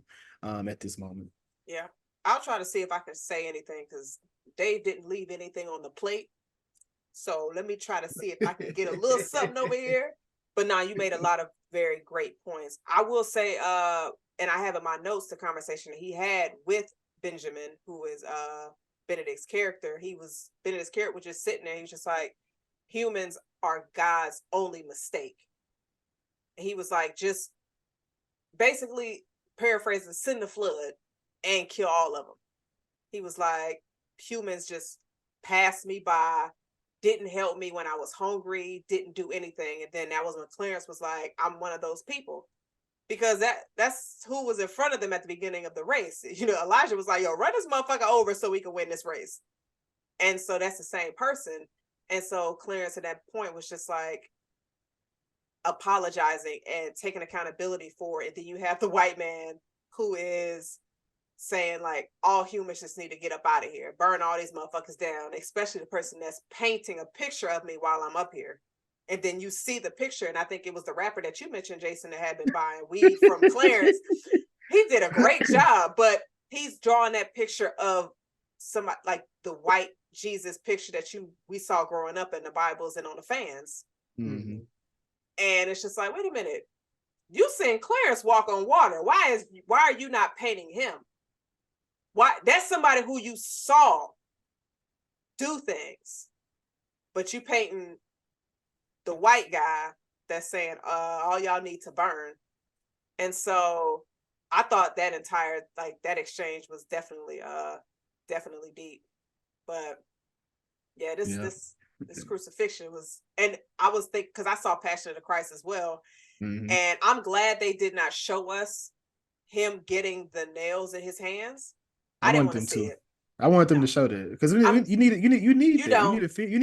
at this moment. Yeah, I'll try to see if I can say anything because Dave didn't leave anything on the plate. So let me try to see if I can get a little something over here. But now you made a lot of very great points. I will say, and I have in my notes the conversation that he had with Benjamin, who is Benedict's character. Benedict's character was just sitting there. He was just like, humans are God's only mistake. And he was like, just basically paraphrasing, send the flood and kill all of them. He was like, humans just passed me by, didn't help me when I was hungry, didn't do anything. And then that was when Clarence was like, I'm one of those people. Because that's who was in front of them at the beginning of the race. Elijah was like, yo, run this motherfucker over so we can win this race. And so that's the same person. And so Clarence at that point was just like apologizing and taking accountability for it. And then you have the white man who is saying like all humans just need to get up out of here, burn all these motherfuckers down, especially the person that's painting a picture of me while I'm up here. And then you see the picture, and I think it was the rapper that you mentioned, Jason, that had been buying weed from Clarence. He did a great job, but he's drawing that picture of somebody like the white Jesus picture that we saw growing up in the Bibles and on the fans. Mm-hmm. And it's just like, wait a minute, you seen Clarence walk on water. Why are you not painting him? Why? That's somebody who you saw do things, but you painting the white guy that's saying, all y'all need to burn. And so I thought that entire, that exchange was definitely deep. But yeah, this crucifixion was, and I was thinking, because I saw Passion of the Christ as well. Mm-hmm. And I'm glad they did not show us him getting the nails in his hands. I didn't want to see it. I wanted them to show that because you need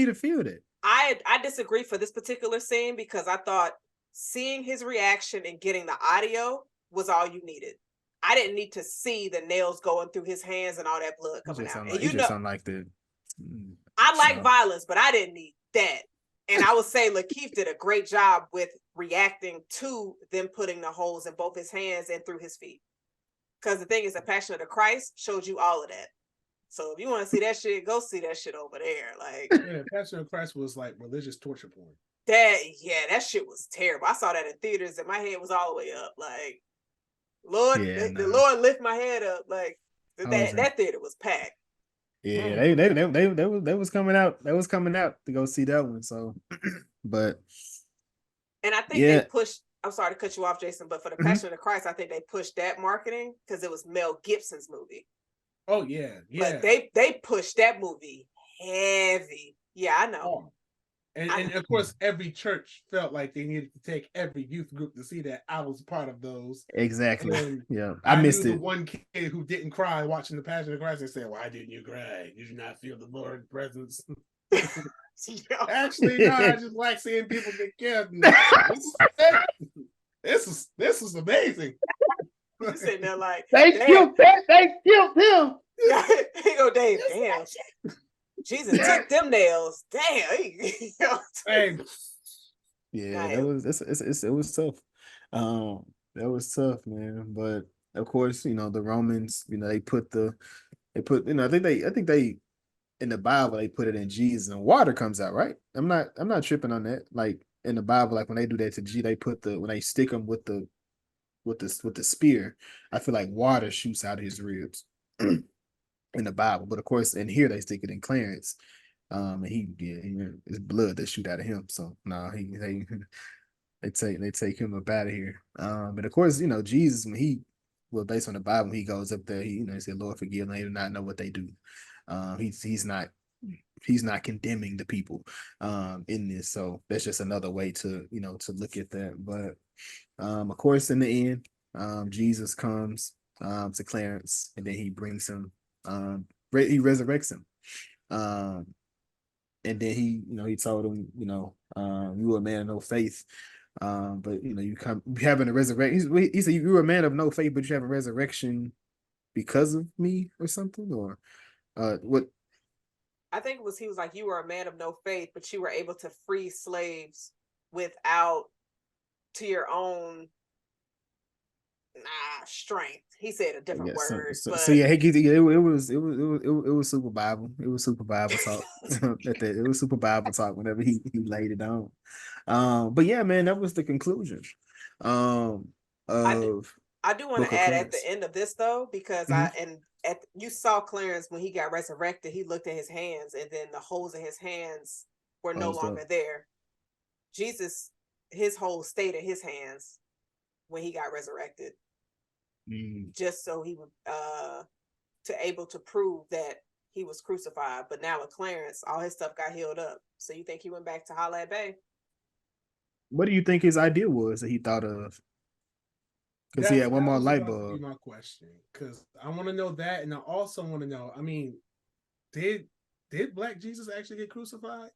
to feel that. I disagree for this particular scene because I thought seeing his reaction and getting the audio was all you needed. I didn't need to see the nails going through his hands and all that blood coming out. And I like violence, but I didn't need that. And I would say Lakeith did a great job with reacting to them putting the holes in both his hands and through his feet. Because the thing is, the Passion of the Christ showed you all of that. So if you want to see that shit, go see that shit over there. Passion of Christ was like religious torture porn. That shit was terrible. I saw that in theaters and my head was all the way up. Like, Lord, the Lord lift my head up. Like that theater was packed. Yeah, they was coming out. They was coming out to go see that one. So, but and I think they pushed. I'm sorry to cut you off, Jason, but for the Passion of the Christ, I think they pushed that marketing because it was Mel Gibson's movie. Oh yeah. But they pushed that movie heavy. Yeah, I know. Oh. And of course, every church felt like they needed to take every youth group to see that. I was part of those. Exactly. Yeah, I missed it. The one kid who didn't cry watching the Passion of Christ and said, "Why didn't you cry? Did you not feel the Lord's presence?" Actually, no. I just like seeing people get killed. This is amazing. You sitting there like they killed him. He go, Dave, damn. Jesus took them nails. Damn. Hey, Yeah, that Damn. was it was tough. That was tough, man. But of course, you know, the Romans, you know, they put, you know, I think they in the Bible they put it in Jesus and water comes out, right? I'm not tripping on that. Like in the Bible, like when they do that to G, they put when they stick him with the spear, I feel like water shoots out of his ribs in the Bible. But of course, in here they stick it in Clarence. And it's blood that shoot out of him. So no, they take him up out of here. And of course, you know, Jesus, when based on the Bible, when he goes up there, he said, Lord, forgive them, they do not know what they do. He's not condemning the people in this. So that's just another way to, you know, to look at that. But of course, in the end, Jesus comes to Clarence and then he brings him, he resurrects him. And then he told him, you were a man of no faith. But you having a resurrection. He said you were a man of no faith, but you have a resurrection because of me or something, or what? I think it was he was like, you were a man of no faith, but you were able to free slaves without to your own strength. He said a different word, but so yeah, it was super Bible. It was super Bible talk. It was super Bible talk whenever he laid it on. But yeah, man, that was the conclusion. I do want Book to of add at the Clarence. end of this though, because you saw Clarence when he got resurrected, he looked at his hands and then the holes in his hands were no longer there. Jesus, his holes stayed in his hands when he got resurrected. Just so he would to able to prove that he was crucified. But now with Clarence, all his stuff got healed up. So you think he went back to holla at Bay? What do you think his idea was that he thought of? Because he had one more light bulb. My question, because I want to know that, and I also want to know. I mean, did Black Jesus actually get crucified?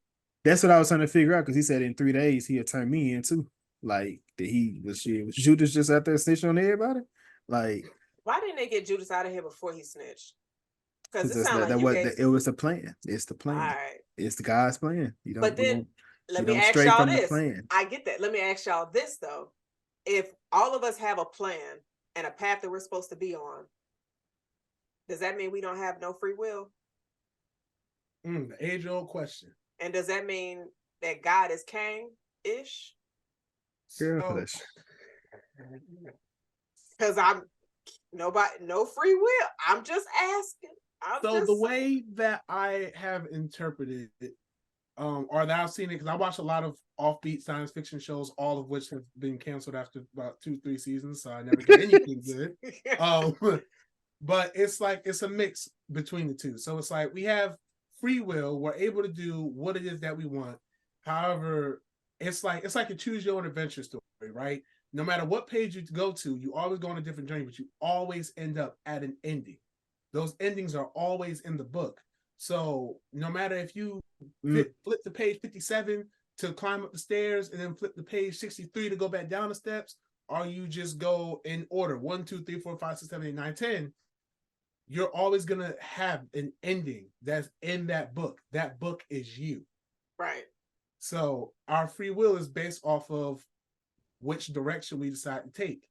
That's what I was trying to figure out, because he said in 3 days he'll turn me in too. Like, was Judas just out there snitching on everybody? Like, why didn't they get Judas out of here before he snitched? Because it sounded like it was the plan. It's the plan. Right. It's the God's plan. But then let me ask stray y'all from this. The plan. I get that. Let me ask y'all this though. If all of us have a plan and a path that we're supposed to be on, does that mean we don't have no free will? The age-old question. And does that mean that God is Cain-ish? Because I'm no free will. I'm just asking. The way that I have interpreted it, or that I've seen it, because I watch a lot of offbeat science fiction shows, all of which have been canceled after about 2-3 seasons, so I never get anything good. But it's like it's a mix between the two. So it's like we have free will, we're able to do what it is that we want. However, it's like a choose your own adventure story, right? No matter what page you go to, you always go on a different journey, but you always end up at an ending. Those endings are always in the book. So no matter if you flip to page 57 to climb up the stairs and then flip to page 63 to go back down the steps, or you just go in order 1, 2, 3, 4, 5, 6, 7, 8, 9, 10, you're always going to have an ending that's in that book. That book is you. Right. So our free will is based off of which direction we decide to take.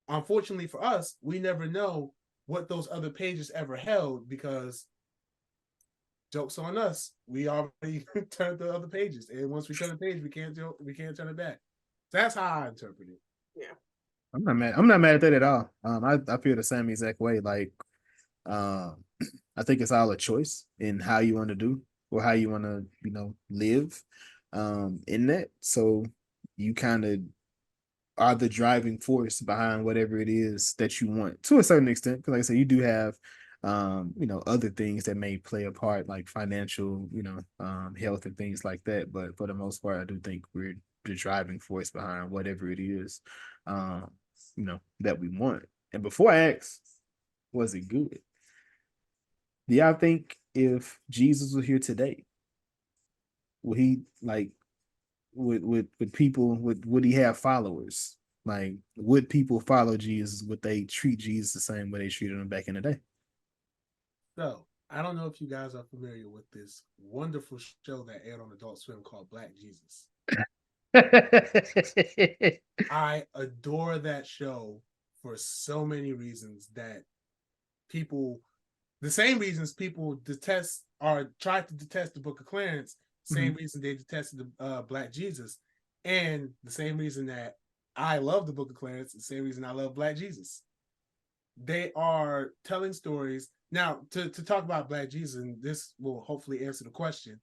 Unfortunately for us, we never know what those other pages ever held, because joke's on us, we already turned the other pages, and once we turn the page, we can't turn it back. That's how I interpret it. Yeah, I'm not mad at that at all. I feel the same exact way. Like, I think it's all a choice in how you want to do or how you want to live in that. So you kind of are the driving force behind whatever it is that you want, to a certain extent. Because like I said, you do have other things that may play a part, like financial, health and things like that. But for the most part, I do think we're the driving force behind whatever it is that we want. And before I ask, was it good? Do y'all think if Jesus was here today, would he would people would he have followers? Like, would people follow Jesus? Would they treat Jesus the same way they treated him back in the day? So I don't know if you guys are familiar with this wonderful show that aired on Adult Swim called Black Jesus. I adore that show for so many reasons that people, the same reasons people detest or try to detest the Book of Clarence, same reason they detested the Black Jesus, and the same reason that I love the Book of Clarence, the same reason I love Black Jesus. They are telling stories. Now, to talk about Black Jesus, and this will hopefully answer the question.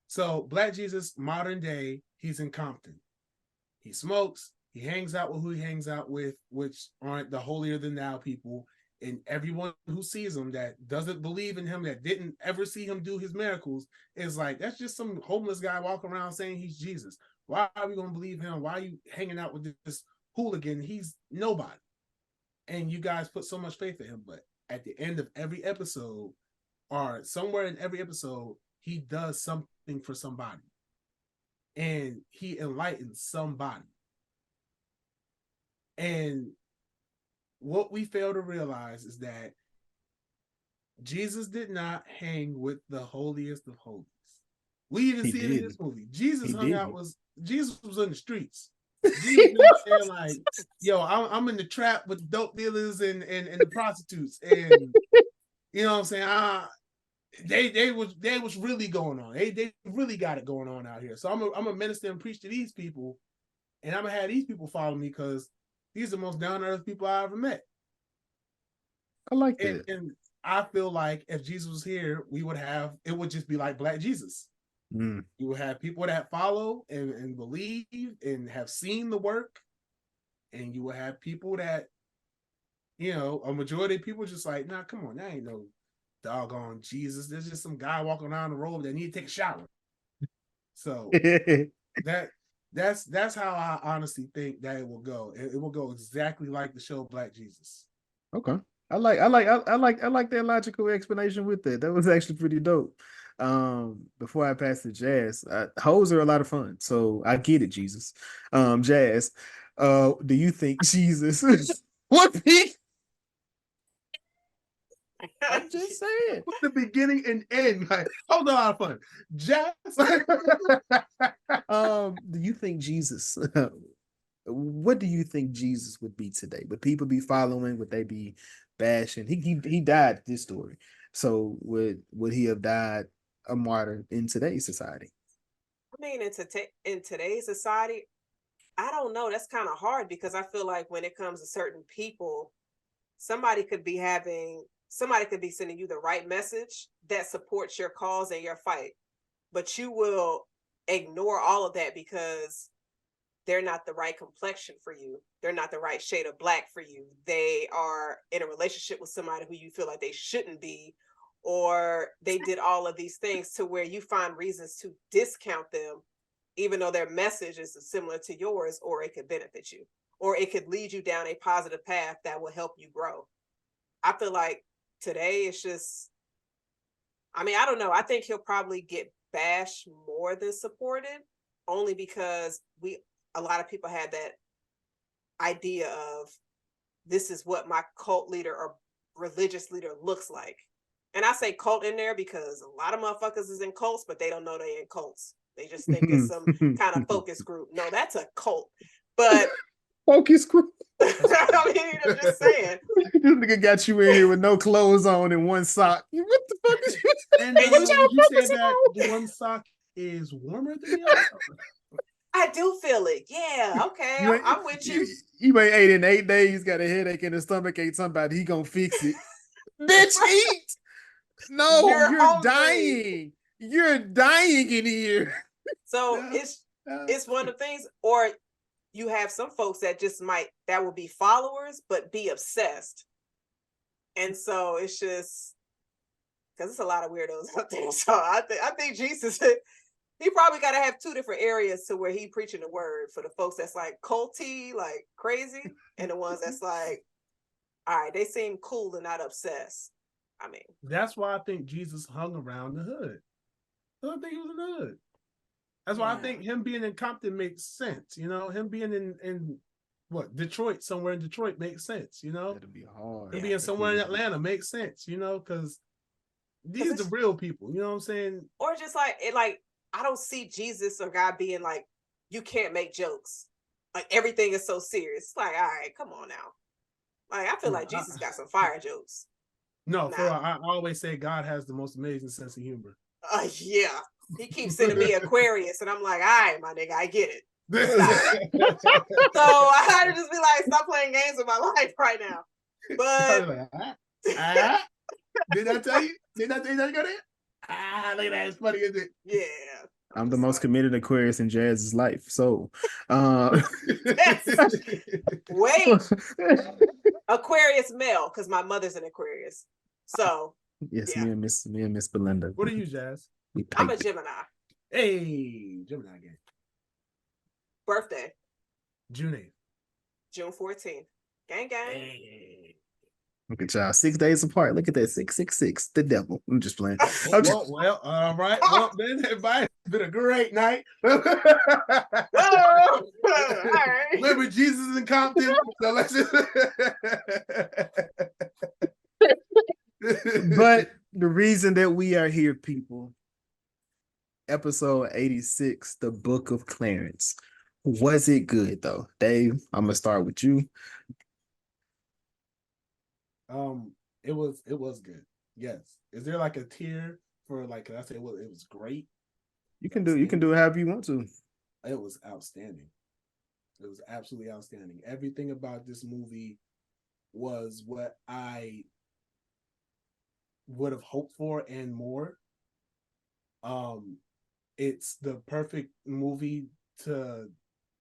So, Black Jesus, modern day, he's in Compton. He smokes, he hangs out with who he hangs out with, which aren't the holier than thou people. And everyone who sees him that doesn't believe in him, that didn't ever see him do his miracles, is like, that's just some homeless guy walking around saying he's Jesus. Why are we going to believe him? Why are you hanging out with this hooligan? He's nobody. And you guys put so much faith in him. But at the end of every episode, or somewhere in every episode, he does something for somebody. And he enlightens somebody. And what we fail to realize is that Jesus did not hang with the holiest of holies. We even see it in this movie. Jesus Jesus was in the streets. Jesus was saying like, yo, I'm in the trap with dope dealers and the prostitutes. And you know what I'm saying? They was really going on. They really got it going on out here. So I'm a minister and preach to these people, and I'm gonna have these people follow me because these are the most down to earth people I ever met. I like that. And I feel like if Jesus was here, it would just be like Black Jesus. You would have people that follow and believe and have seen the work, and you would have people that, you know, a majority of people just like, nah, come on, that ain't no doggone Jesus. There's just some guy walking around the road that need to take a shower. So that's how I honestly think that it will go. It will go exactly like the show Black Jesus. Okay. I like that logical explanation with that. That was actually pretty dope. Before I pass to Jazz, hoes are a lot of fun, so I get it, Jesus. Jazz, do you think Jesus would be? I'm just saying. The beginning and end, like, hold on, a lot of fun. Jazz. Do you think Jesus? What do you think Jesus would be today? Would people be following? Would they be bashing? He died this story. So would he have died a martyr in today's society? I mean, in today's society, I don't know. That's kind of hard because I feel like when it comes to certain people, somebody could be sending you the right message that supports your cause and your fight, but you will ignore all of that because they're not the right complexion for you. They're not the right shade of Black for you. They are in a relationship with somebody who you feel like they shouldn't be, or they did all of these things to where you find reasons to discount them, even though their message is similar to yours, or it could benefit you, or it could lead you down a positive path that will help you grow. I feel like today it's just, I mean, I don't know. I think he'll probably get bashed more than supported, only because a lot of people had that idea of this is what my cult leader or religious leader looks like. And I say cult in there because a lot of motherfuckers is in cults, but they don't know they in cults. They just think it's some kind of focus group. No, that's a cult. But focus group. I mean, I'm just saying. This nigga got you in here with no clothes on and one sock. What the fuck is you? And you said that the one sock is warmer than the other. I do feel it. Yeah. Okay. I'm with you. You ain't ate in 8 days, got a headache in the stomach, ain't somebody, he gonna fix it. Bitch, eat. No, you're dying. You're dying in here. So it's one of the things, or you have some folks that that will be followers, but be obsessed. And so it's just, because it's a lot of weirdos out there. So I think Jesus, he probably got to have 2 different areas to where he preaching the word for the folks that's like culty, like crazy, and the ones that's like, all right, they seem cool and not obsessed. I mean, that's why I think Jesus hung around the hood. I don't think he was in the hood. That's why I think him being in Compton makes sense. You know, him being in Detroit, somewhere in Detroit makes sense. You know, that'd be hard. Him being somewhere in Atlanta makes sense. You know, because these are the real people. You know what I'm saying? Or just like it, like I don't see Jesus or God being like, you can't make jokes. Like everything is so serious. Like, all right, come on now. Like I feel like Jesus got some fire jokes. No, for I always say God has the most amazing sense of humor. Yeah. He keeps sending me Aquarius, and I'm like, all right, my nigga, I get it. Stop. So I had to just be like, stop playing games with my life right now. But like, did I tell you? Did I tell you that go there? Look at that. It's funny, isn't it? Yeah. I'm the most committed Aquarius in Jazz's life. So wait. Aquarius male, because my mother's an Aquarius. So yes, yeah. me and Miss Belinda. What are you, Jazz? I'm a Gemini. Hey, Gemini again. Birthday. June 8th. June 14th. Gang gang. Hey. Look at y'all, 6 days apart. Look at that, 666. The devil. I'm just playing. Well, all right. Well, then, everybody, it's been a great night. All right. Remember, Jesus is in Compton. So let's just... But the reason that we are here, people, episode 86, the Book of Clarence. Was it good though? Dave, I'm gonna start with you. It was good. Yes. Is there like a tier for like? Can I say, well, it was great? You can do it however you want to. It was outstanding. It was absolutely outstanding. Everything about this movie was what I would have hoped for and more. It's the perfect movie to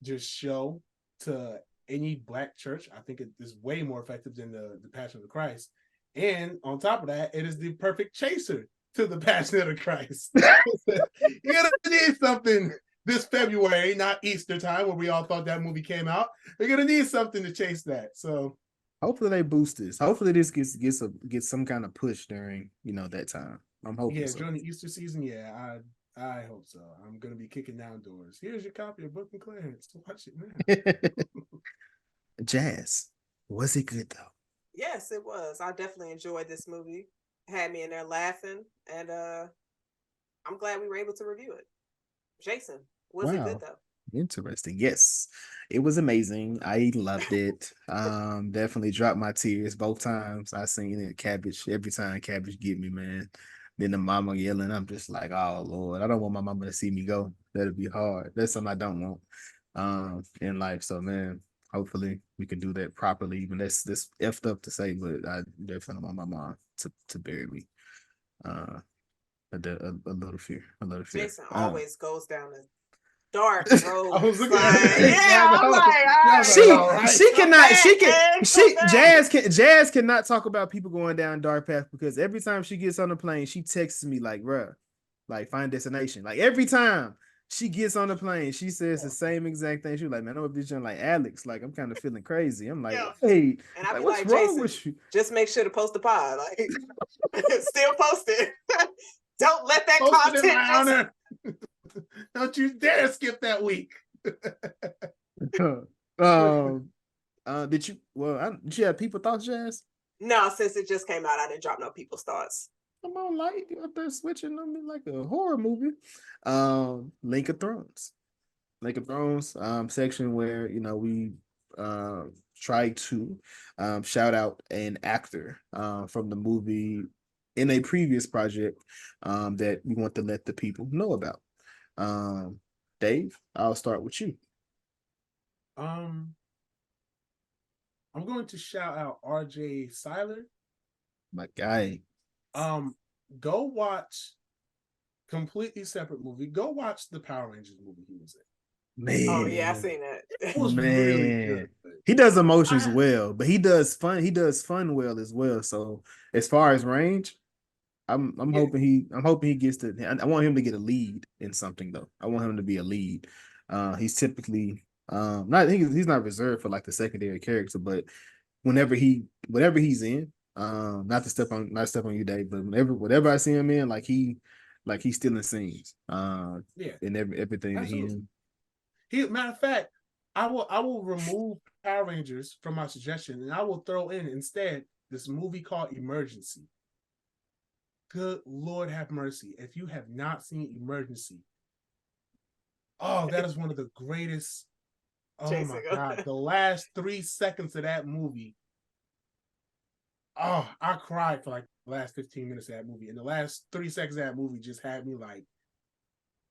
just show to any Black church. I think it is way more effective than the Passion of the Christ. And on top of that, it is the perfect chaser to the Passion of the Christ. You're gonna need something this February, not Easter time, where we all thought that movie came out. We're gonna need something to chase that. So hopefully they boost this. Hopefully this gets some kind of push during that time. I'm hoping. Yeah, so. During the Easter season, yeah, I hope so. I'm gonna be kicking down doors. Here's your copy of Book of Clarence. Watch it now. Jazz, was it good though? Yes, it was. I definitely enjoyed this movie. It had me in there laughing, and I'm glad we were able to review it. Jason, was it good though? Interesting. Yes, it was amazing. I loved it. Definitely dropped my tears both times. I seen it. Cabbage, every time Cabbage get me, man. Then the mama yelling. I'm just like, oh Lord, I don't want my mama to see me go. That'll be hard. That's something I don't want in life. So man, hopefully we can do that properly. Even that's effed up to say, but I definitely want my mom to bury me. A little fear. Jason always goes down the dark road. I was looking at Jazz cannot talk about people going down dark path, because every time she gets on the plane, she texts me like, bruh, like find destination. Like every time she gets on the plane, she says the same exact thing. She's like, man, I'm a bitch like Alex. Like I'm kind of feeling crazy. I'm like, hey, and I be what's like, wrong Jason, with you? Just make sure to post the pod. Like still post it. Don't let that Post content. it in my honor. Don't you dare skip that week. Did you have people thoughts, Jazz? No, since it just came out, I didn't drop no people's thoughts. Come on, like you up there switching on me like a horror movie. Link of Thrones section where we try to shout out an actor from the movie in a previous project that we want to let the people know about. Dave, I'll start with you. I'm going to shout out RJ Seiler. My guy. Go watch completely separate movie. Go watch the Power Rangers movie he was in. Man. Oh yeah, I seen that. It was really good. He does emotions well, but he does fun well as well. So as far as range, I'm hoping he gets to. I want him to get a lead in something though. I want him to be a lead. He's typically he's not reserved for like the secondary character, but whatever he's in, not to step on you, Dave, but whatever I see him in, like he's still in scenes. In everything that he's in. Matter of fact, I will remove Power Rangers from my suggestion, and I will throw in instead this movie called Emergency. good Lord have mercy. If you have not seen Emergency, oh, that is one of the greatest. Oh my God. The last 3 seconds of that movie. Oh, I cried for like the last 15 minutes of that movie. And the last 3 seconds of that movie just had me like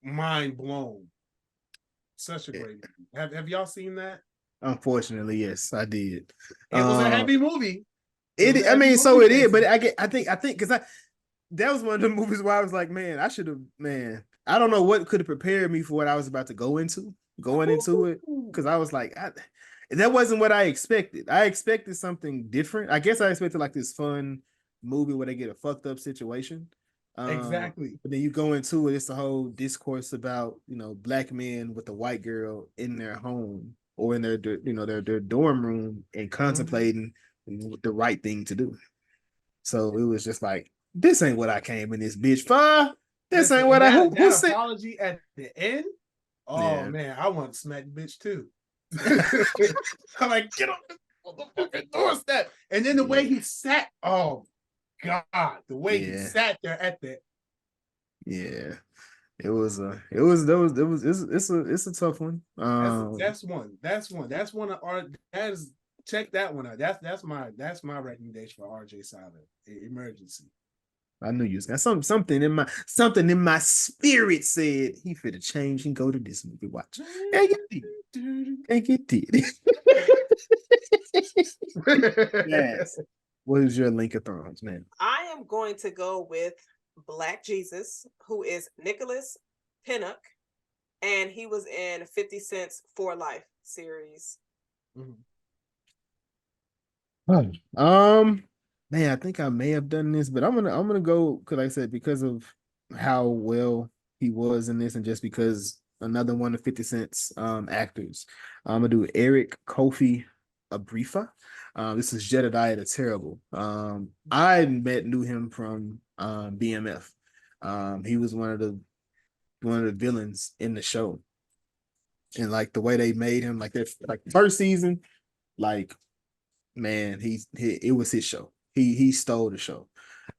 mind blown. Such a great movie. Have y'all seen that? Unfortunately, yes, I did. It was a heavy movie. I mean, so it is, but I think because that was one of the movies where I was like, man, I don't know what could have prepared me for what I was about to going into it, because I was like, that wasn't what I expected. I expected something different. I guess I expected like this fun movie where they get a fucked up situation. Exactly. But then you go into it, it's a whole discourse about, black men with a white girl in their home or in their dorm room and contemplating the right thing to do. So it was just like, this ain't what I came in this bitch for. This ain't what I hope. That apology at the end. Oh man, I want to smack bitch too. I'm like, get on the motherfucking doorstep. And then the way he sat, oh God, the way he sat there at the it's a tough one. That's one of our check that one out. That's my recommendation for RJ Silent, Emergency. I knew you was got something in my spirit said he finna change and go to this movie. Watch. And you did. Yes. What is your Link of Thrones, man? I am going to go with Black Jesus, who is Nicholas Pinnock, and he was in 50 Cent's For Life series. Man, I think I may have done this, but I'm gonna go because, like I said, because of how well he was in this, and just because another one of 50 Cent's actors. I'm gonna do Eric Kofi Abrifa. This is Jedediah the Terrible. I knew him from BMF. He was one of the villains in the show, and like the way they made him, like their first season, like man, it was his show. He stole the show.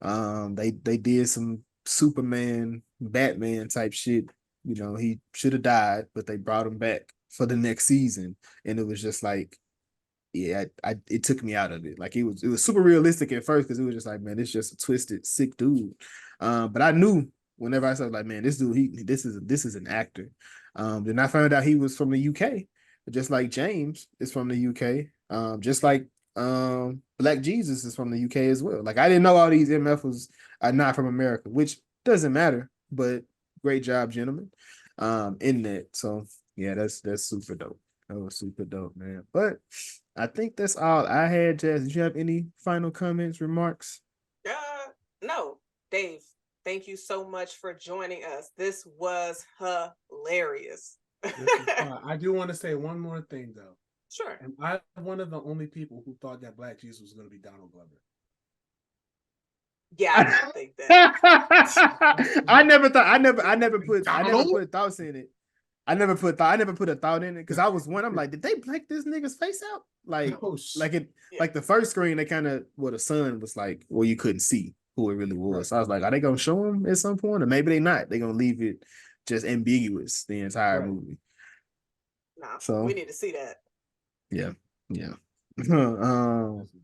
They did some Superman, Batman type shit. He should have died, but they brought him back for the next season, and it was just like, yeah, it took me out of it. Like it was super realistic at first because it was just like, man, it's just a twisted, sick dude. But I knew whenever I said like, man, this dude, this is an actor. Then I found out he was from the UK, just like James is from the UK. Just like Black Jesus is from the UK as well. Like I didn't know all these MFs are not from America, which doesn't matter, but great job, gentlemen. In that. So yeah, that's super dope. That was super dope, man. But I think that's all I had, Jazz. Did you have any final comments, remarks? No, Dave. Thank you so much for joining us. This was hilarious. I do want to say one more thing though. Sure. And I'm one of the only people who thought that Black Jesus was going to be Donald Glover. Yeah, I didn't think that. I never put thoughts in it. I never put a thought in it because I was I'm like, did they black this nigga's face out? Like, like the first screen, they kind of, the sun was like, well, you couldn't see who it really was. Right. So I was like, are they gonna show him at some point, or maybe they not? They're gonna leave it just ambiguous the entire movie. Nah, so we need to see that. Yeah.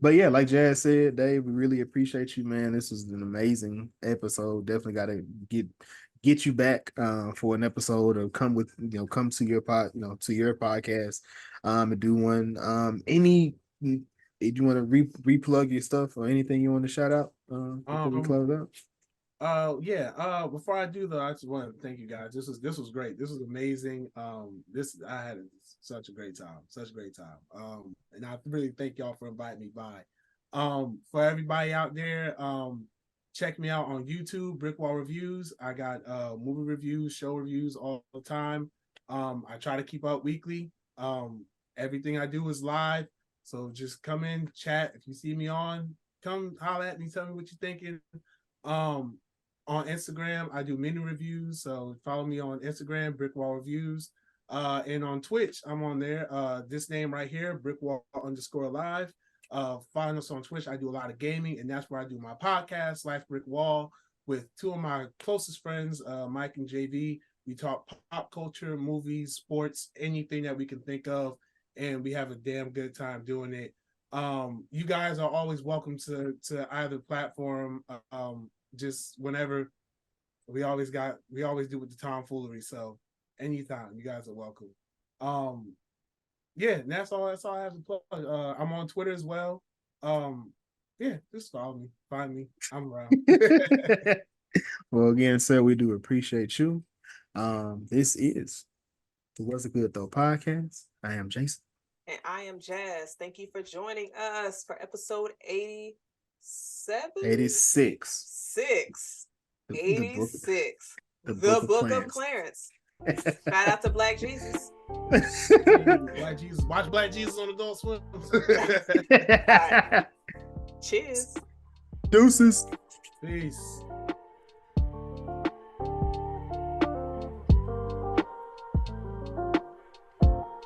But yeah, like Jazz said, Dave, we really appreciate you, man. This was an amazing episode. Definitely got to get you back for an episode, or come to your podcast and do one. Did you want to replug your stuff or anything you want to shout out before we close out? Before I do though, I just want to thank you guys. This was great. This was amazing. I had such a great time. And I really thank y'all for inviting me by. For everybody out there, check me out on YouTube, BrickWall Reviews. I got movie reviews, show reviews all the time. I try to keep up weekly. Everything I do is live, so just come in, chat. If you see me on, come holler at me, tell me what you're thinking. On Instagram, I do mini reviews, so follow me on Instagram, BrickWall Reviews. And on Twitch, I'm on there. This name right here, BrickWall_live. Find us on Twitch. I do a lot of gaming, and that's where I do my podcast, Life Brick Wall. with two of my closest friends, Mike and JV. We talk pop culture, movies, sports, anything that we can think of, and we have a damn good time doing it. You guys are always welcome to either platform. Just whenever we always do with the tomfoolery. So anytime, you guys are welcome. Yeah, and that's all I have to plug. I'm on Twitter as well. Yeah, just follow me, find me. I'm around. Well, again, sir, we do appreciate you. This is the Was It Good Though podcast. I am Jason. And I am Jazz. Thank you for joining us for episode 87? 86. 86. The The Book Book of of Clarence. Shout out to Black Jesus. Black Jesus. Watch Black Jesus on Adult Swim. Right. Cheers. Deuces. Peace.